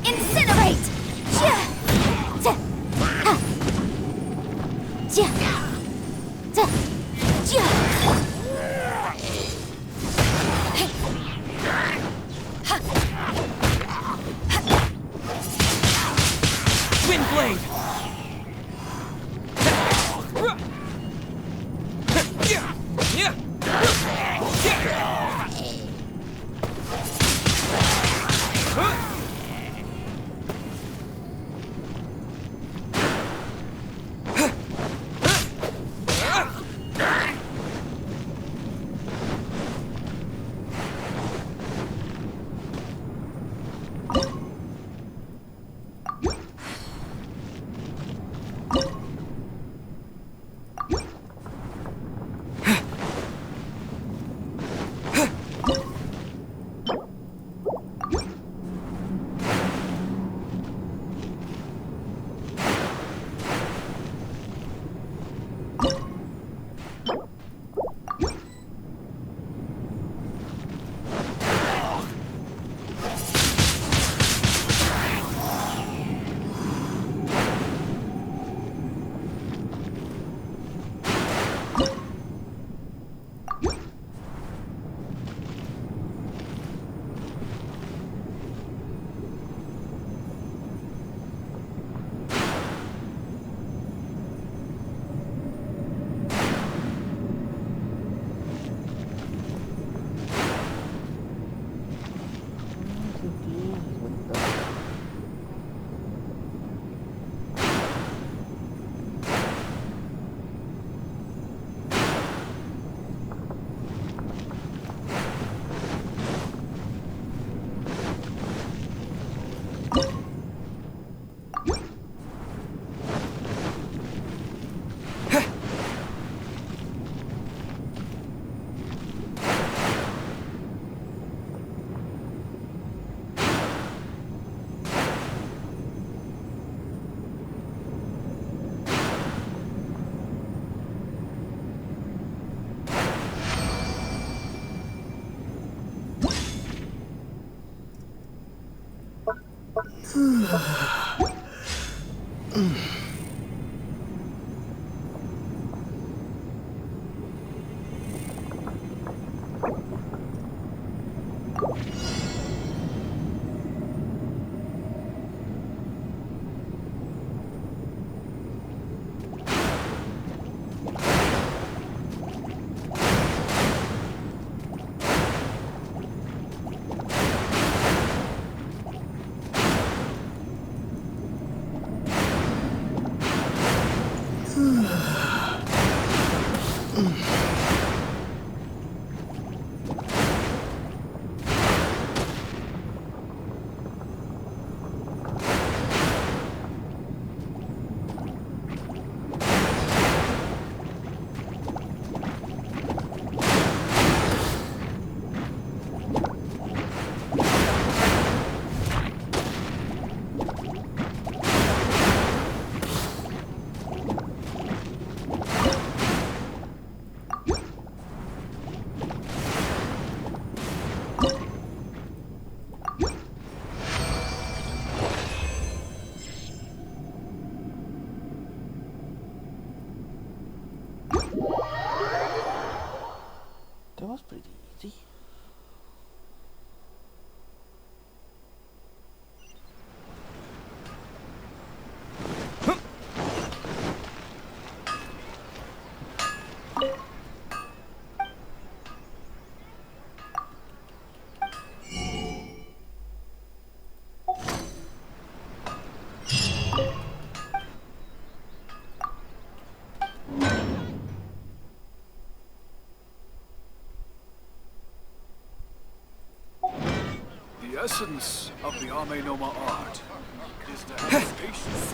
Incinerate! Wind blade! That was pretty easy. The essence of the Ame no Ma art is to have patience.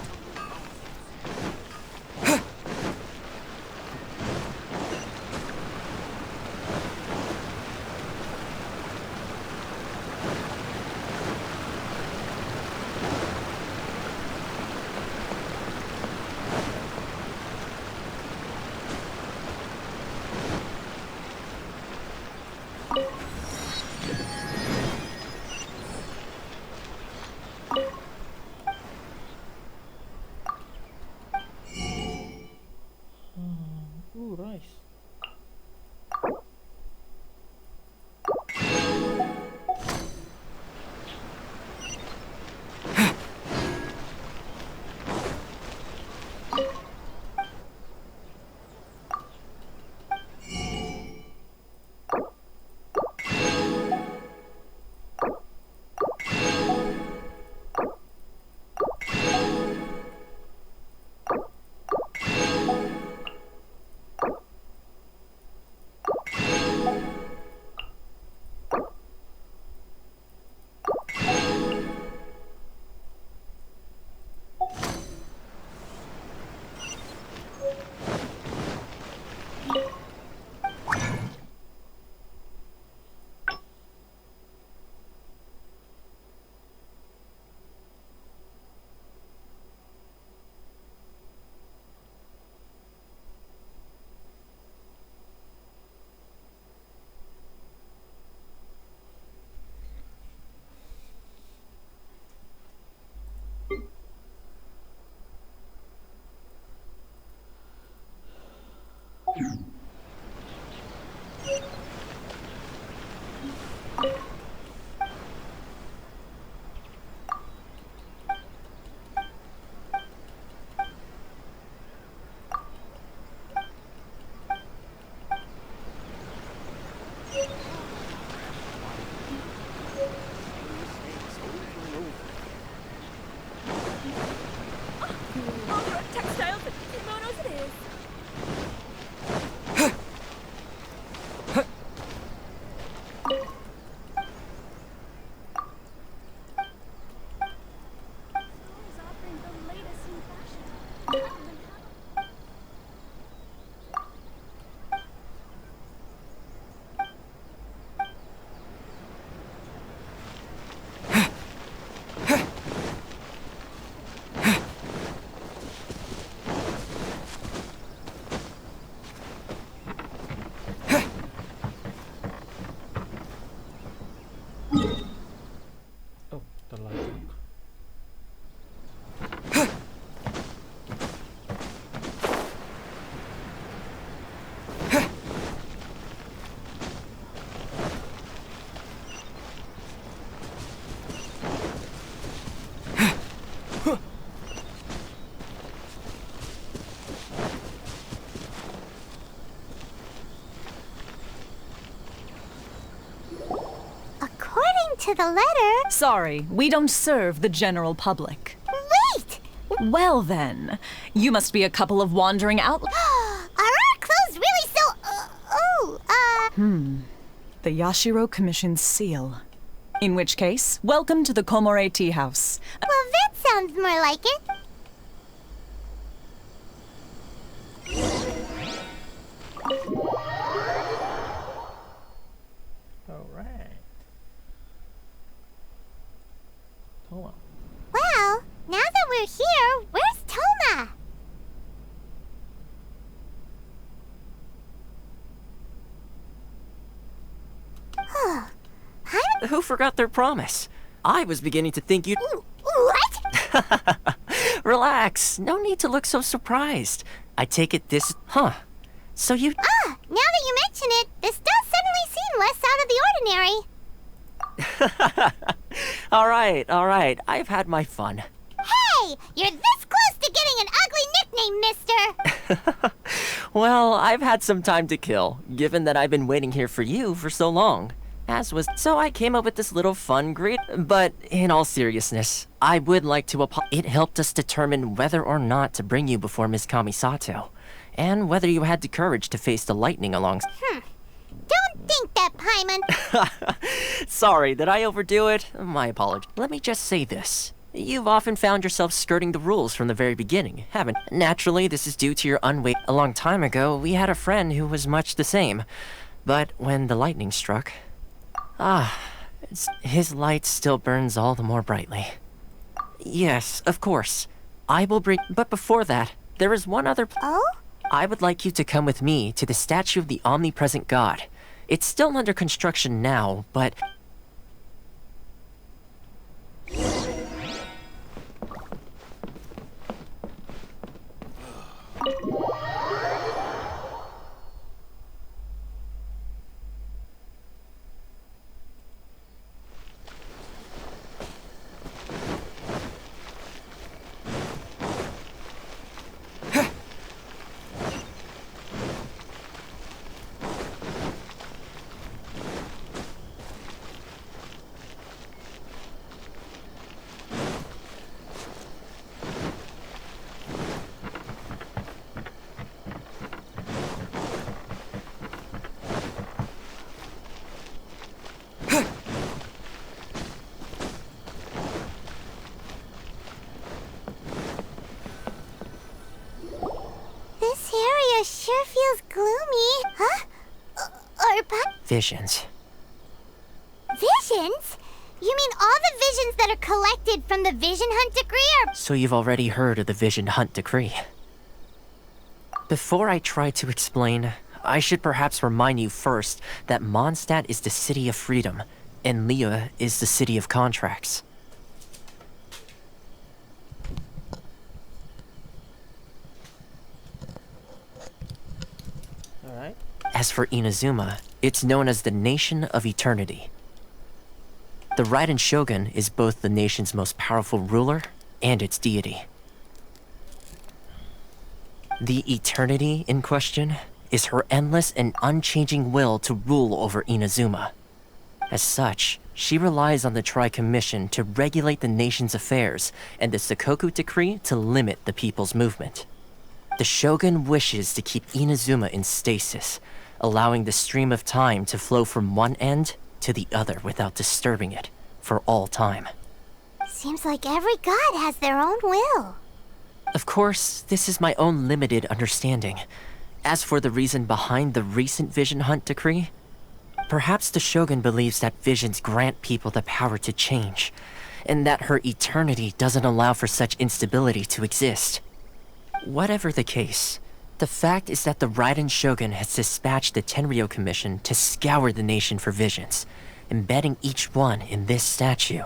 Textiles and kimonos it is. Oh, the light. According to the letter... Sorry, we don't serve the general public. Wait! Well then, you must be a couple of wandering out... Are our clothes really so... The Yashiro Commission's seal. In which case, welcome to the Komore Tea House. Well, that sounds more like it. Alright. Toma. Well, now that we're here, where's Toma? Who forgot their promise? I was beginning to think you'd... What? Relax, no need to look so surprised. I take it this... Huh. So you... Now that you mention it, this does suddenly seem less out of the ordinary. Alright, I've had my fun. Hey! You're this close to getting an ugly nickname, mister! Well, I've had some time to kill, given that I've been waiting here for you for so long. So I came up with this little fun greet. But in all seriousness, I would like to it helped us determine whether or not to bring you before Ms. Kamisato, and whether you had the courage to face the lightning along... Don't think that, Paimon. Sorry, did I overdo it? My apologies. Let me just say this. You've often found yourself skirting the rules from the very beginning, haven't you? Naturally, this is due to your unweight. A long time ago, we had a friend who was much the same. But when the lightning struck... his light still burns all the more brightly. Yes, of course. I will bring... But before that, there is one other... Oh? I would like you to come with me to the statue of the omnipresent god. It's still under construction now, but... sure feels gloomy. Huh? Visions. Visions? You mean all the visions that are collected from the Vision Hunt Decree are... So you've already heard of the Vision Hunt Decree. Before I try to explain, I should perhaps remind you first that Mondstadt is the city of freedom, and Liyue is the city of contracts. Alright. As for Inazuma, it's known as the Nation of Eternity. The Raiden Shogun is both the nation's most powerful ruler and its deity. The Eternity in question is her endless and unchanging will to rule over Inazuma. As such, she relies on the Tri-Commission to regulate the nation's affairs and the Sakoku Decree to limit the people's movement. The Shogun wishes to keep Inazuma in stasis, allowing the stream of time to flow from one end to the other without disturbing it for all time. Seems like every god has their own will. Of course, this is my own limited understanding. As for the reason behind the recent Vision Hunt Decree, perhaps the Shogun believes that visions grant people the power to change, and that her eternity doesn't allow for such instability to exist. Whatever the case, the fact is that the Raiden Shogun has dispatched the Tenryou Commission to scour the nation for visions, embedding each one in this statue.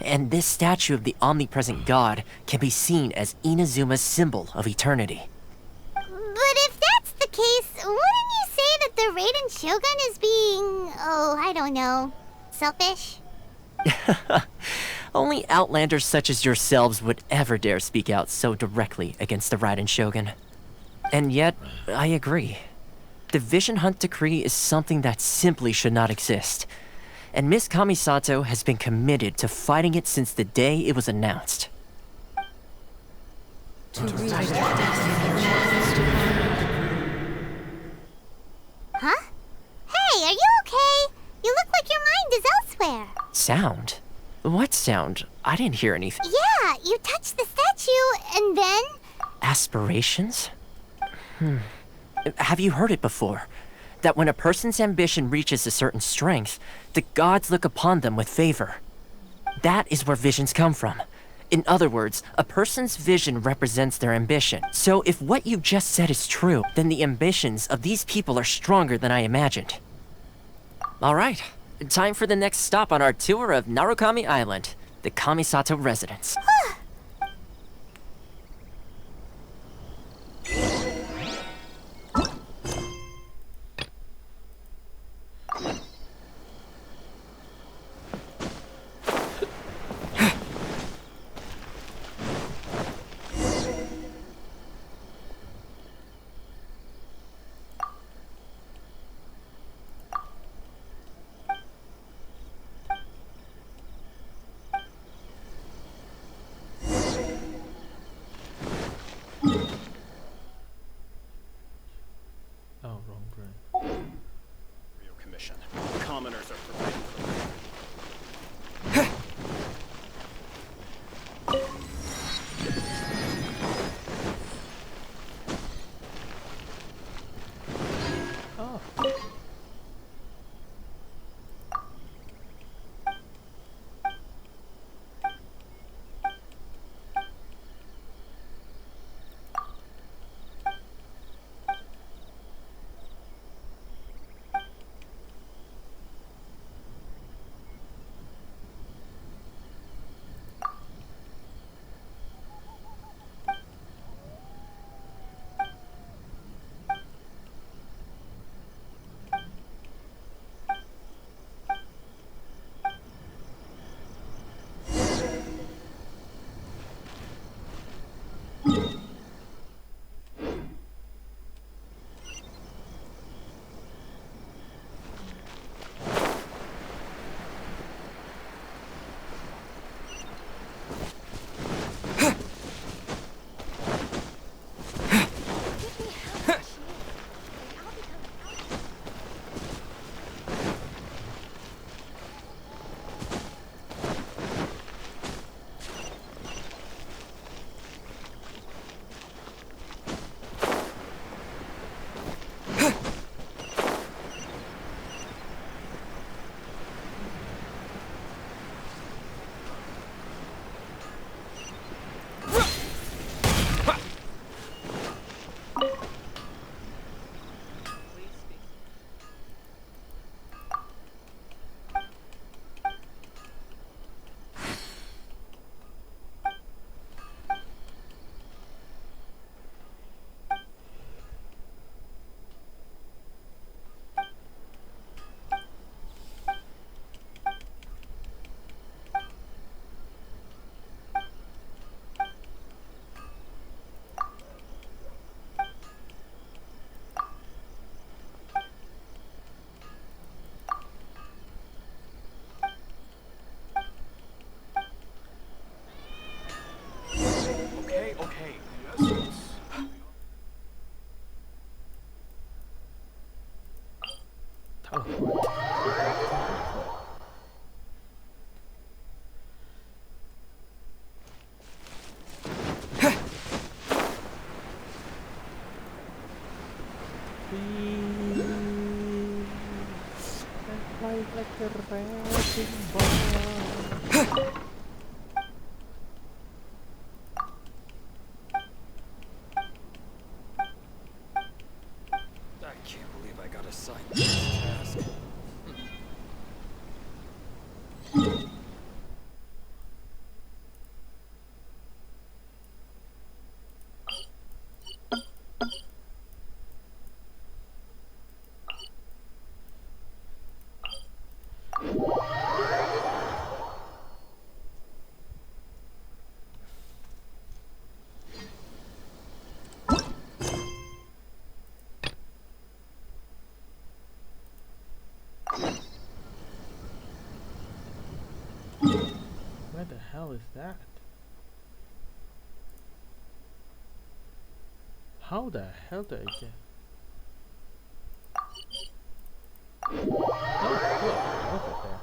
And this statue of the omnipresent god can be seen as Inazuma's symbol of eternity. But if that's the case, wouldn't you say that the Raiden Shogun is being... oh, I don't know... selfish? Only outlanders such as yourselves would ever dare speak out so directly against the Raiden Shogun. And yet, I agree. The Vision Hunt Decree is something that simply should not exist. And Miss Kamisato has been committed to fighting it since the day it was announced. Huh? Hey, are you okay? You look like your mind is elsewhere. Sound? What sound? I didn't hear anything. Yeah, you touched the statue, and then... Aspirations? Have you heard it before? That when a person's ambition reaches a certain strength, the gods look upon them with favor. That is where visions come from. In other words, a person's vision represents their ambition. So if what you just said is true, then the ambitions of these people are stronger than I imagined. Alright, time for the next stop on our tour of Narukami Island, the Kamisato residence. Oh, wrong brain. Commission. Commoners are providing for Oh. Like a raging ball. I can't believe I got assigned this task. Where the hell is that? How the hell did I get? Oh, look, over there.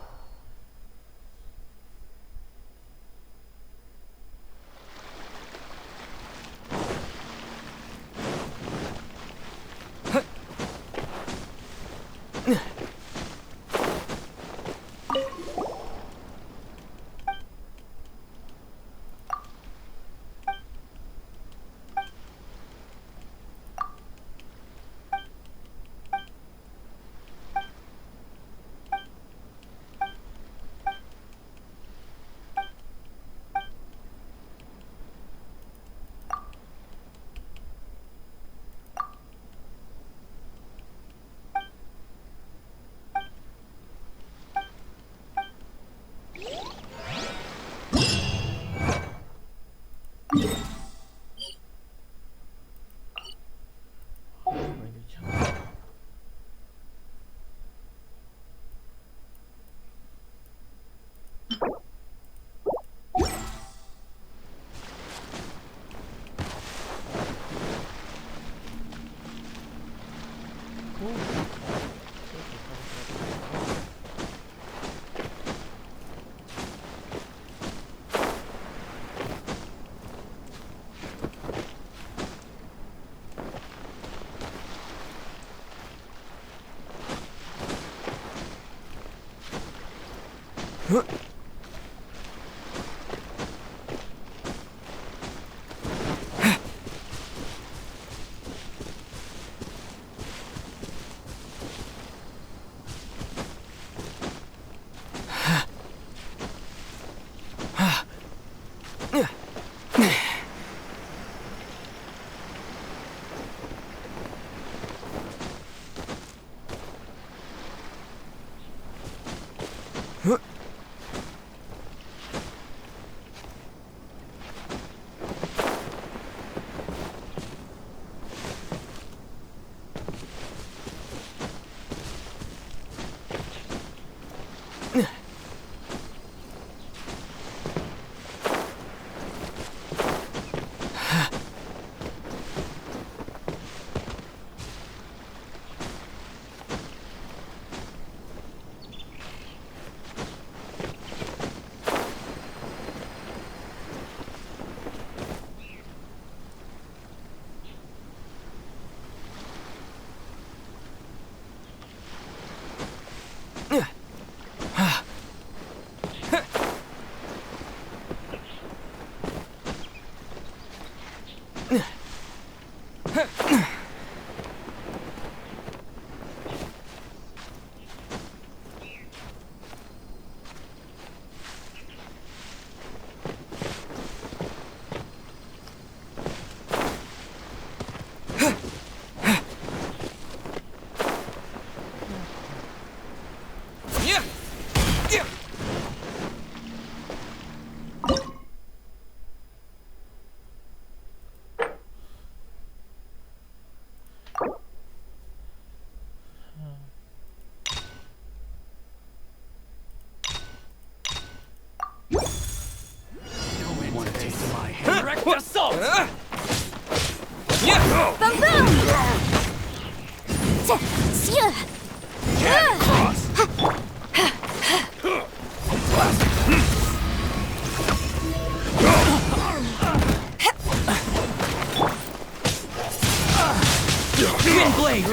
Wind blade!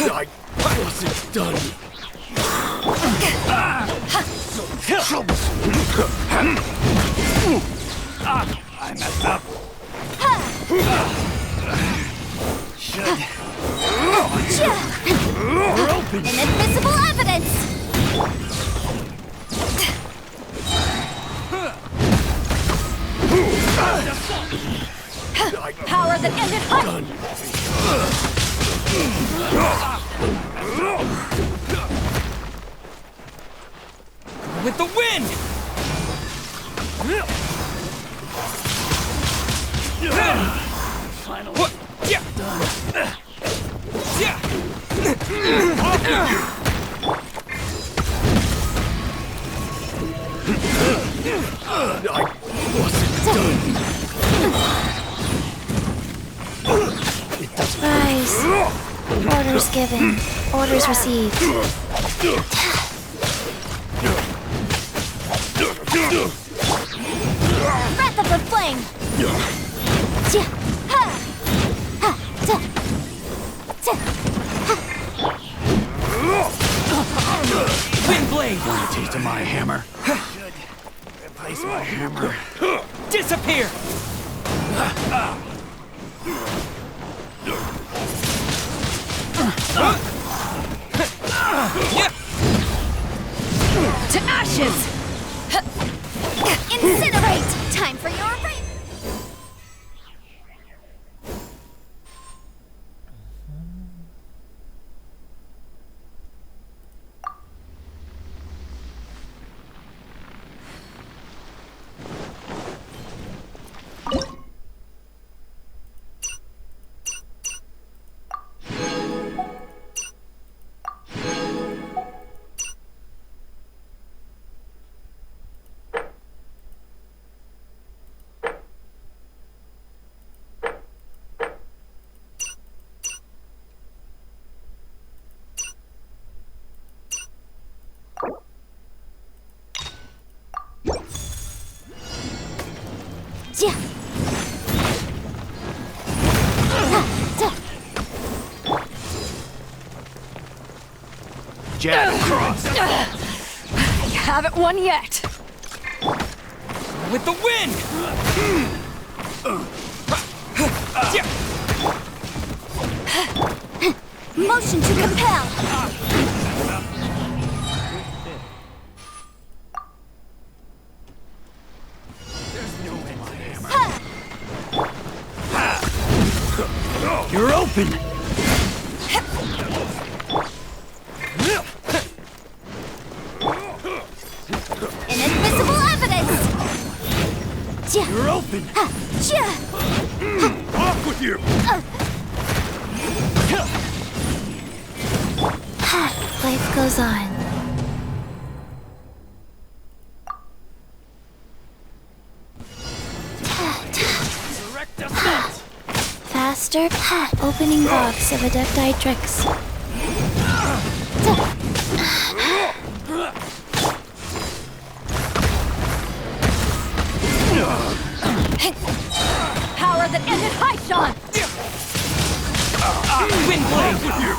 I wasn't done. So troublesome. I messed up. Should. We're open. Inadmissible evidence! Power that ended height! With the wind! Finally. What? Yeah. Yeah. I wasn't done. Rise. Orders given. Orders received. Breath of the flame! Wind blade! Want a taste of my hammer? Should replace my hammer. Disappear! To ashes! Incinerate! Time for your break! Jab cross. You haven't won yet! With the wind! Motion to compel! You're open. Inadmissible evidence! You're open. Off with you. Life goes on. Faster. Opening box of Adepti tricks. Power that ended high, Sean! Wind blade! With you.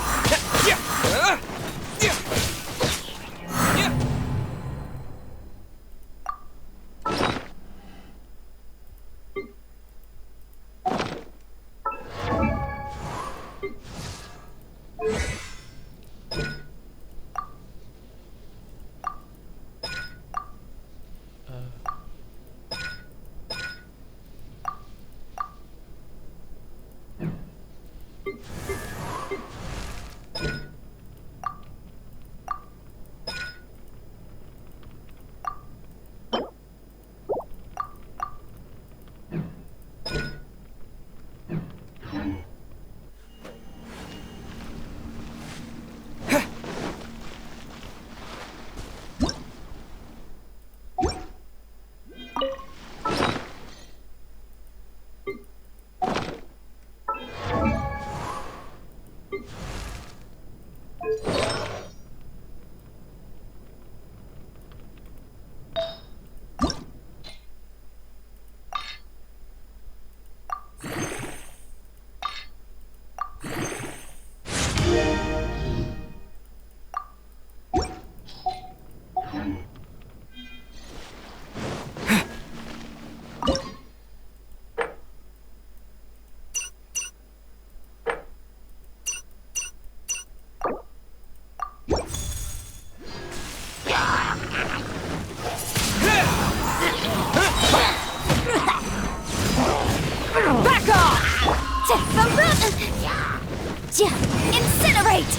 Incinerate!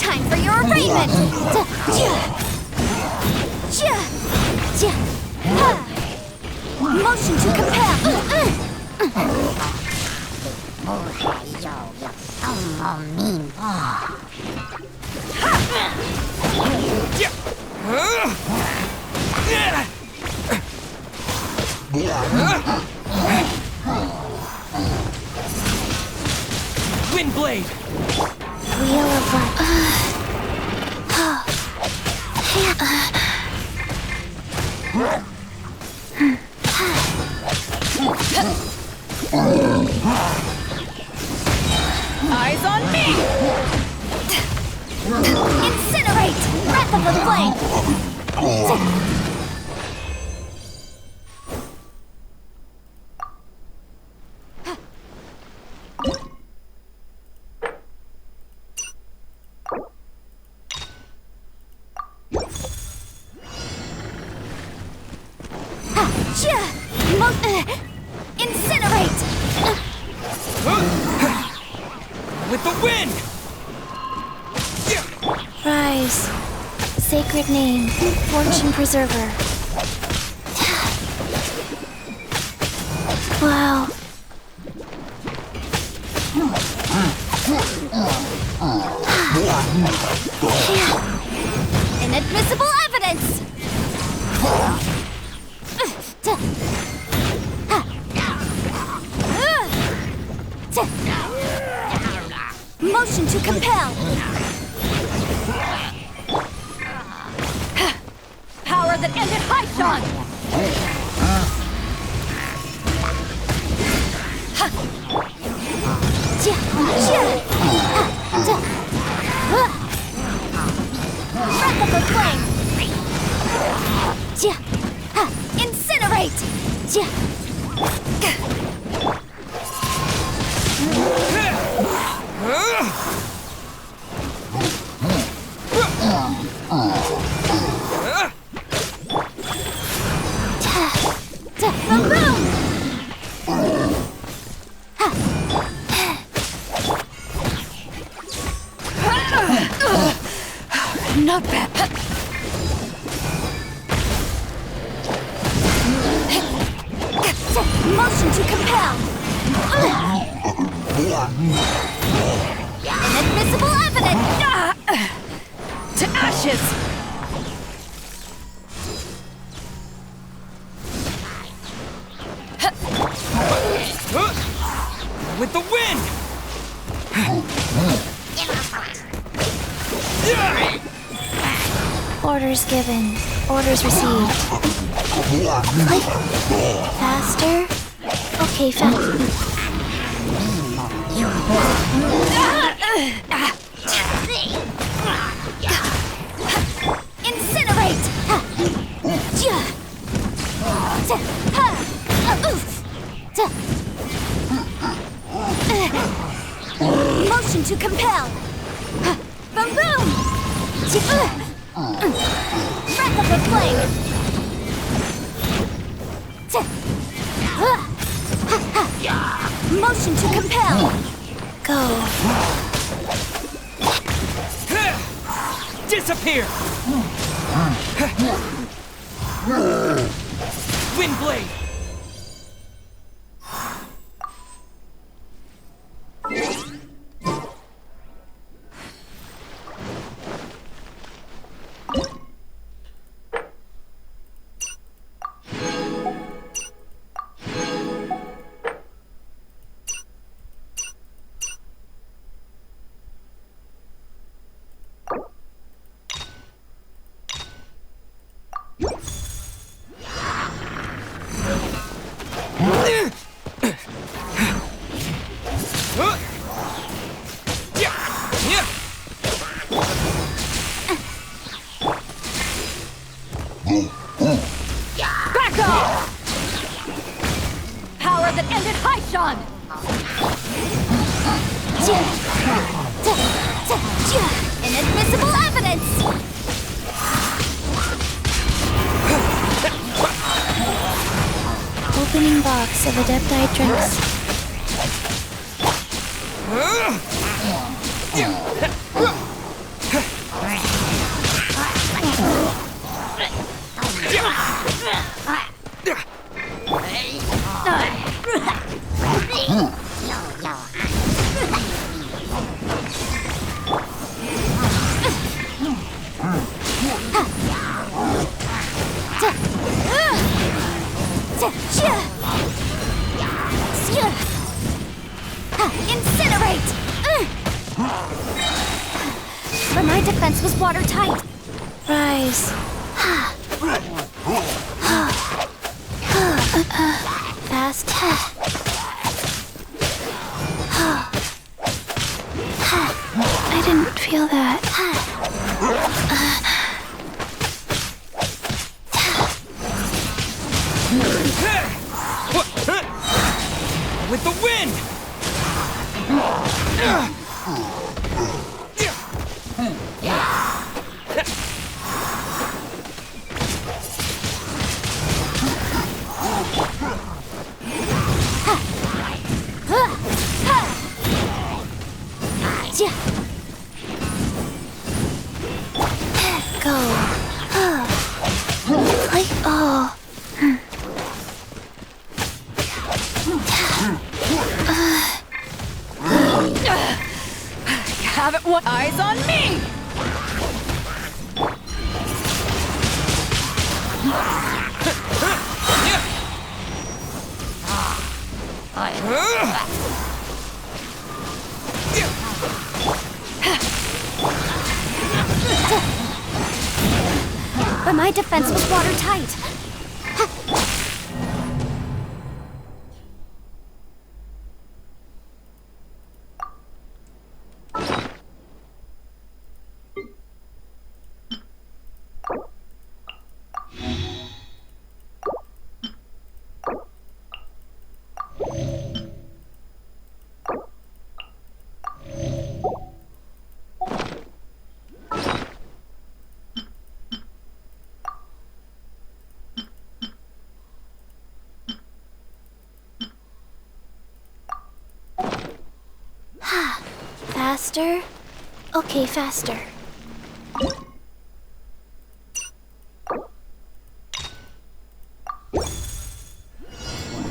Time for your arraignment! Motion to compel! Windblade! Wheel of Life. Eyes on me! Incinerate! Breath of the flame! Incinerate! With the wind! Rise. Sacred name. Fortune preserver. Wow. Inadmissible evidence! Motion to compel! Power that ended Haishan! Breath of the flame! Incinerate! Not bad. Motion to compel. Inadmissible evidence. To ashes. With the wind! Orders given. Orders received. Faster? Okay, fast. Incinerate! Motion to compel! Boom boom! Breath of the flame! Motion to compel! Go. Disappear! Windblade! Back off! Power that ended Haishan! Inadmissible evidence! Opening box of Adepti drinks. Incinerate! But my defense was watertight. Rise. Fast. I didn't feel that. With the wind! Go. Like, oh. Haven't what eyes on me! But my defense was watertight. Faster? Okay, faster.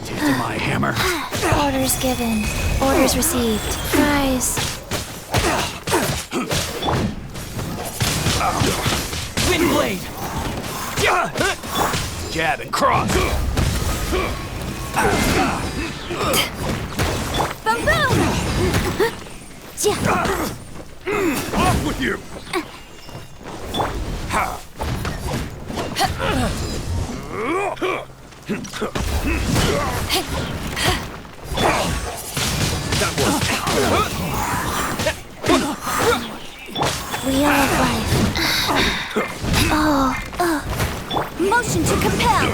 To my hammer. Orders given. Orders received. Rise. Windblade! Jab and cross. Boom boom! Off with you! Wheel of life. Motion to compel!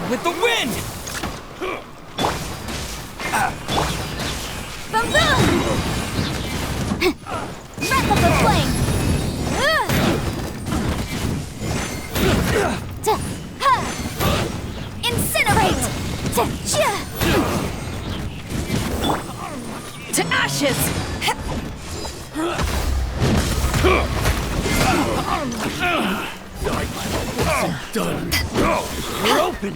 With the wind! Boom boom! Breath of the flame! Incinerate! To ashes! Done. Go! We're open!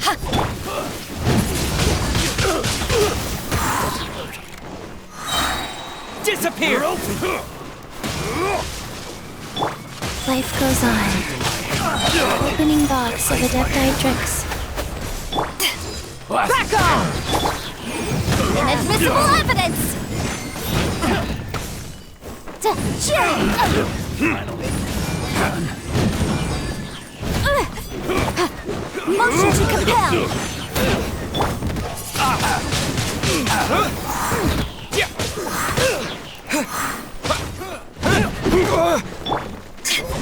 Disappear! Life goes on. Opening box of Adepti tricks. Back off! Inadmissible evidence! Motion to compel!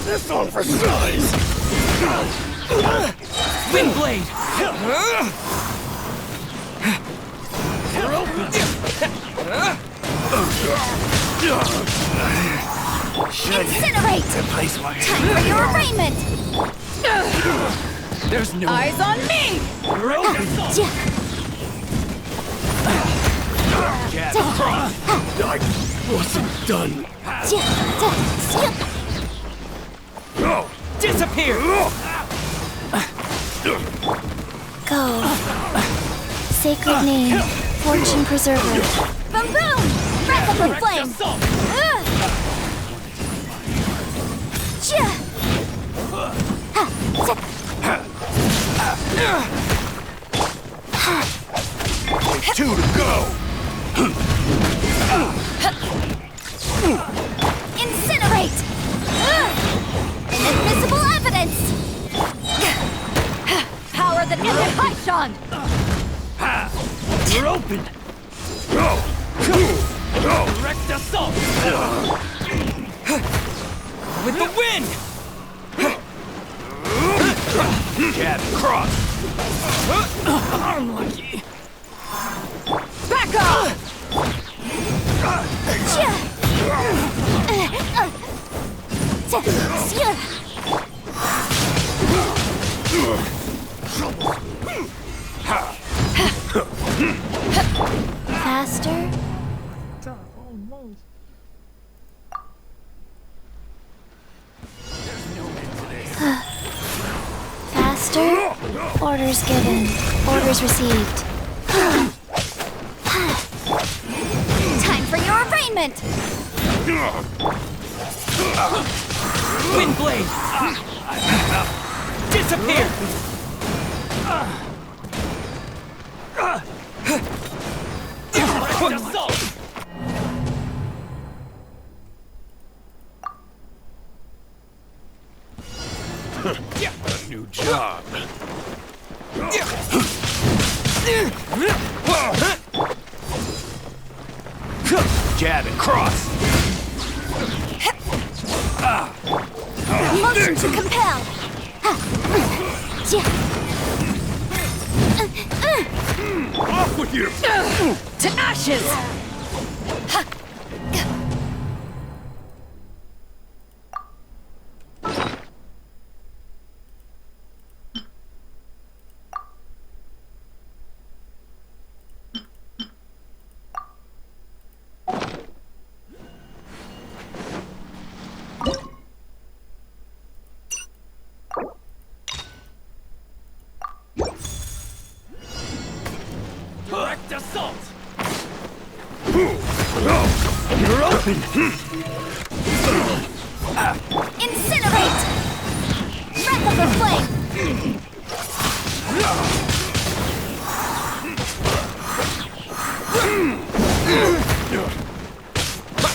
This one for size! Windblade! Incinerate! Replace my Time for your arraignment! There's no Eyes on me! You're open. I wasn't done. Disappear! Go. Sacred name, fortune preserver. Boom boom! Breath of the flame! Two to go. Incinerate! Inadmissible evidence! Power that ended Haishan! You're open. Go. Go. Direct assault. With the wind. Jab cross. Unlucky. Back off! Faster? Almost. Faster? Orders given. Orders received. Time for your arraignment! Wind blade. Disappear. Direct assault. A new job. Jab and cross. Motion to compel! Off with you. To ashes! Direct assault. You're open. Incinerate! Breath of the flame!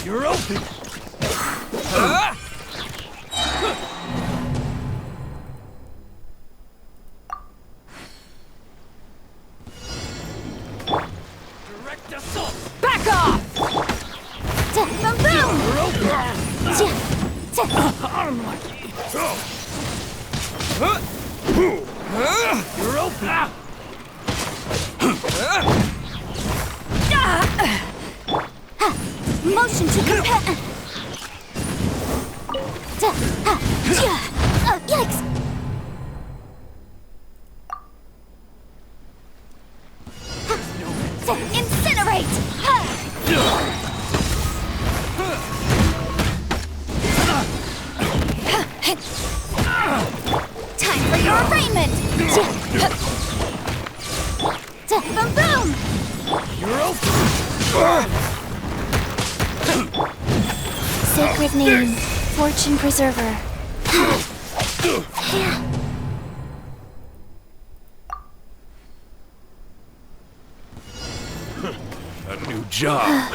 You're open. Direct assault. Back off! Boom boom! Unlucky. You're open. Motion to compel. Yikes! Incinerate! Time for your arraignment! Boom boom! You're open. Sacred name, fortune preserver. A new job.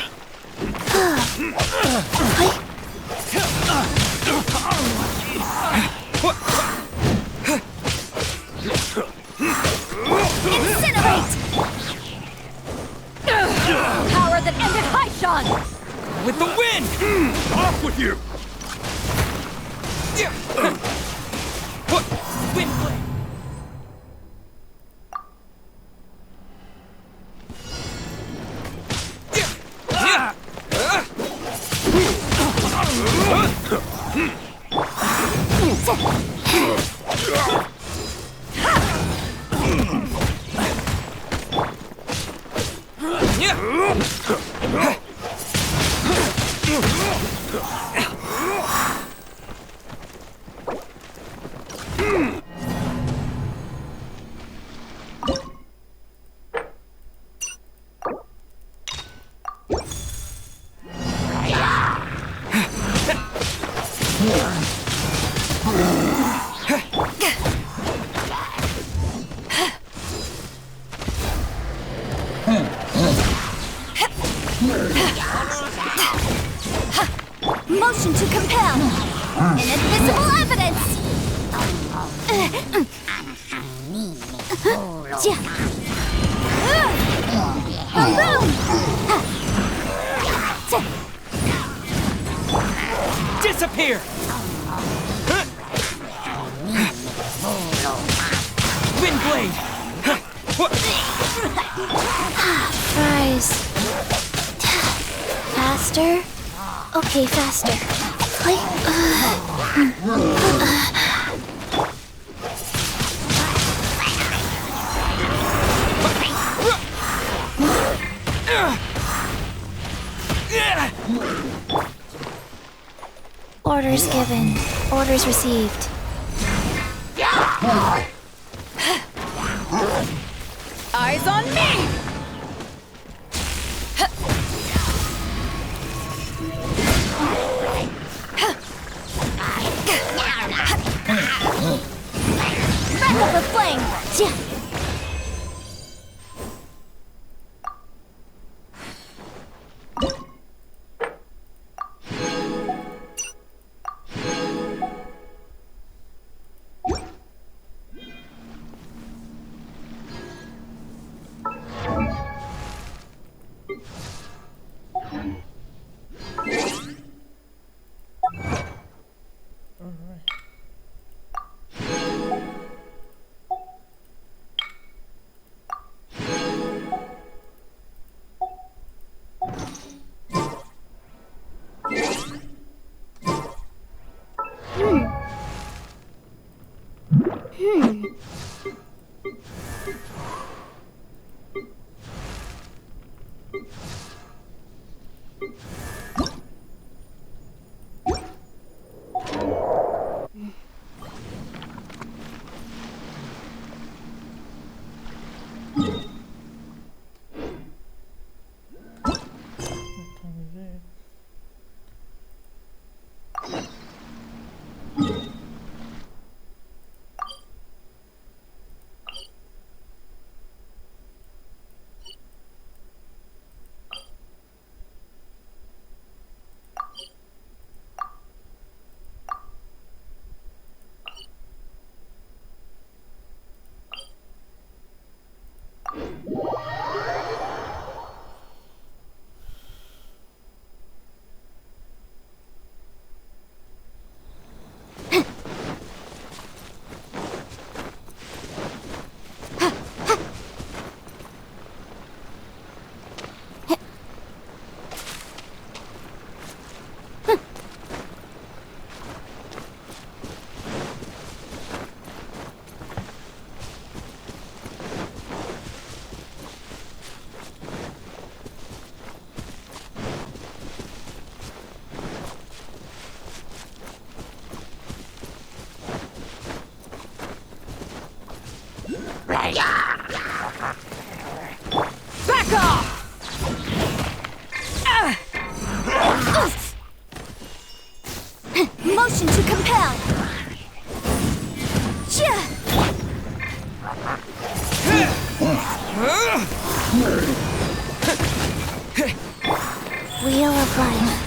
Incinerate! Power that ended Haishan! With the wind. Off with you. Wind blade. Motion to compel. Inadmissible evidence. Disappear! Windblade! Fries. Faster? Okay, faster. Like, Orders given. Orders received. Eyes on me! Back up the flame! Back off! Motion to compel. Wheel of Life.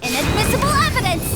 Inadmissible evidence!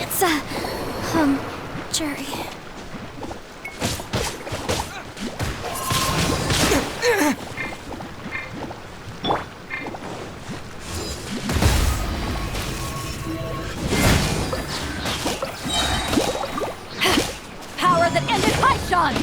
It's a, jury. Power that ended Haishan!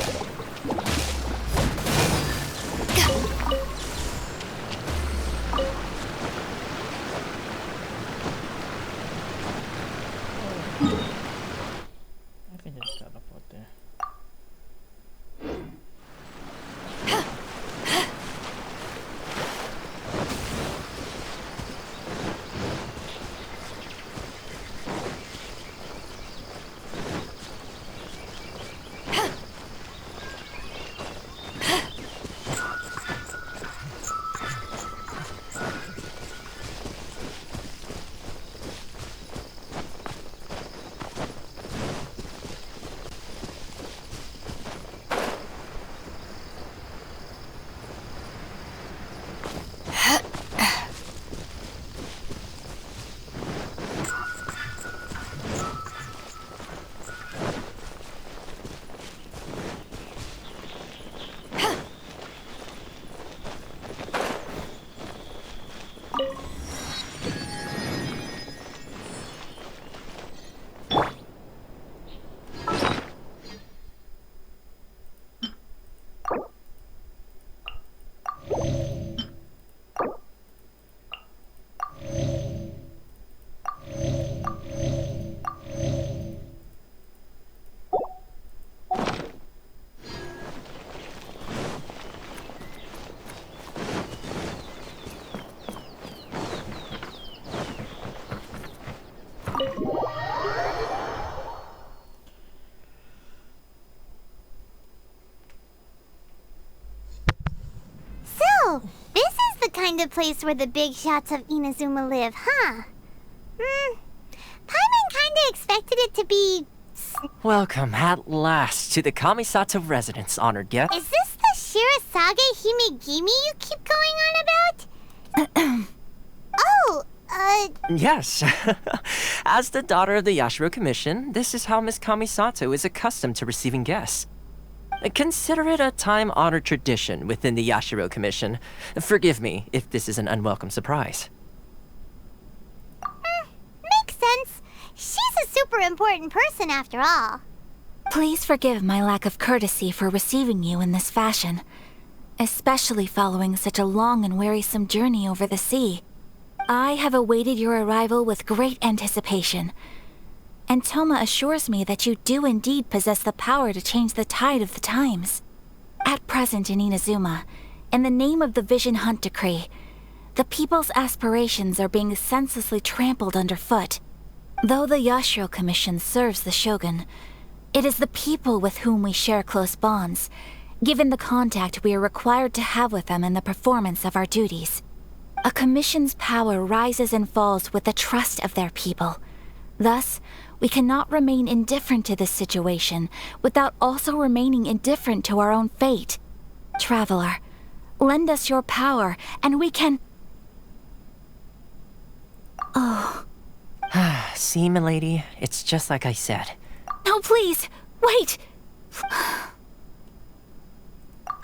I think it's got up out there. So, this is the kind of place where the big shots of Inazuma live, huh? Paimon kinda expected it to be... Welcome at last to the Kamisato residence, honored guest. Is this the Shirasage Himegimi you keep going on about? Oh, Yes. As the daughter of the Yashiro Commission, this is how Miss Kamisato is accustomed to receiving guests. Consider it a time-honored tradition within the Yashiro Commission. Forgive me if this is an unwelcome surprise. Makes sense. She's a super important person after all. Please forgive my lack of courtesy for receiving you in this fashion, especially following such a long and wearisome journey over the sea. I have awaited your arrival with great anticipation, and Toma assures me that you do indeed possess the power to change the tide of the times. At present in Inazuma, in the name of the Vision Hunt Decree, the people's aspirations are being senselessly trampled underfoot. Though the Yashiro Commission serves the Shogun, it is the people with whom we share close bonds, given the contact we are required to have with them in the performance of our duties. A commission's power rises and falls with the trust of their people. Thus, we cannot remain indifferent to this situation without also remaining indifferent to our own fate. Traveler, lend us your power, and we can... Oh. See, milady, it's just like I said. No, please, wait!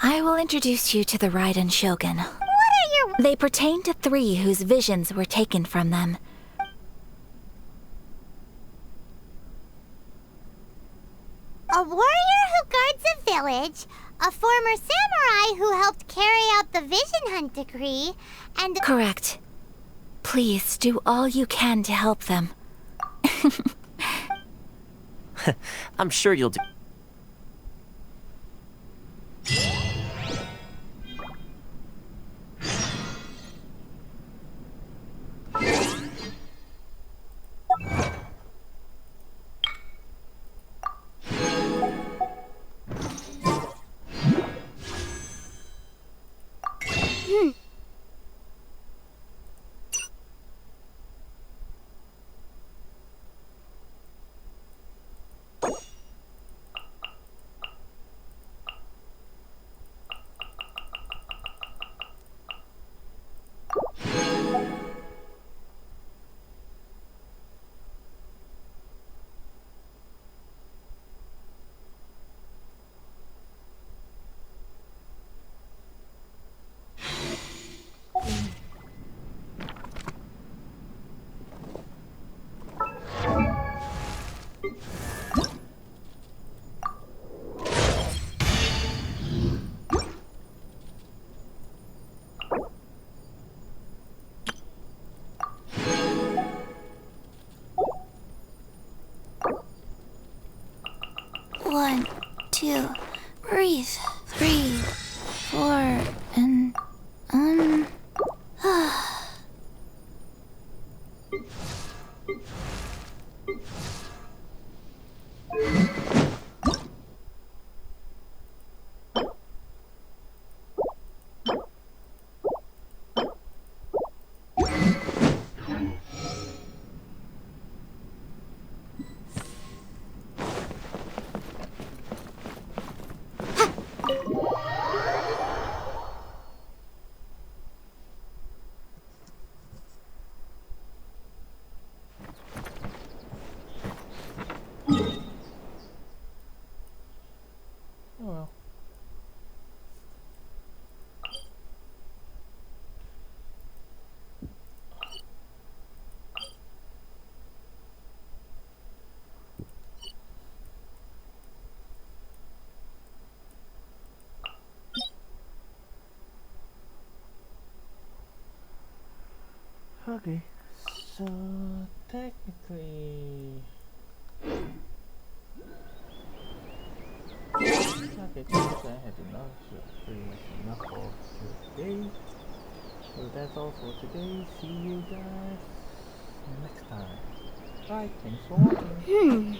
I will introduce you to the Raiden Shogun. What are your... They pertain to 3 whose visions were taken from them. A warrior who guards a village, a former samurai who helped carry out the Vision Hunt Decree, and... Correct. Please do all you can to help them. I'm sure you'll do. 1, 2, breathe, 3, 4, and Oh well. Okay, so technically, I had enough, so pretty much enough for today. So that's all for today. See you guys next time. Bye. Thanks for watching.